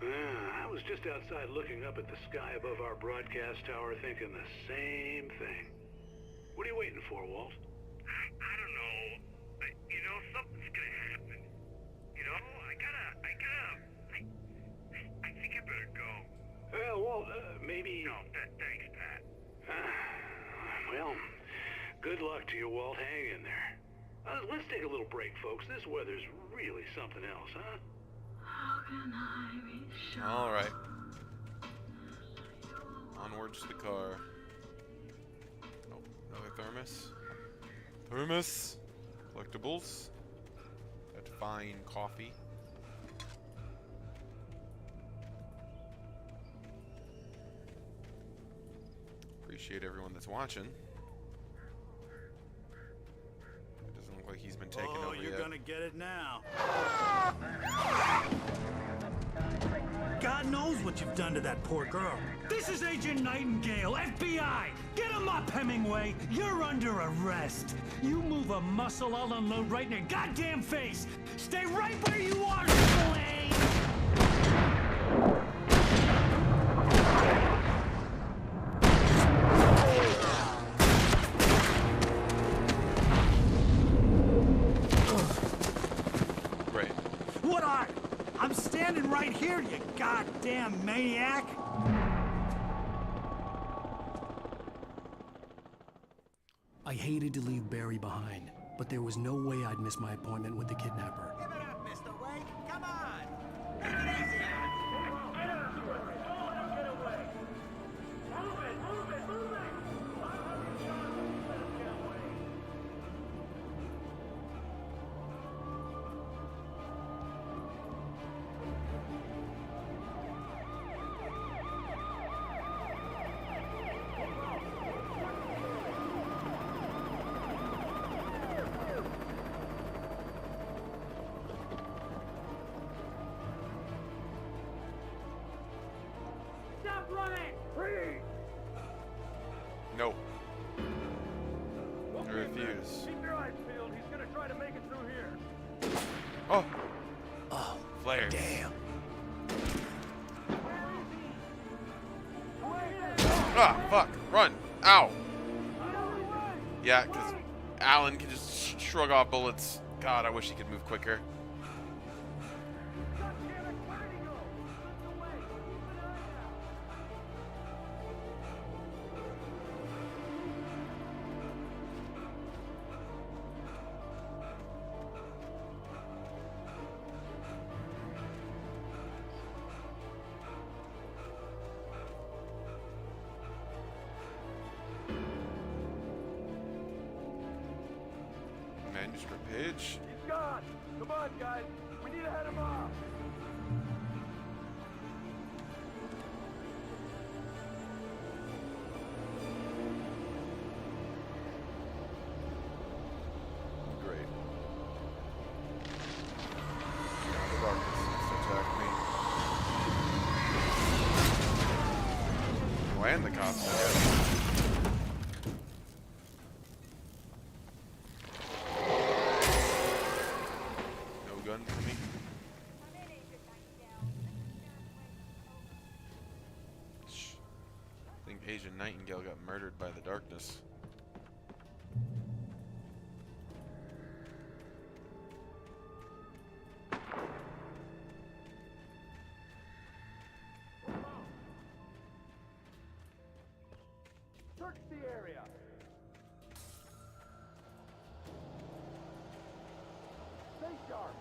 N: I was just outside looking up at the sky above our broadcast tower thinking the same thing. What are you waiting for, Walt?
I: I don't know. You know, something's gonna happen. You know, I think I better go.
N: Well, Walt, maybe...
I: No, thanks, Pat.
N: Well, good luck to you, Walt. Hang in there. Let's take a little break, folks. This weather's really something else, huh?
A: All right. Onwards to the car. Oh, another thermos. Thermos. Collectibles. That fine coffee. Appreciate everyone that's watching. It doesn't look like he's been taken over yet.
P: You're gonna get it now. God knows what you've done to that poor girl.
L: This is Agent Nightingale, FBI! Get him up, Hemingway! You're under arrest! You move a muscle, I'll unload right in your goddamn face! Stay right where you are, Triple A!
A: Great.
P: What are you? I'm standing right here, you goddamn maniac!
B: I hated to leave Barry behind, but there was no way I'd miss my appointment with the kidnapper.
L: Give it up, Mr. Wake! Come on! Take it easy now! Get up to it! Don't let him get away! Move it! Move it! Move it! I'll have you shot when you let him get away! Stop running! Freeze!
A: No.
L: Okay,
A: I refuse.
L: Keep your eyes peeled. He's gonna try to make it through here.
A: Oh.
B: Oh.
A: Flares.
B: Damn.
A: Ah, fuck. Run. Ow. Yeah, because Alan can just shrug off bullets. God, I wish he could move quicker. Manuscript page.
L: He's gone! Come on, guys! We need to head him off!
A: Great. The darkness seems to attack me. Oh, and the cops, I guess. No gun for me. Shh. I think Agent Nightingale got murdered by the darkness.
L: Search the area! Stay sharp!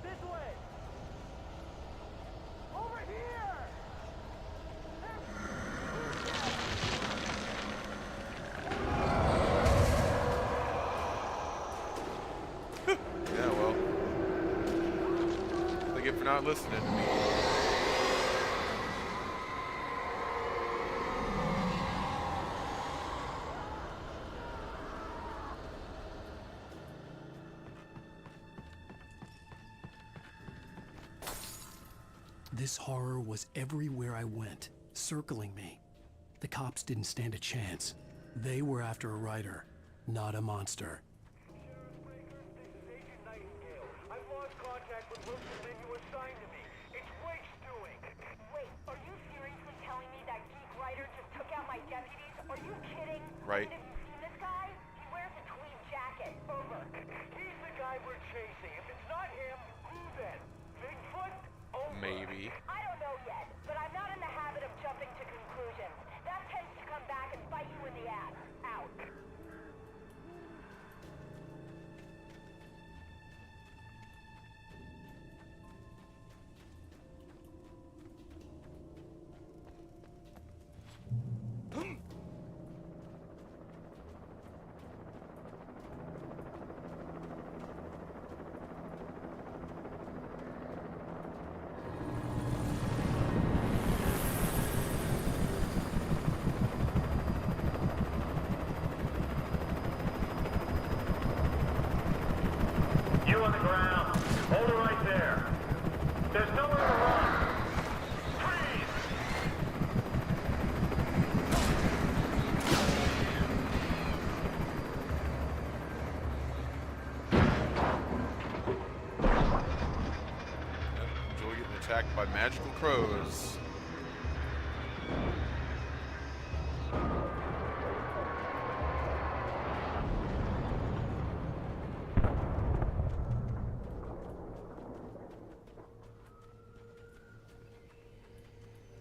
L: This way! Over here!
A: Yeah, well. They get for not listening to me.
B: This horror was everywhere I went, circling me. The cops didn't stand a chance. They were after a writer, not a monster.
L: I've lost contact with most of the men you assigned to me. It's Wake's doing.
F: Wait, are you seriously telling me that geek writer just took out my deputies? Are you kidding?
A: Right.
F: And have you seen this guy? He wears a tweed jacket. Over.
L: He's the guy we're chasing. If it's not him, who then? Bigfoot? Over.
A: Maybe.
F: I don't know yet, but I'm not in the habit of jumping to conclusions. That tends to come back and bite you in the ass. Out.
L: You on the ground. Hold it right there. There's nowhere to run. Freeze!
A: Enjoy getting attacked by magical crows.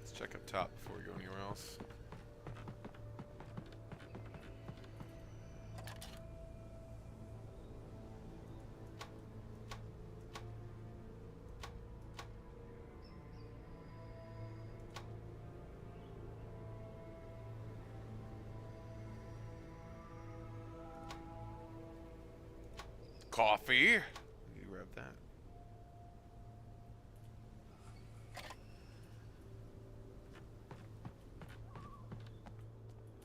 A: Let's check up top before we go anywhere else. Coffee. You grab that.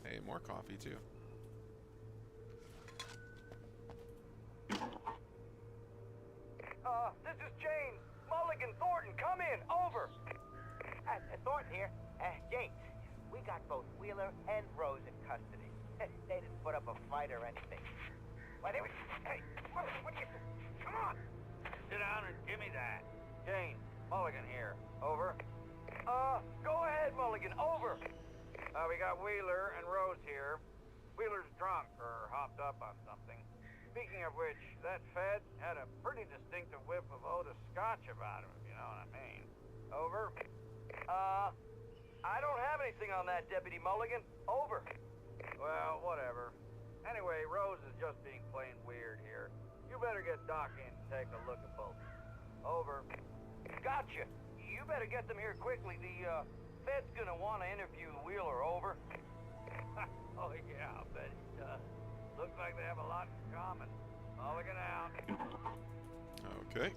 A: Hey, more coffee too.
L: This is James. Mulligan, Thornton, come in. Over.
O: Thornton here. James, we got both Wheeler and Rose in custody. They didn't put up a fight or anything. Why, they were... Hey, what you... Come on!
L: Sit down and give me that. James, Mulligan here. Over. Go ahead, Mulligan. Over. We got Wheeler and Rose here. Wheeler's drunk or hopped up on something. Speaking of which, that Fed had a pretty distinctive whiff of Otis Scotch about him, if you know what I mean. Over. I don't have anything on that, Deputy Mulligan. Over. Well, whatever. Anyway, Rose is just being plain weird here. You better get Doc in to take a look at both. Over. Gotcha. You better get them here quickly. The, Fed's gonna want to interview Wheeler. Over. Oh, yeah, I'll bet he does. Looks like they have a lot in common. Mulligan out.
A: Okay.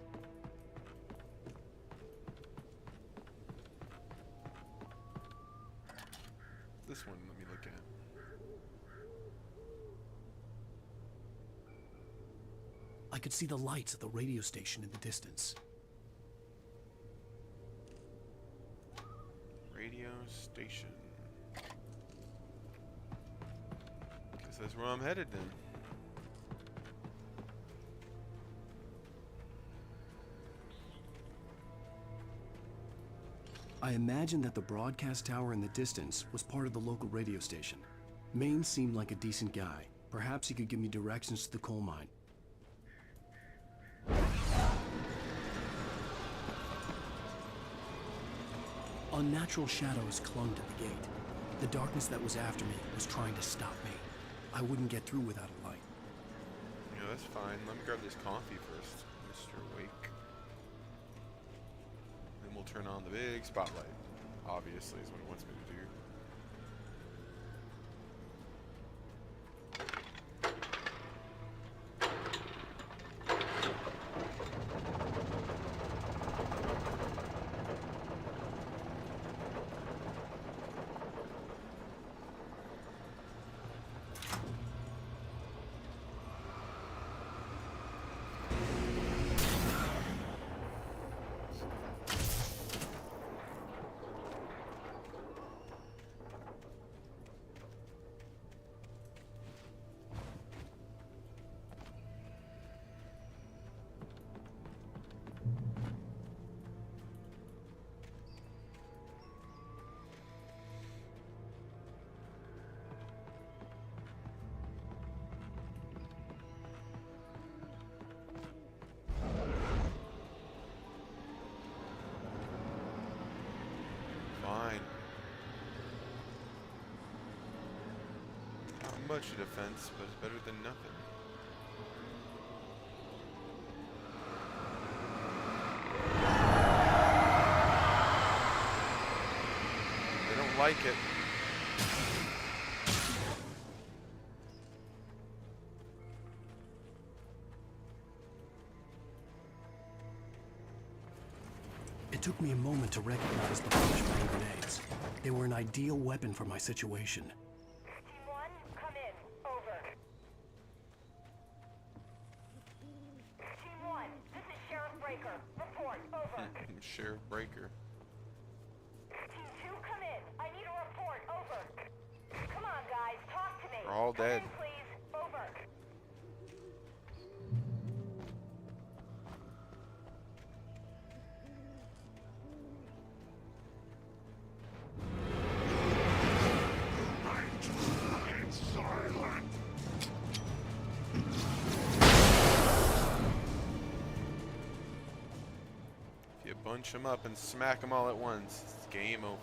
A: This one, let me look at.
B: I could see the lights of the radio station in the distance.
A: Radio station. Guess that's where I'm headed then.
B: I imagined that the broadcast tower in the distance was part of the local radio station. Maine seemed like a decent guy. Perhaps he could give me directions to the coal mine. Unnatural shadows clung to the gate. The darkness that was after me was trying to stop me. I wouldn't get through without a light.
A: Yeah, that's fine. Let me grab this coffee first, Mr. Wake. Then we'll turn on the big spotlight. Obviously, is what it wants me to do. much a defense, but it's better than nothing. They don't like it.
B: It took me a moment to recognize the flashbang grenades. They were an ideal weapon for my situation.
F: Team 1, come in. Over. Team 1, this is Sheriff Breaker. Report. Over.
A: Sheriff Breaker.
F: Team 2, come in. I need a report. Over. Come on, guys. Talk to me.
A: They're all
F: Come
A: dead.
F: in, please. Over.
A: If you bunch them up and smack them all at once, it's game over.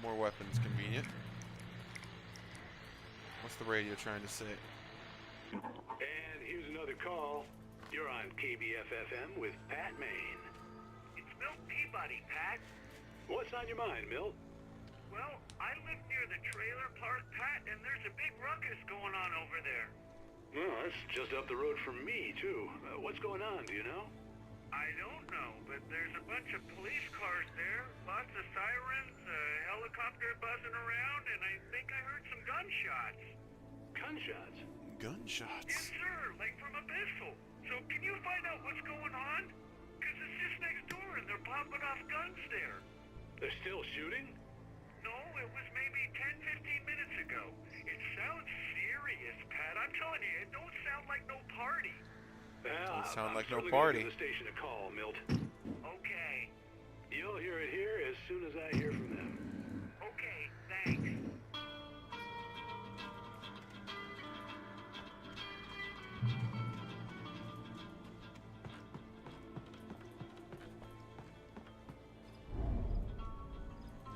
A: More weapons, convenient. What's the radio trying to say?
E: And here's another call. You're on KBF-FM with Pat Maine.
I: It's Milt Peabody, Pat.
E: What's on your mind, Milt?
I: Well, I live near the trailer park, Pat, and there's a big ruckus going on over there.
E: Well, that's just up the road from me, too. What's going on, do you know?
I: I don't know, but there's a bunch of police cars there, lots of sirens, a helicopter buzzing around, and I think I heard some gunshots.
E: Gunshots?
A: Gunshots?
I: Yes, sir, like from a pistol. So can you find out what's going on? Because it's just next door and they're popping off guns there.
E: They're still shooting?
I: No, it was maybe 10, 15 minutes ago. It sounds serious, Pat. I'm telling you, it don't sound like no party.
E: Well,
A: Doesn't sound
E: I'm
A: like no
E: certainly
A: party.
E: gonna give the station a call, Milt.
I: Okay.
E: You'll hear it here as soon as I hear from them.
I: Okay, thanks.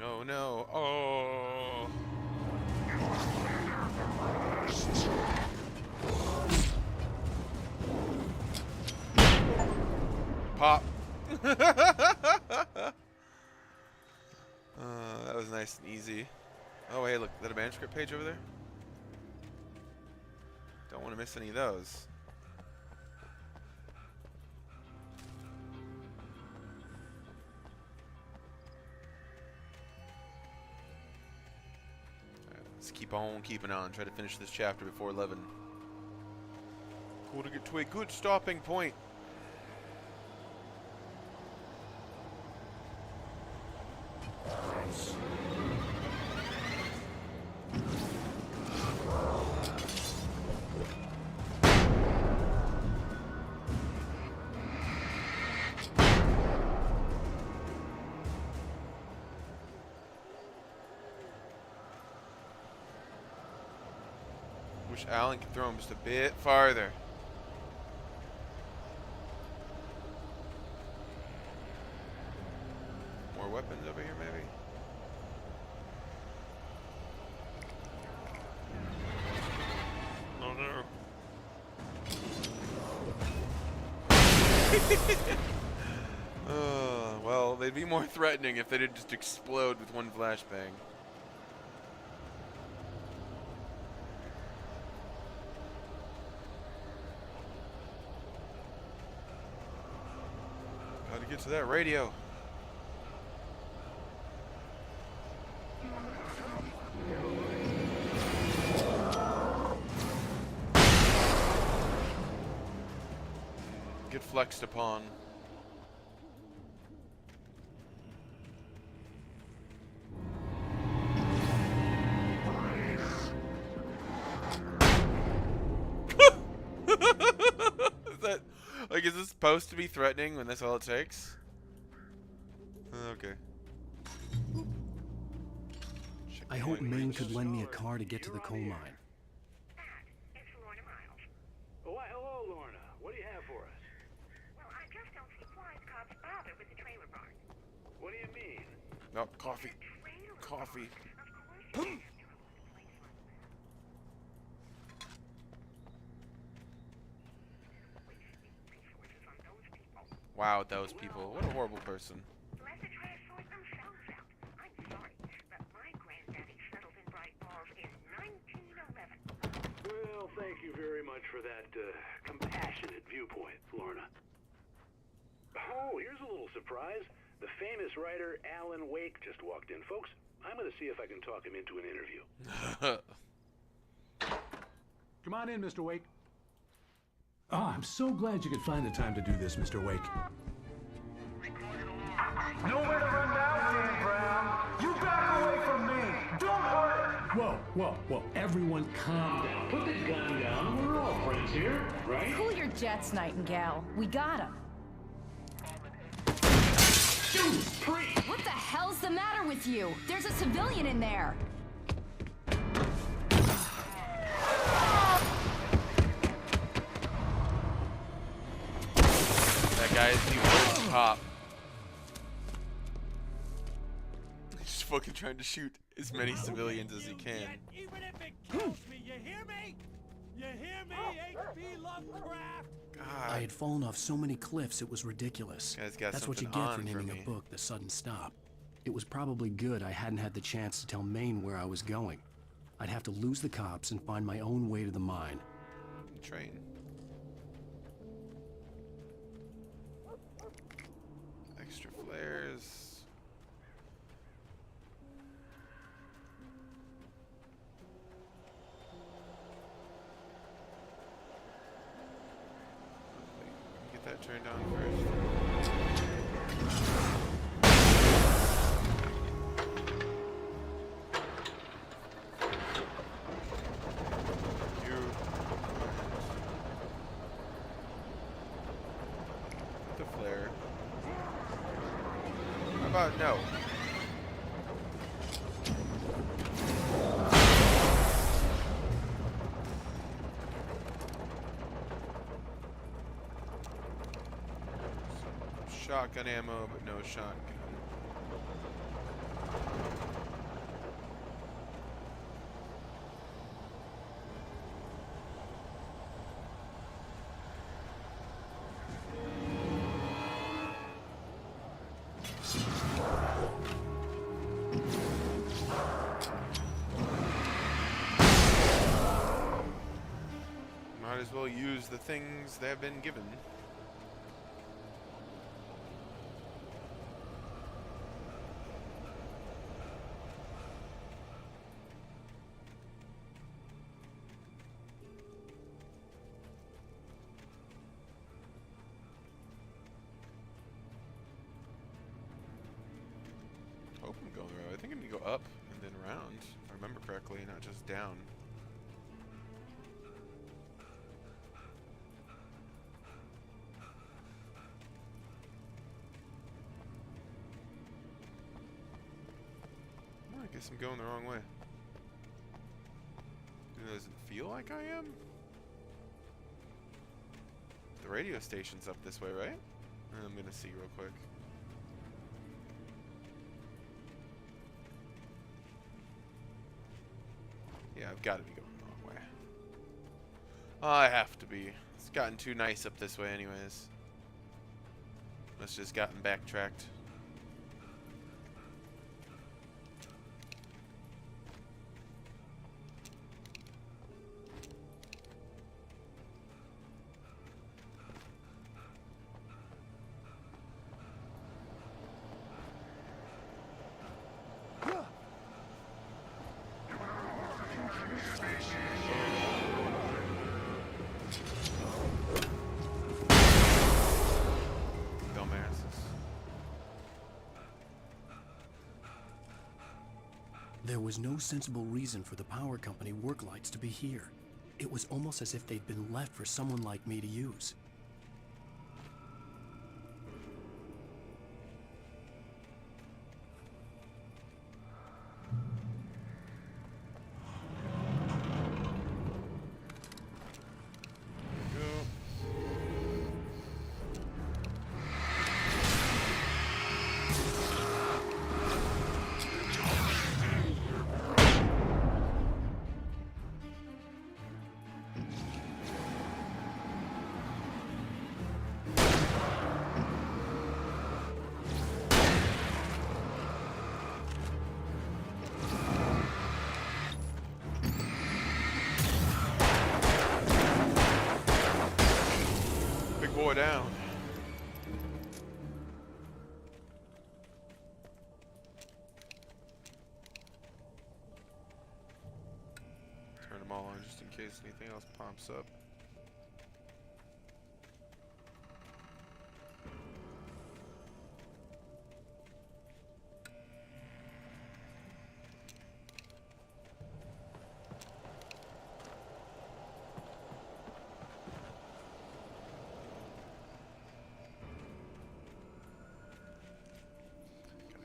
A: No, no. Oh. Pop. That was nice and easy. Oh, hey, look. Is that a manuscript page over there? Don't want to miss any of those. Let's keep on keeping on. Try to finish this chapter before 11. Cool to get to a good stopping point. Wish Alan could throw him just a bit farther. More weapons over here, maybe? Oh no. Well, they'd be more threatening if they didn't just explode with one flashbang. Gotta get to that radio. Get flexed upon. Like, is this supposed to be threatening when that's all it takes? Okay.
B: I hope Maine could lend me a car to get to the coal mine.
E: Oh, why, hello, Lorna. What do you have for us?
G: Well, I just don't see why the cops bother with the trailer park.
E: What do you mean?
A: No, coffee. Coffee. Wow, those people. What a horrible person.
G: Let the trash sort themselves out. I'm sorry, but my granddaddy settled in Bright Falls in 1911.
E: Well, thank you very much for that compassionate viewpoint, Lorna. Oh, here's a little surprise. The famous writer Alan Wake just walked in. Folks, I'm going to see if I can talk him into an interview.
R: Come on in, Mr. Wake. Oh, I'm so glad you could find the time to do this, Mr. Wake.
L: Nowhere to run now, Dan Brown. You back away from me. Don't hurt.
R: Whoa, whoa, whoa. Everyone calm down. Put the gun down. We're all friends here, right?
J: Cool your jets, Nightingale. We got him. What the hell's the matter with you? There's a civilian in there.
A: That guy is the worst cop. He's just fucking trying to shoot as many civilians as he can.
L: Even if it kills me, you hear me? You hear me, H.P. Lovecraft?
B: I had fallen off so many cliffs it was ridiculous.
A: Guy's got
B: That's what you
A: something
B: get for
A: on
B: naming
A: for me.
B: a book The Sudden Stop. It was probably good I hadn't had the chance to tell Maine where I was going. I'd have to lose the cops and find my own way to the mine.
A: Train. Extra flares. Get that turned on first. The flare. How about no? Shotgun ammo, but no shotgun. Might as well use the things they have been given. Hope I'm going right. I think I need to go up and then around, if I remember correctly, not just down. Well, I guess I'm going the wrong way. It doesn't feel like I am. The radio station's up this way, right? I'm gonna see real quick. Yeah, I've got to be going the wrong way. I have to be. It's gotten too nice up this way anyways. Must just gotten backtracked.
B: There was no sensible reason for the power company work lights to be here. It was almost as if they'd been left for someone like me to use.
A: boy down. Turn them all on just in case anything else pops up.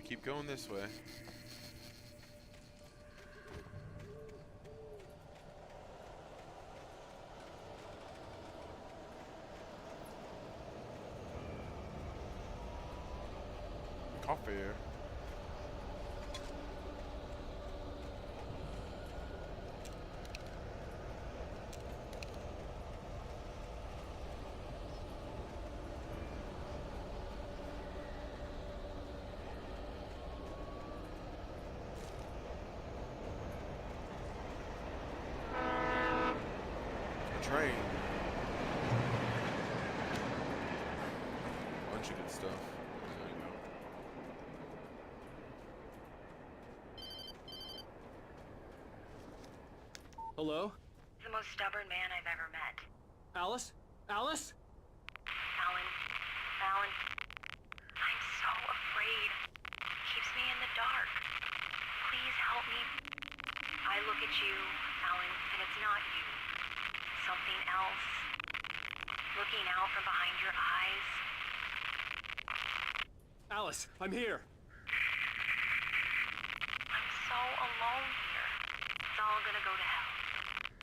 A: Keep going this way. Coffee. Train. Bunch of good stuff. There we go.
H: Hello?
V: The most stubborn man I've ever met.
H: Alice? Alice?
V: Alan. Alan. I'm so afraid. Keeps me in the dark. Please help me. I look at you, Alan, and it's not you. Something else. Looking out from behind your eyes.
H: Alice, I'm here.
V: I'm so alone here. It's all gonna go to hell.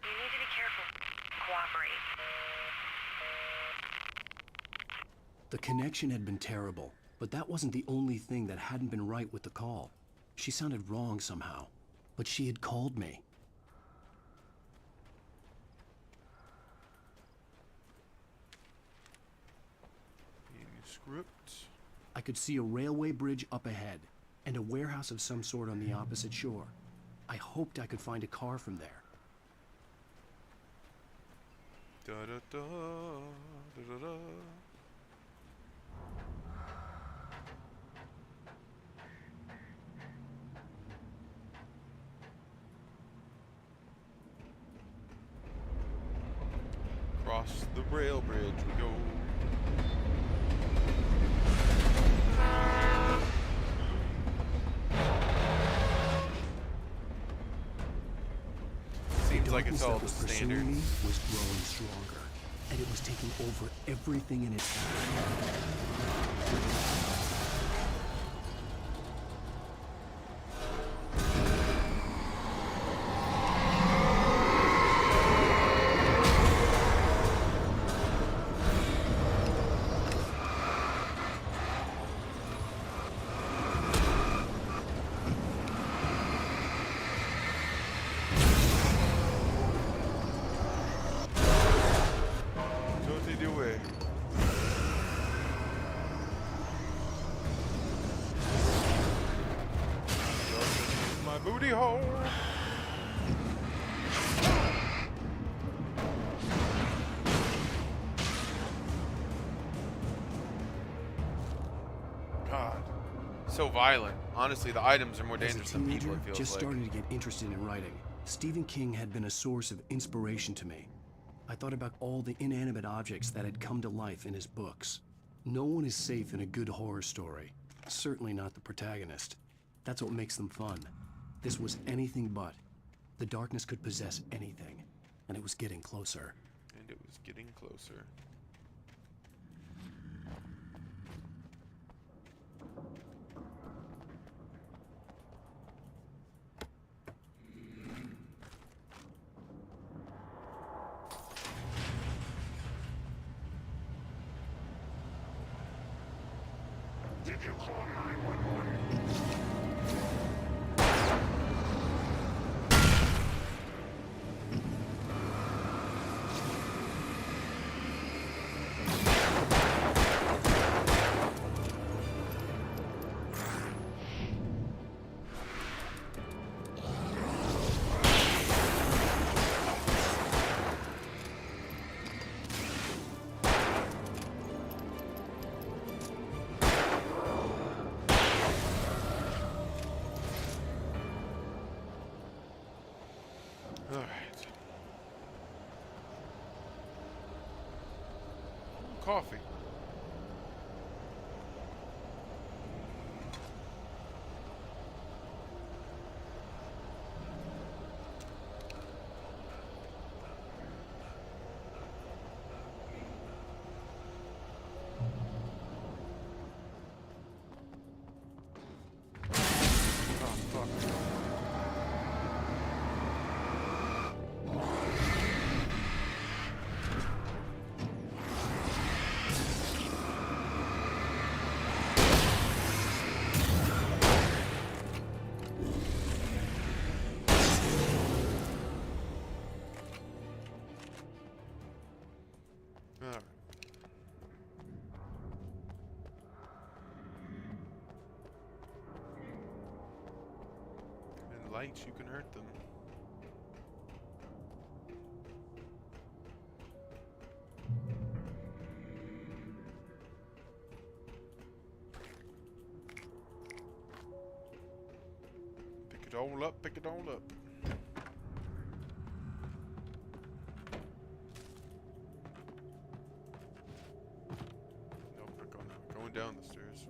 V: You need to be careful. Cooperate.
B: The connection had been terrible, but that wasn't the only thing that hadn't been right with the call. She sounded wrong somehow, but she had called me.
A: Manuscript.
B: I could see a railway bridge up ahead, and a warehouse of some sort on the opposite shore. I hoped I could find a car from there.
A: Da da da da da da. Across the rail bridge we go. Seems like it's all the standard.
B: Me was growing stronger, and it was taking over everything in its path. Booty hole. God, so violent. Honestly, the items are more dangerous than people. It feels just
A: like.
B: starting to get interested in writing. Stephen King had been a source of inspiration to me. I thought about all the inanimate objects that had come to life in his books. No one is safe in a good horror story. Certainly not the protagonist. That's what makes them fun. This was anything but. The darkness could possess anything, and it was getting closer.
A: And it was getting closer.
L: Did you call 911?
A: Alright. Coffee. Alright. In light, you can hurt them. Pick it all up, pick it all up. Nope, not going now. Going down the stairs.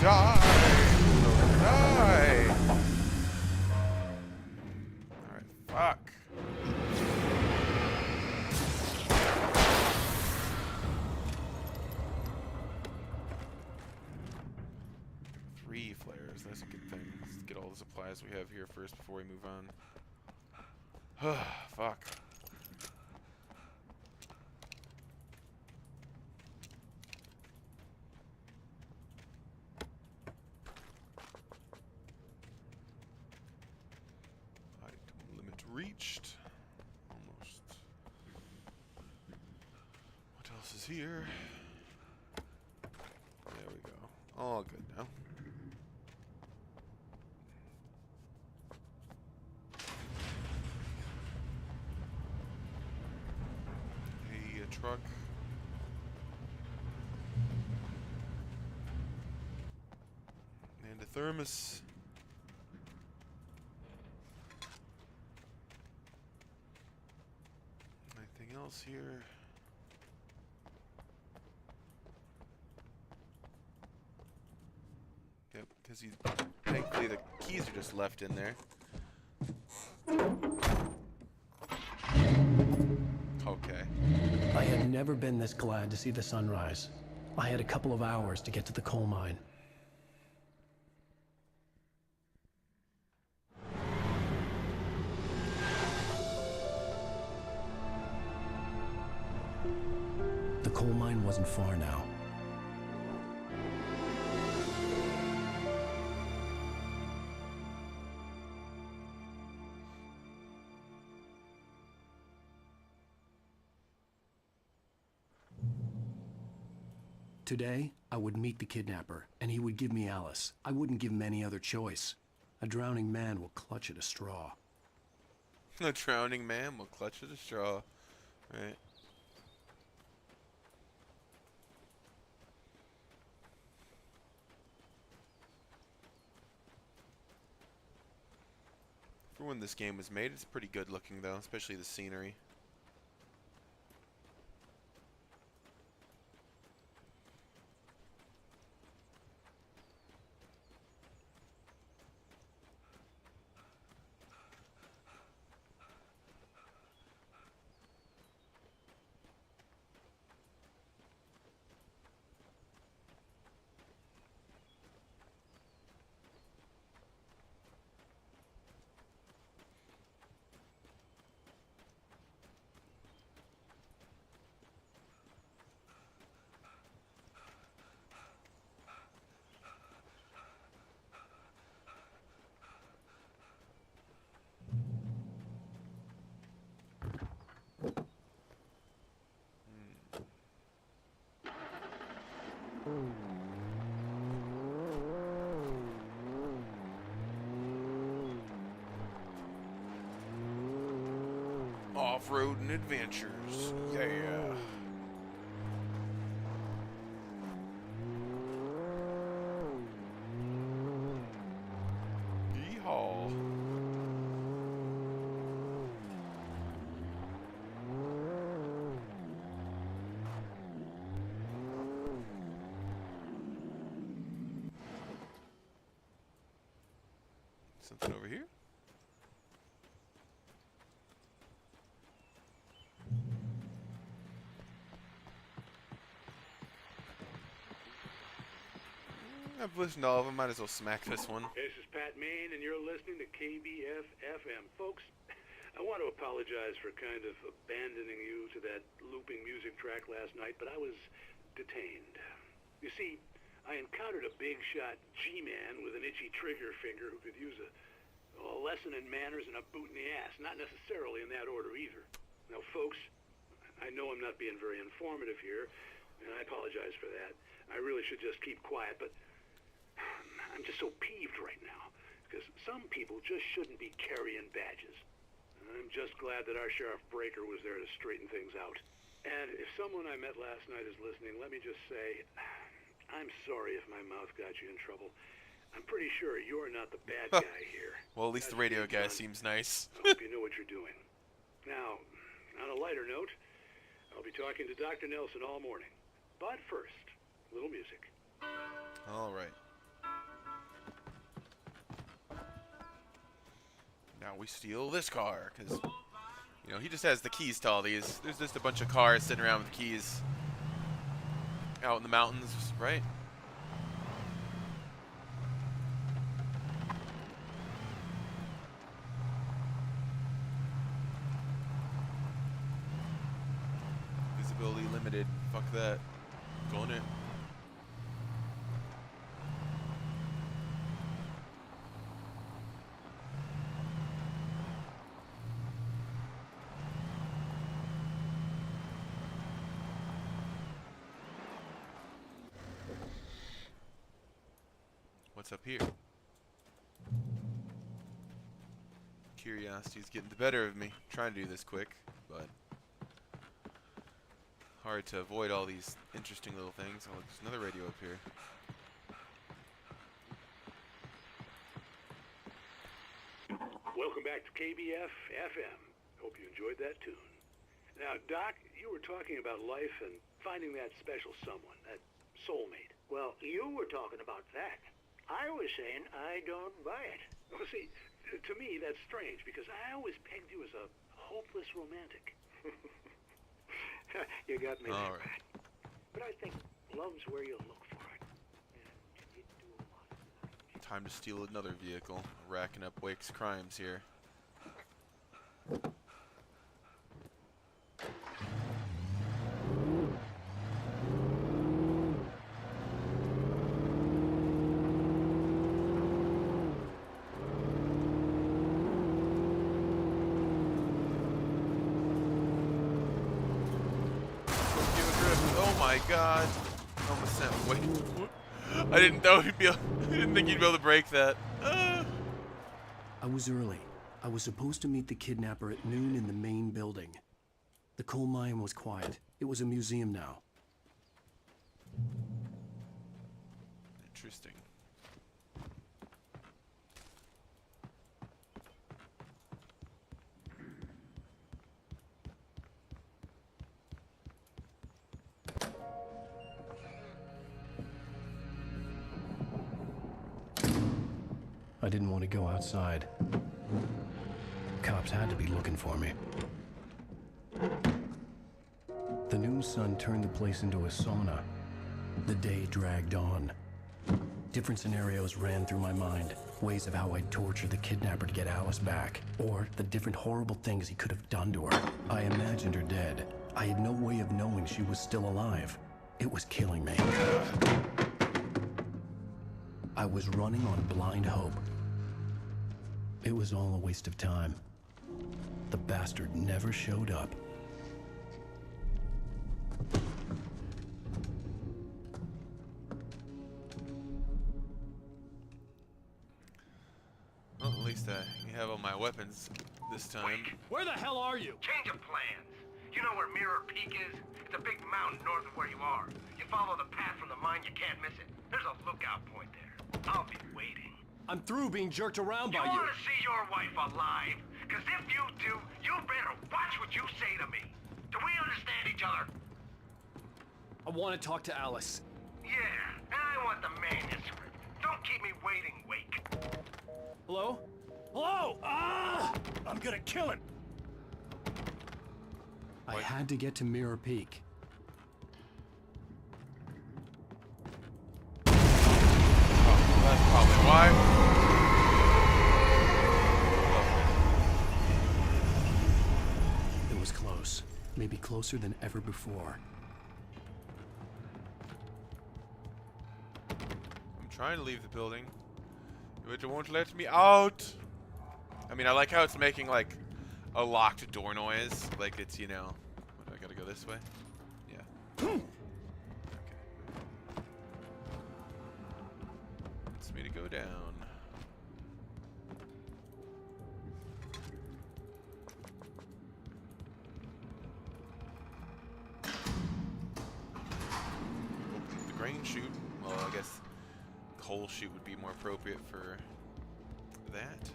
A: Die! Die! Alright, fuck. Three flares, that's a good thing. Let's get all the supplies we have here first before we move on. Fuck. Reached. Almost. What else is here? There we go. All good now. A truck. And a thermos. Anything else here? Yep, because he's thankfully the keys are just left in there. Okay.
B: I had never been this glad to see the sunrise. I had a couple of hours to get to the coal mine. The coal mine wasn't far now. Today, I would meet the kidnapper, and he would give me Alice. I wouldn't give him any other choice. A drowning man will clutch at a straw.
A: A drowning man will clutch at a straw. Right. For when this game was made, it's pretty good looking though, especially the scenery. off-roading adventures. Yeah. Yeehaw. Something over here? I've listened to all of them. Might as well smack this one.
E: This is Pat Main, and you're listening to KBF FM. Folks, I want to apologize for kind of abandoning you to that looping music track last night, but I was detained. You see, I encountered a big shot G-man with an itchy trigger finger who could use a lesson in manners and a boot in the ass. Not necessarily in that order either. Now, folks, I know I'm not being very informative here, and I apologize for that. I really should just keep quiet, but I'm just so peeved right now, because some people just shouldn't be carrying badges. And I'm just glad that our Sheriff Breaker was there to straighten things out. And if someone I met last night is listening, let me just say, I'm sorry if my mouth got you in trouble. I'm pretty sure you're not the bad guy here.
A: Well, at least the radio guy seems nice.
E: I hope you know what you're doing. Now, on a lighter note, I'll be talking to Dr. Nelson all morning. But first, a little music.
A: All right. Now we steal this car, because, you know, he just has the keys to all these. There's just a bunch of cars sitting around with keys out in the mountains, right? Visibility limited. Fuck that. Going in. What's up here? Curiosity's getting the better of me. Trying to do this quick, but hard to avoid all these interesting little things. Oh, there's another radio up here.
E: Welcome back to KBF FM. Hope you enjoyed that tune. Now, Doc, you were talking about life and finding that special someone, that soulmate.
D: Well, you were talking about that. I was saying I don't buy it.
E: Well, see, to me, that's strange, because I always pegged you as a hopeless romantic.
D: You got me
A: All
D: there,
A: right.
D: Pat. But I think love's where you look for it. And you do a lot.
A: Time to steal another vehicle. Racking up Wake's crimes here. Oh my god. Almost sent Wake. I didn't know he'd be able, I didn't think he'd be able to break that.
B: I was early. I was supposed to meet the kidnapper at noon in the main building. The coal mine was quiet. It was a museum now.
A: Interesting.
B: I didn't want to go outside. Cops had to be looking for me. The noon sun turned the place into a sauna. The day dragged on. Different scenarios ran through my mind. Ways of how I'd torture the kidnapper to get Alice back. Or the different horrible things he could have done to her. I imagined her dead. I had no way of knowing she was still alive. It was killing me. I was running on blind hope. It was all a waste of time. The bastard never showed up.
A: Well, at least I have all my weapons. weapons this time.
H: Where the hell are you?
I: Change of plans. You know where Mirror Peak is? It's a big mountain north of where you are. You follow the path from the mine, you can't miss it. There's a lookout point there. I'll be waiting.
H: I'm through being jerked around by
I: You
H: you.
I: want to see your wife alive? Because if you do, you better watch what you say to me. Do we understand each other?
H: I want to talk to Alice.
I: Yeah, and I want the manuscript. Don't keep me waiting, Wake.
H: Hello?
L: Hello! Ah! I'm gonna kill him!
B: I had to get to Mirror Peak.
A: That's probably why.
B: It was close. Maybe closer than ever before.
A: I'm trying to leave the building, but it won't let me out. I mean, I like how it's making like a locked door noise, like it's, you know. I gotta go this way. Yeah. Okay. Wants me to go down. The grain chute. Well, I guess coal chute would be more appropriate for that.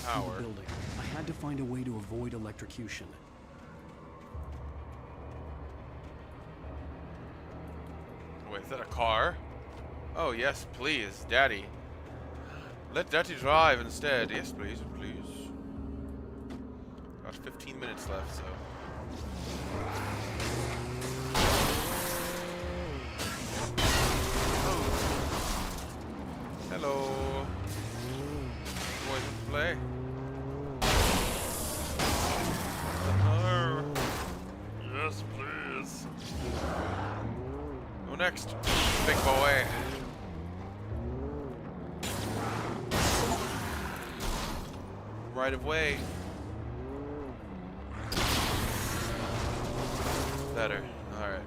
B: Power. Building. I had to find a way to avoid electrocution.
A: Wait, is that a car? Oh, yes, please, Daddy. Let Daddy drive instead. Yes, please, please. Got 15 minutes left, so. Hello. Boys want to play? No. Yes, please. Go next, big boy. Right of way. Better. All right.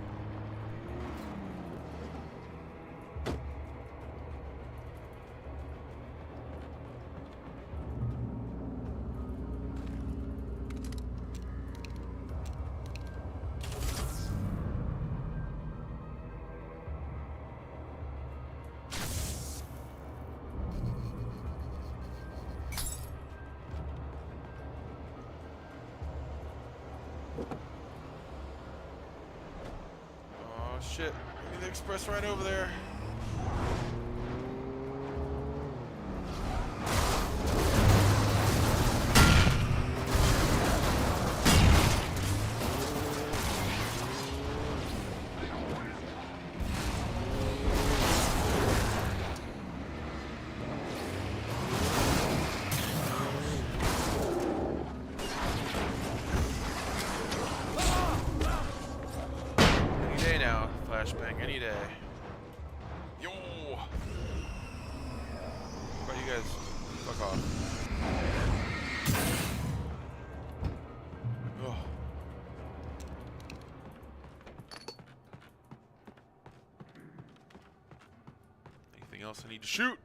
A: Oh shit, give me the express right over there. flashbang any day. Yo! But you guys, fuck off. Ugh. Anything else I need to shoot?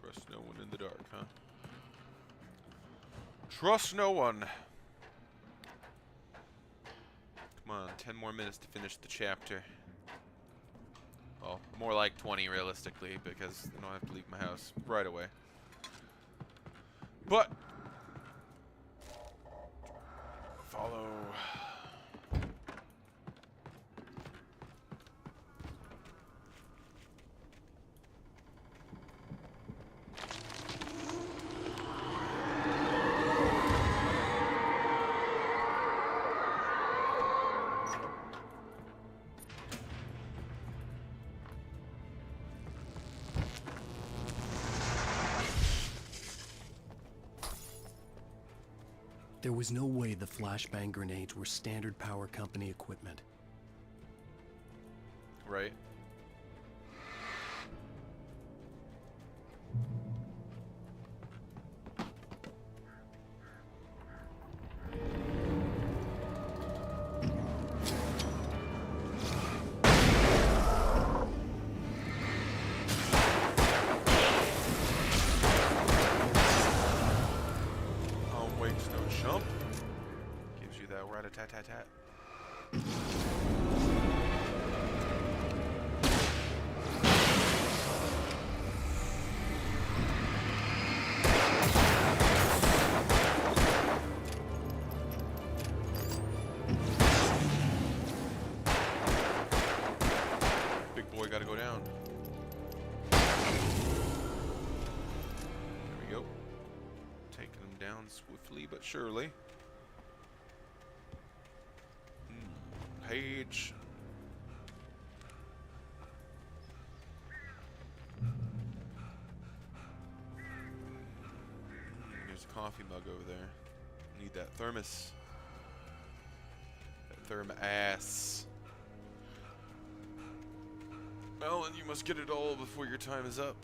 A: Trust no one in the dark, huh? Trust no one. Come on, 10 more minutes to finish the chapter. Well, more like 20 realistically, because I don't have to leave my house right away. But follow.
B: There was no way the flashbang grenades were standard power company equipment.
A: Right. Jump gives you that rat-a-tat-tat-tat. Big boy gotta go down. There we go. Taking him down swiftly but surely. Page. There's a coffee mug over there. Need that thermos. That therm-ass. Alan, you must get it all before your time is up.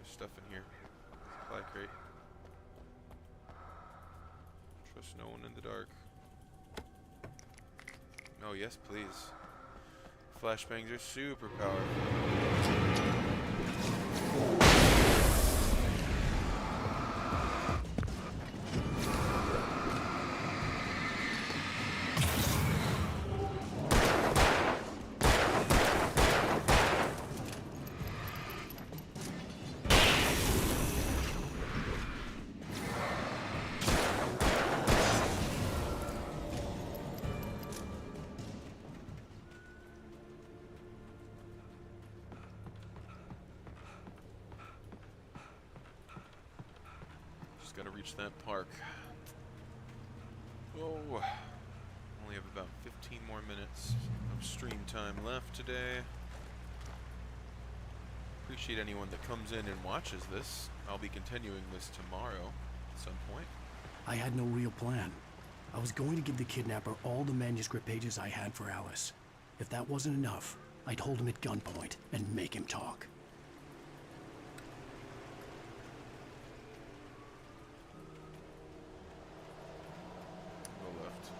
A: Stuff in here. Supply crate. Trust no one in the dark. Oh, yes, please. Flashbangs are super powerful. Just gotta reach that park. Oh, only have about 15 more minutes of stream time left today. Appreciate anyone that comes in and watches this. I'll be continuing this tomorrow at some point.
B: I had no real plan. I was going to give the kidnapper all the manuscript pages I had for Alice. If that wasn't enough, I'd hold him at gunpoint and make him talk.
A: Go left.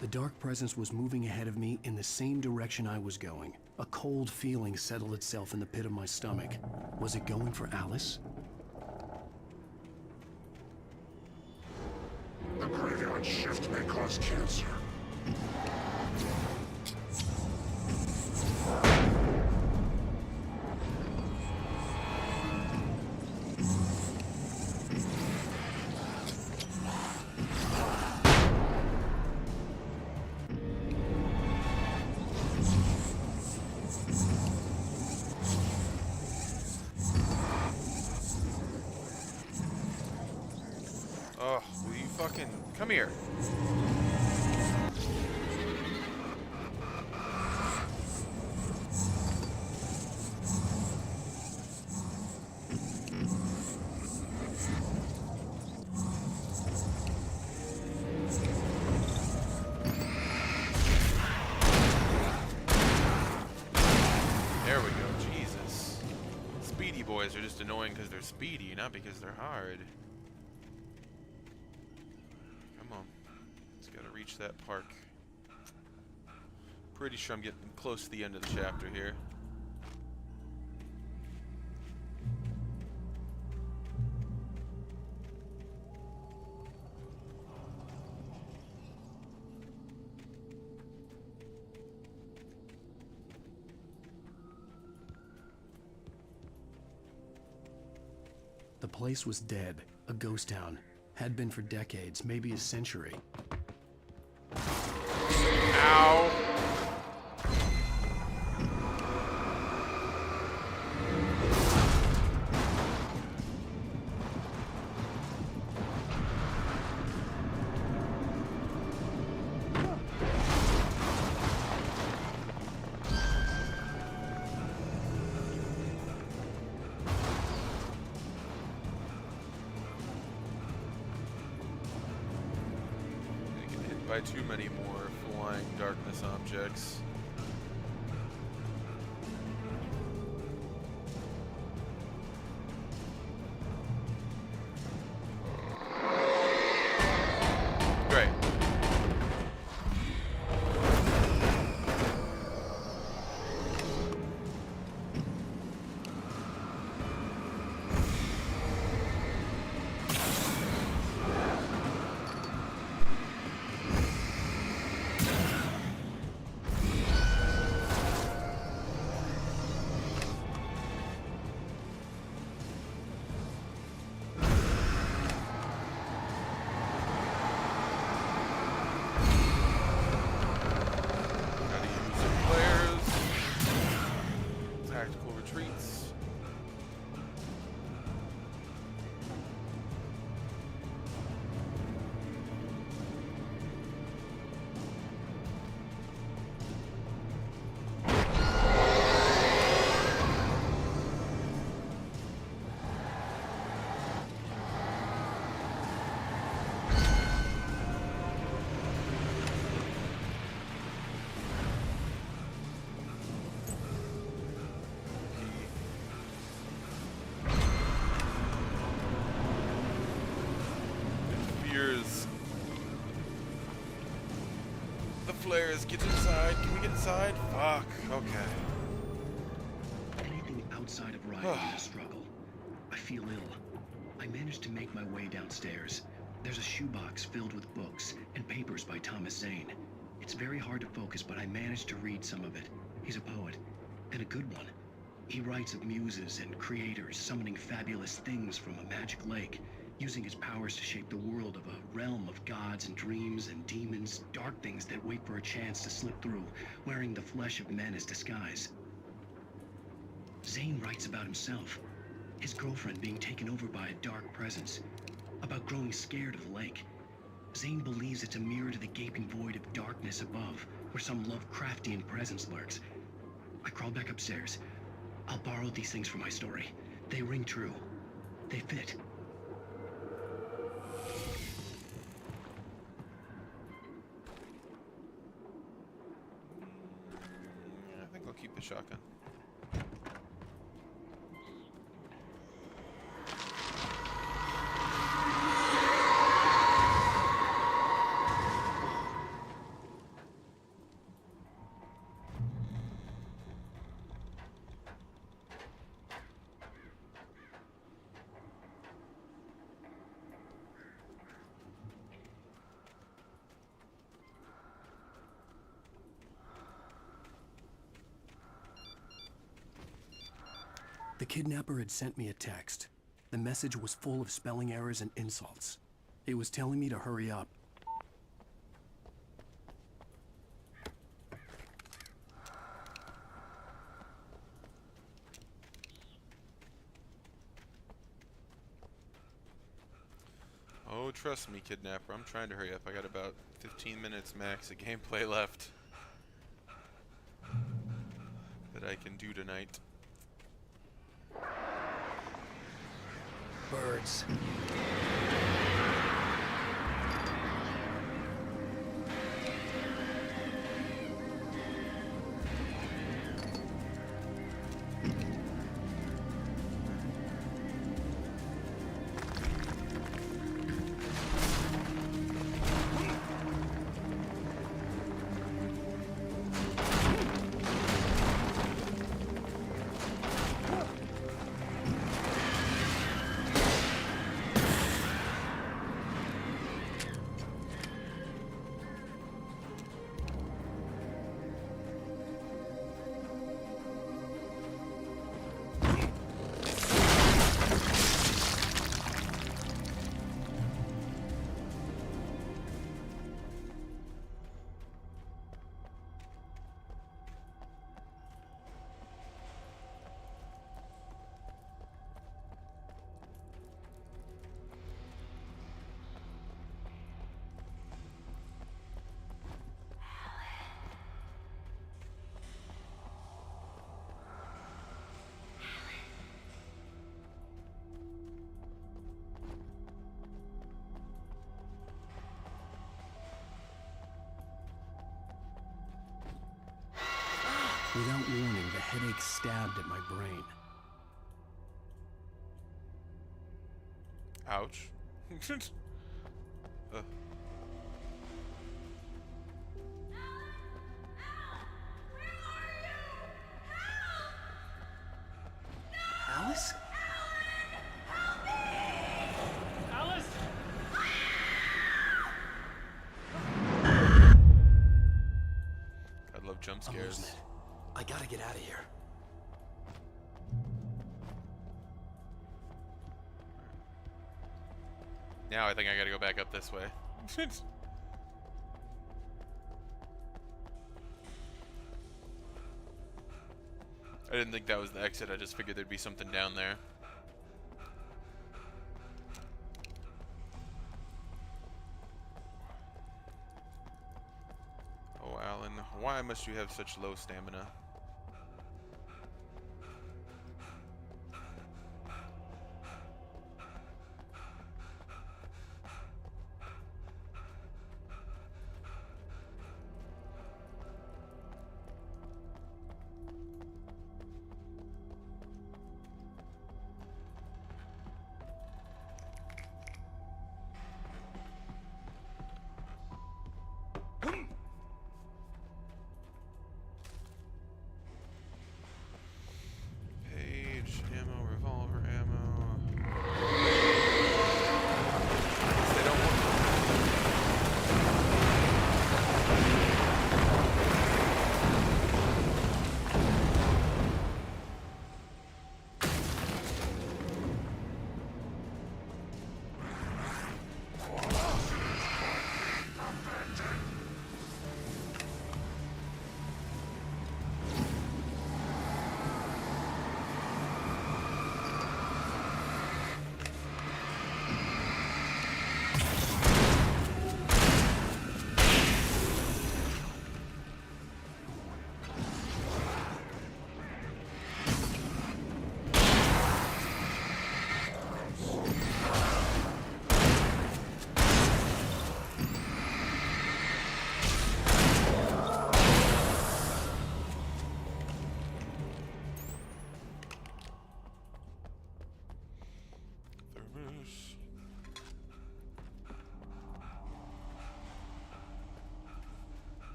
B: The dark presence was moving ahead of me in the same direction I was going. A cold feeling settled itself in the pit of my stomach. Was it going for Alice?
R: The graveyard shift may cause cancer.
A: Oh, will you fucking come here? There we go, Jesus. Speedy boys are just annoying because they're speedy, not because they're hard. Come on. Just gotta reach that park. Pretty sure I'm getting close to the end of the chapter here.
B: The place was dead, a ghost town. Had been for decades, maybe a century.
A: Ow! By too many more flying darkness objects. Great. The flares. Get inside. Can we get inside? Fuck. Okay.
U: Anything outside of riding is a struggle. I feel ill. I managed to make my way downstairs. There's a shoebox filled with books and papers by Thomas Zane. It's very hard to focus, but I managed to read some of it. He's a poet, and a good one. He writes of muses and creators summoning fabulous things from a magic lake, using his powers to shape the world of a realm of gods and dreams and demons, dark things that wait for a chance to slip through, wearing the flesh of men as disguise. Zane writes about himself, his girlfriend being taken over by a dark presence, about growing scared of the lake. Zane believes it's a mirror to the gaping void of darkness above, where some Lovecraftian presence lurks. I crawl back upstairs. I'll borrow these things for my story. They ring true. They fit.
A: I think I'll keep the shotgun.
B: The kidnapper had sent me a text. The message was full of spelling errors and insults. It was telling me to hurry up.
A: Oh, trust me, kidnapper. I'm trying to hurry up. I got about 15 minutes max of gameplay left that I can do tonight.
B: Birds. Without warning, the headache stabbed at my brain.
A: Ouch.
B: Alice?
L: Alice!
A: I love jump
B: I'm
A: scares.
B: losing it. I gotta get out of here.
A: Now I think I gotta go back up this way. I didn't think that was the exit. I just figured there'd be something down there. Oh, Alan, why must you have such low stamina?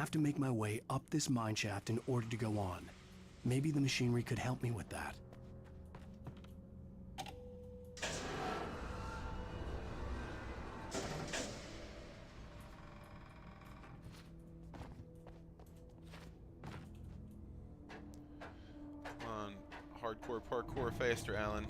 B: have to make my way up this mine shaft in order to go on. Maybe the machinery could help me with that.
A: Come on, hardcore parkour faster, Alan.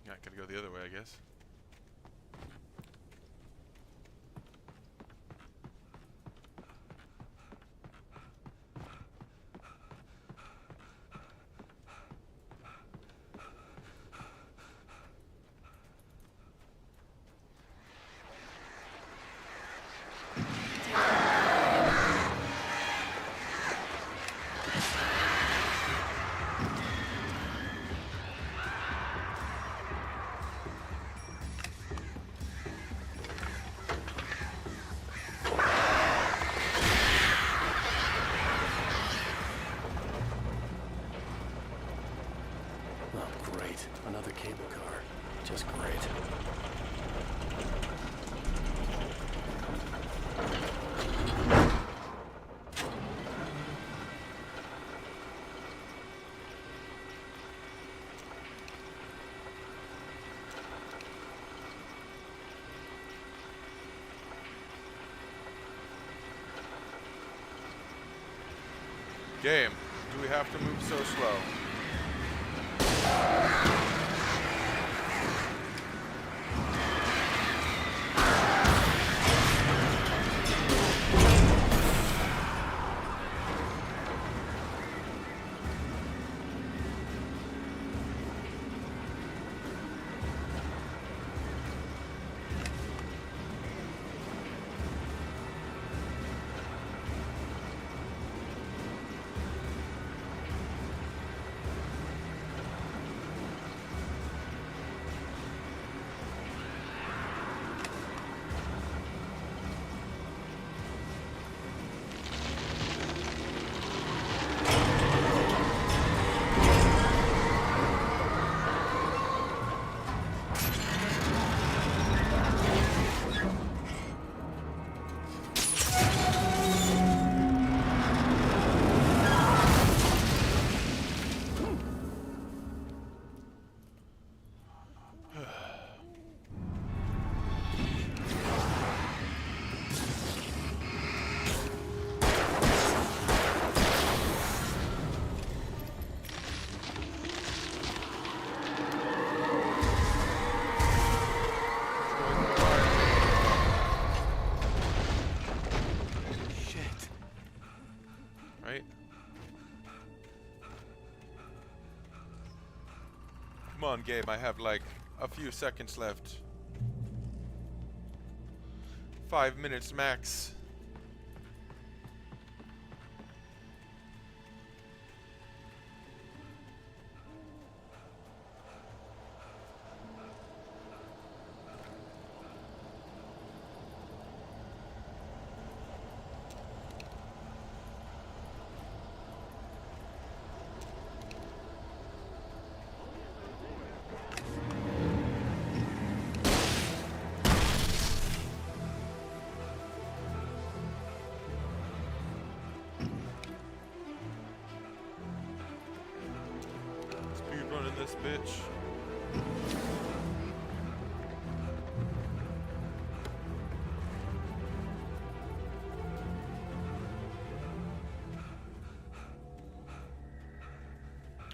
A: Yeah, gotta go the other way, I guess.
B: Oh, great. Another cable car. Just great.
A: Game, do we have to move so slow? Come on, Gabe, I have like a few seconds left. 5 minutes max. in this bitch.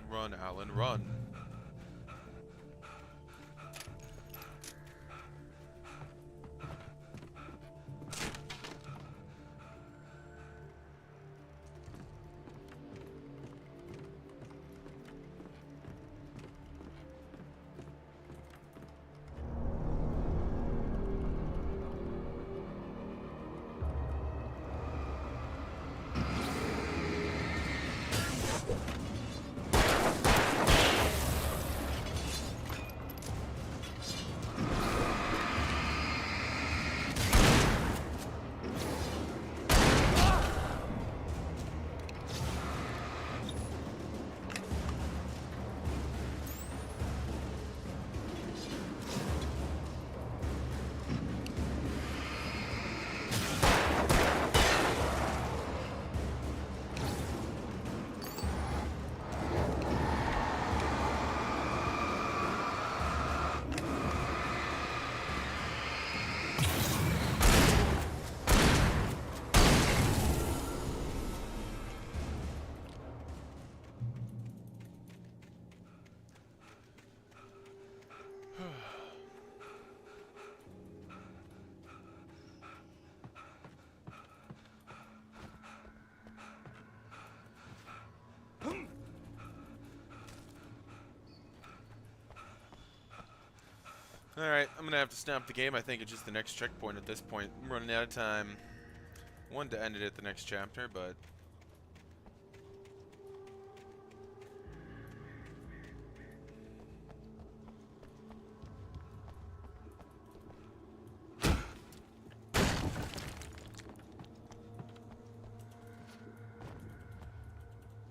A: Run, Alan, run. Alright, I'm gonna have to stop the game. I think it's just the next checkpoint at this point. I'm running out of time. Wanted to end it at the next chapter, but...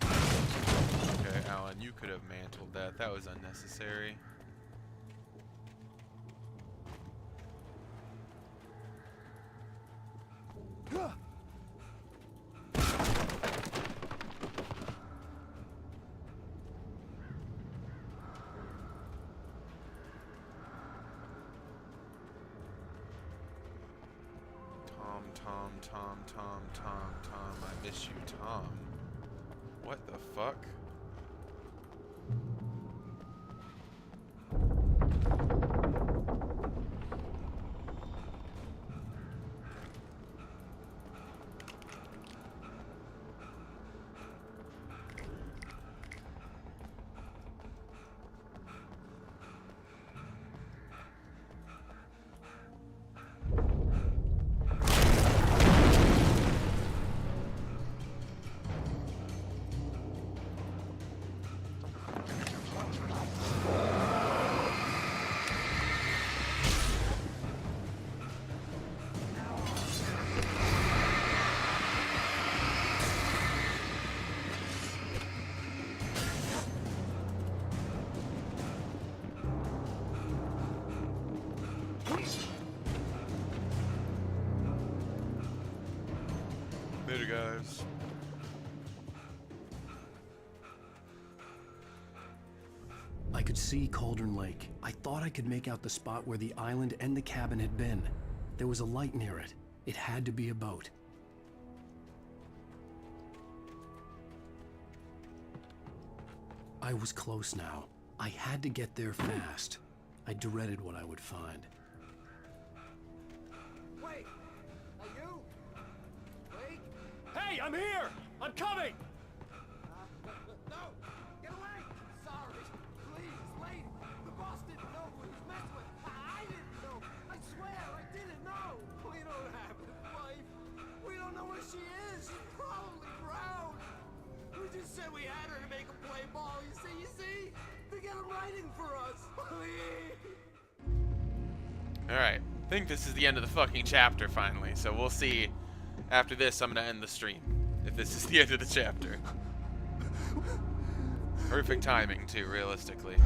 A: Okay, Alan, you could have mantled that. That was unnecessary. Tom, I miss you, Tom. What the fuck? Later, guys.
B: I could see Cauldron Lake. I thought I could make out the spot where the island and the cabin had been. There was a light near it. It had to be a boat. I was close now. I had to get there fast. I dreaded what I would find.
L: Wait! Are you? Wait!
H: Hey, I'm here! I'm coming!
L: No! Get away! Sorry! Please, lady! The boss didn't know who he was messing with! I didn't know! I swear, I didn't know! We don't have his wife! We don't know where she is! She's probably drowned! We just said we had her to make him play ball, you see? To get him writing for us! Please!
A: Alright, I think this is the end of the fucking chapter finally, so we'll see. After this, I'm gonna end the stream. If this is the end of the chapter. Perfect timing, too, realistically.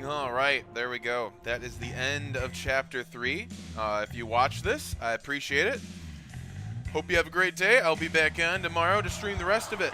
A: All right, there we go. That is the end of Chapter 3. If you watch this, I appreciate it. Hope you have a great day. I'll be back on tomorrow to stream the rest of it.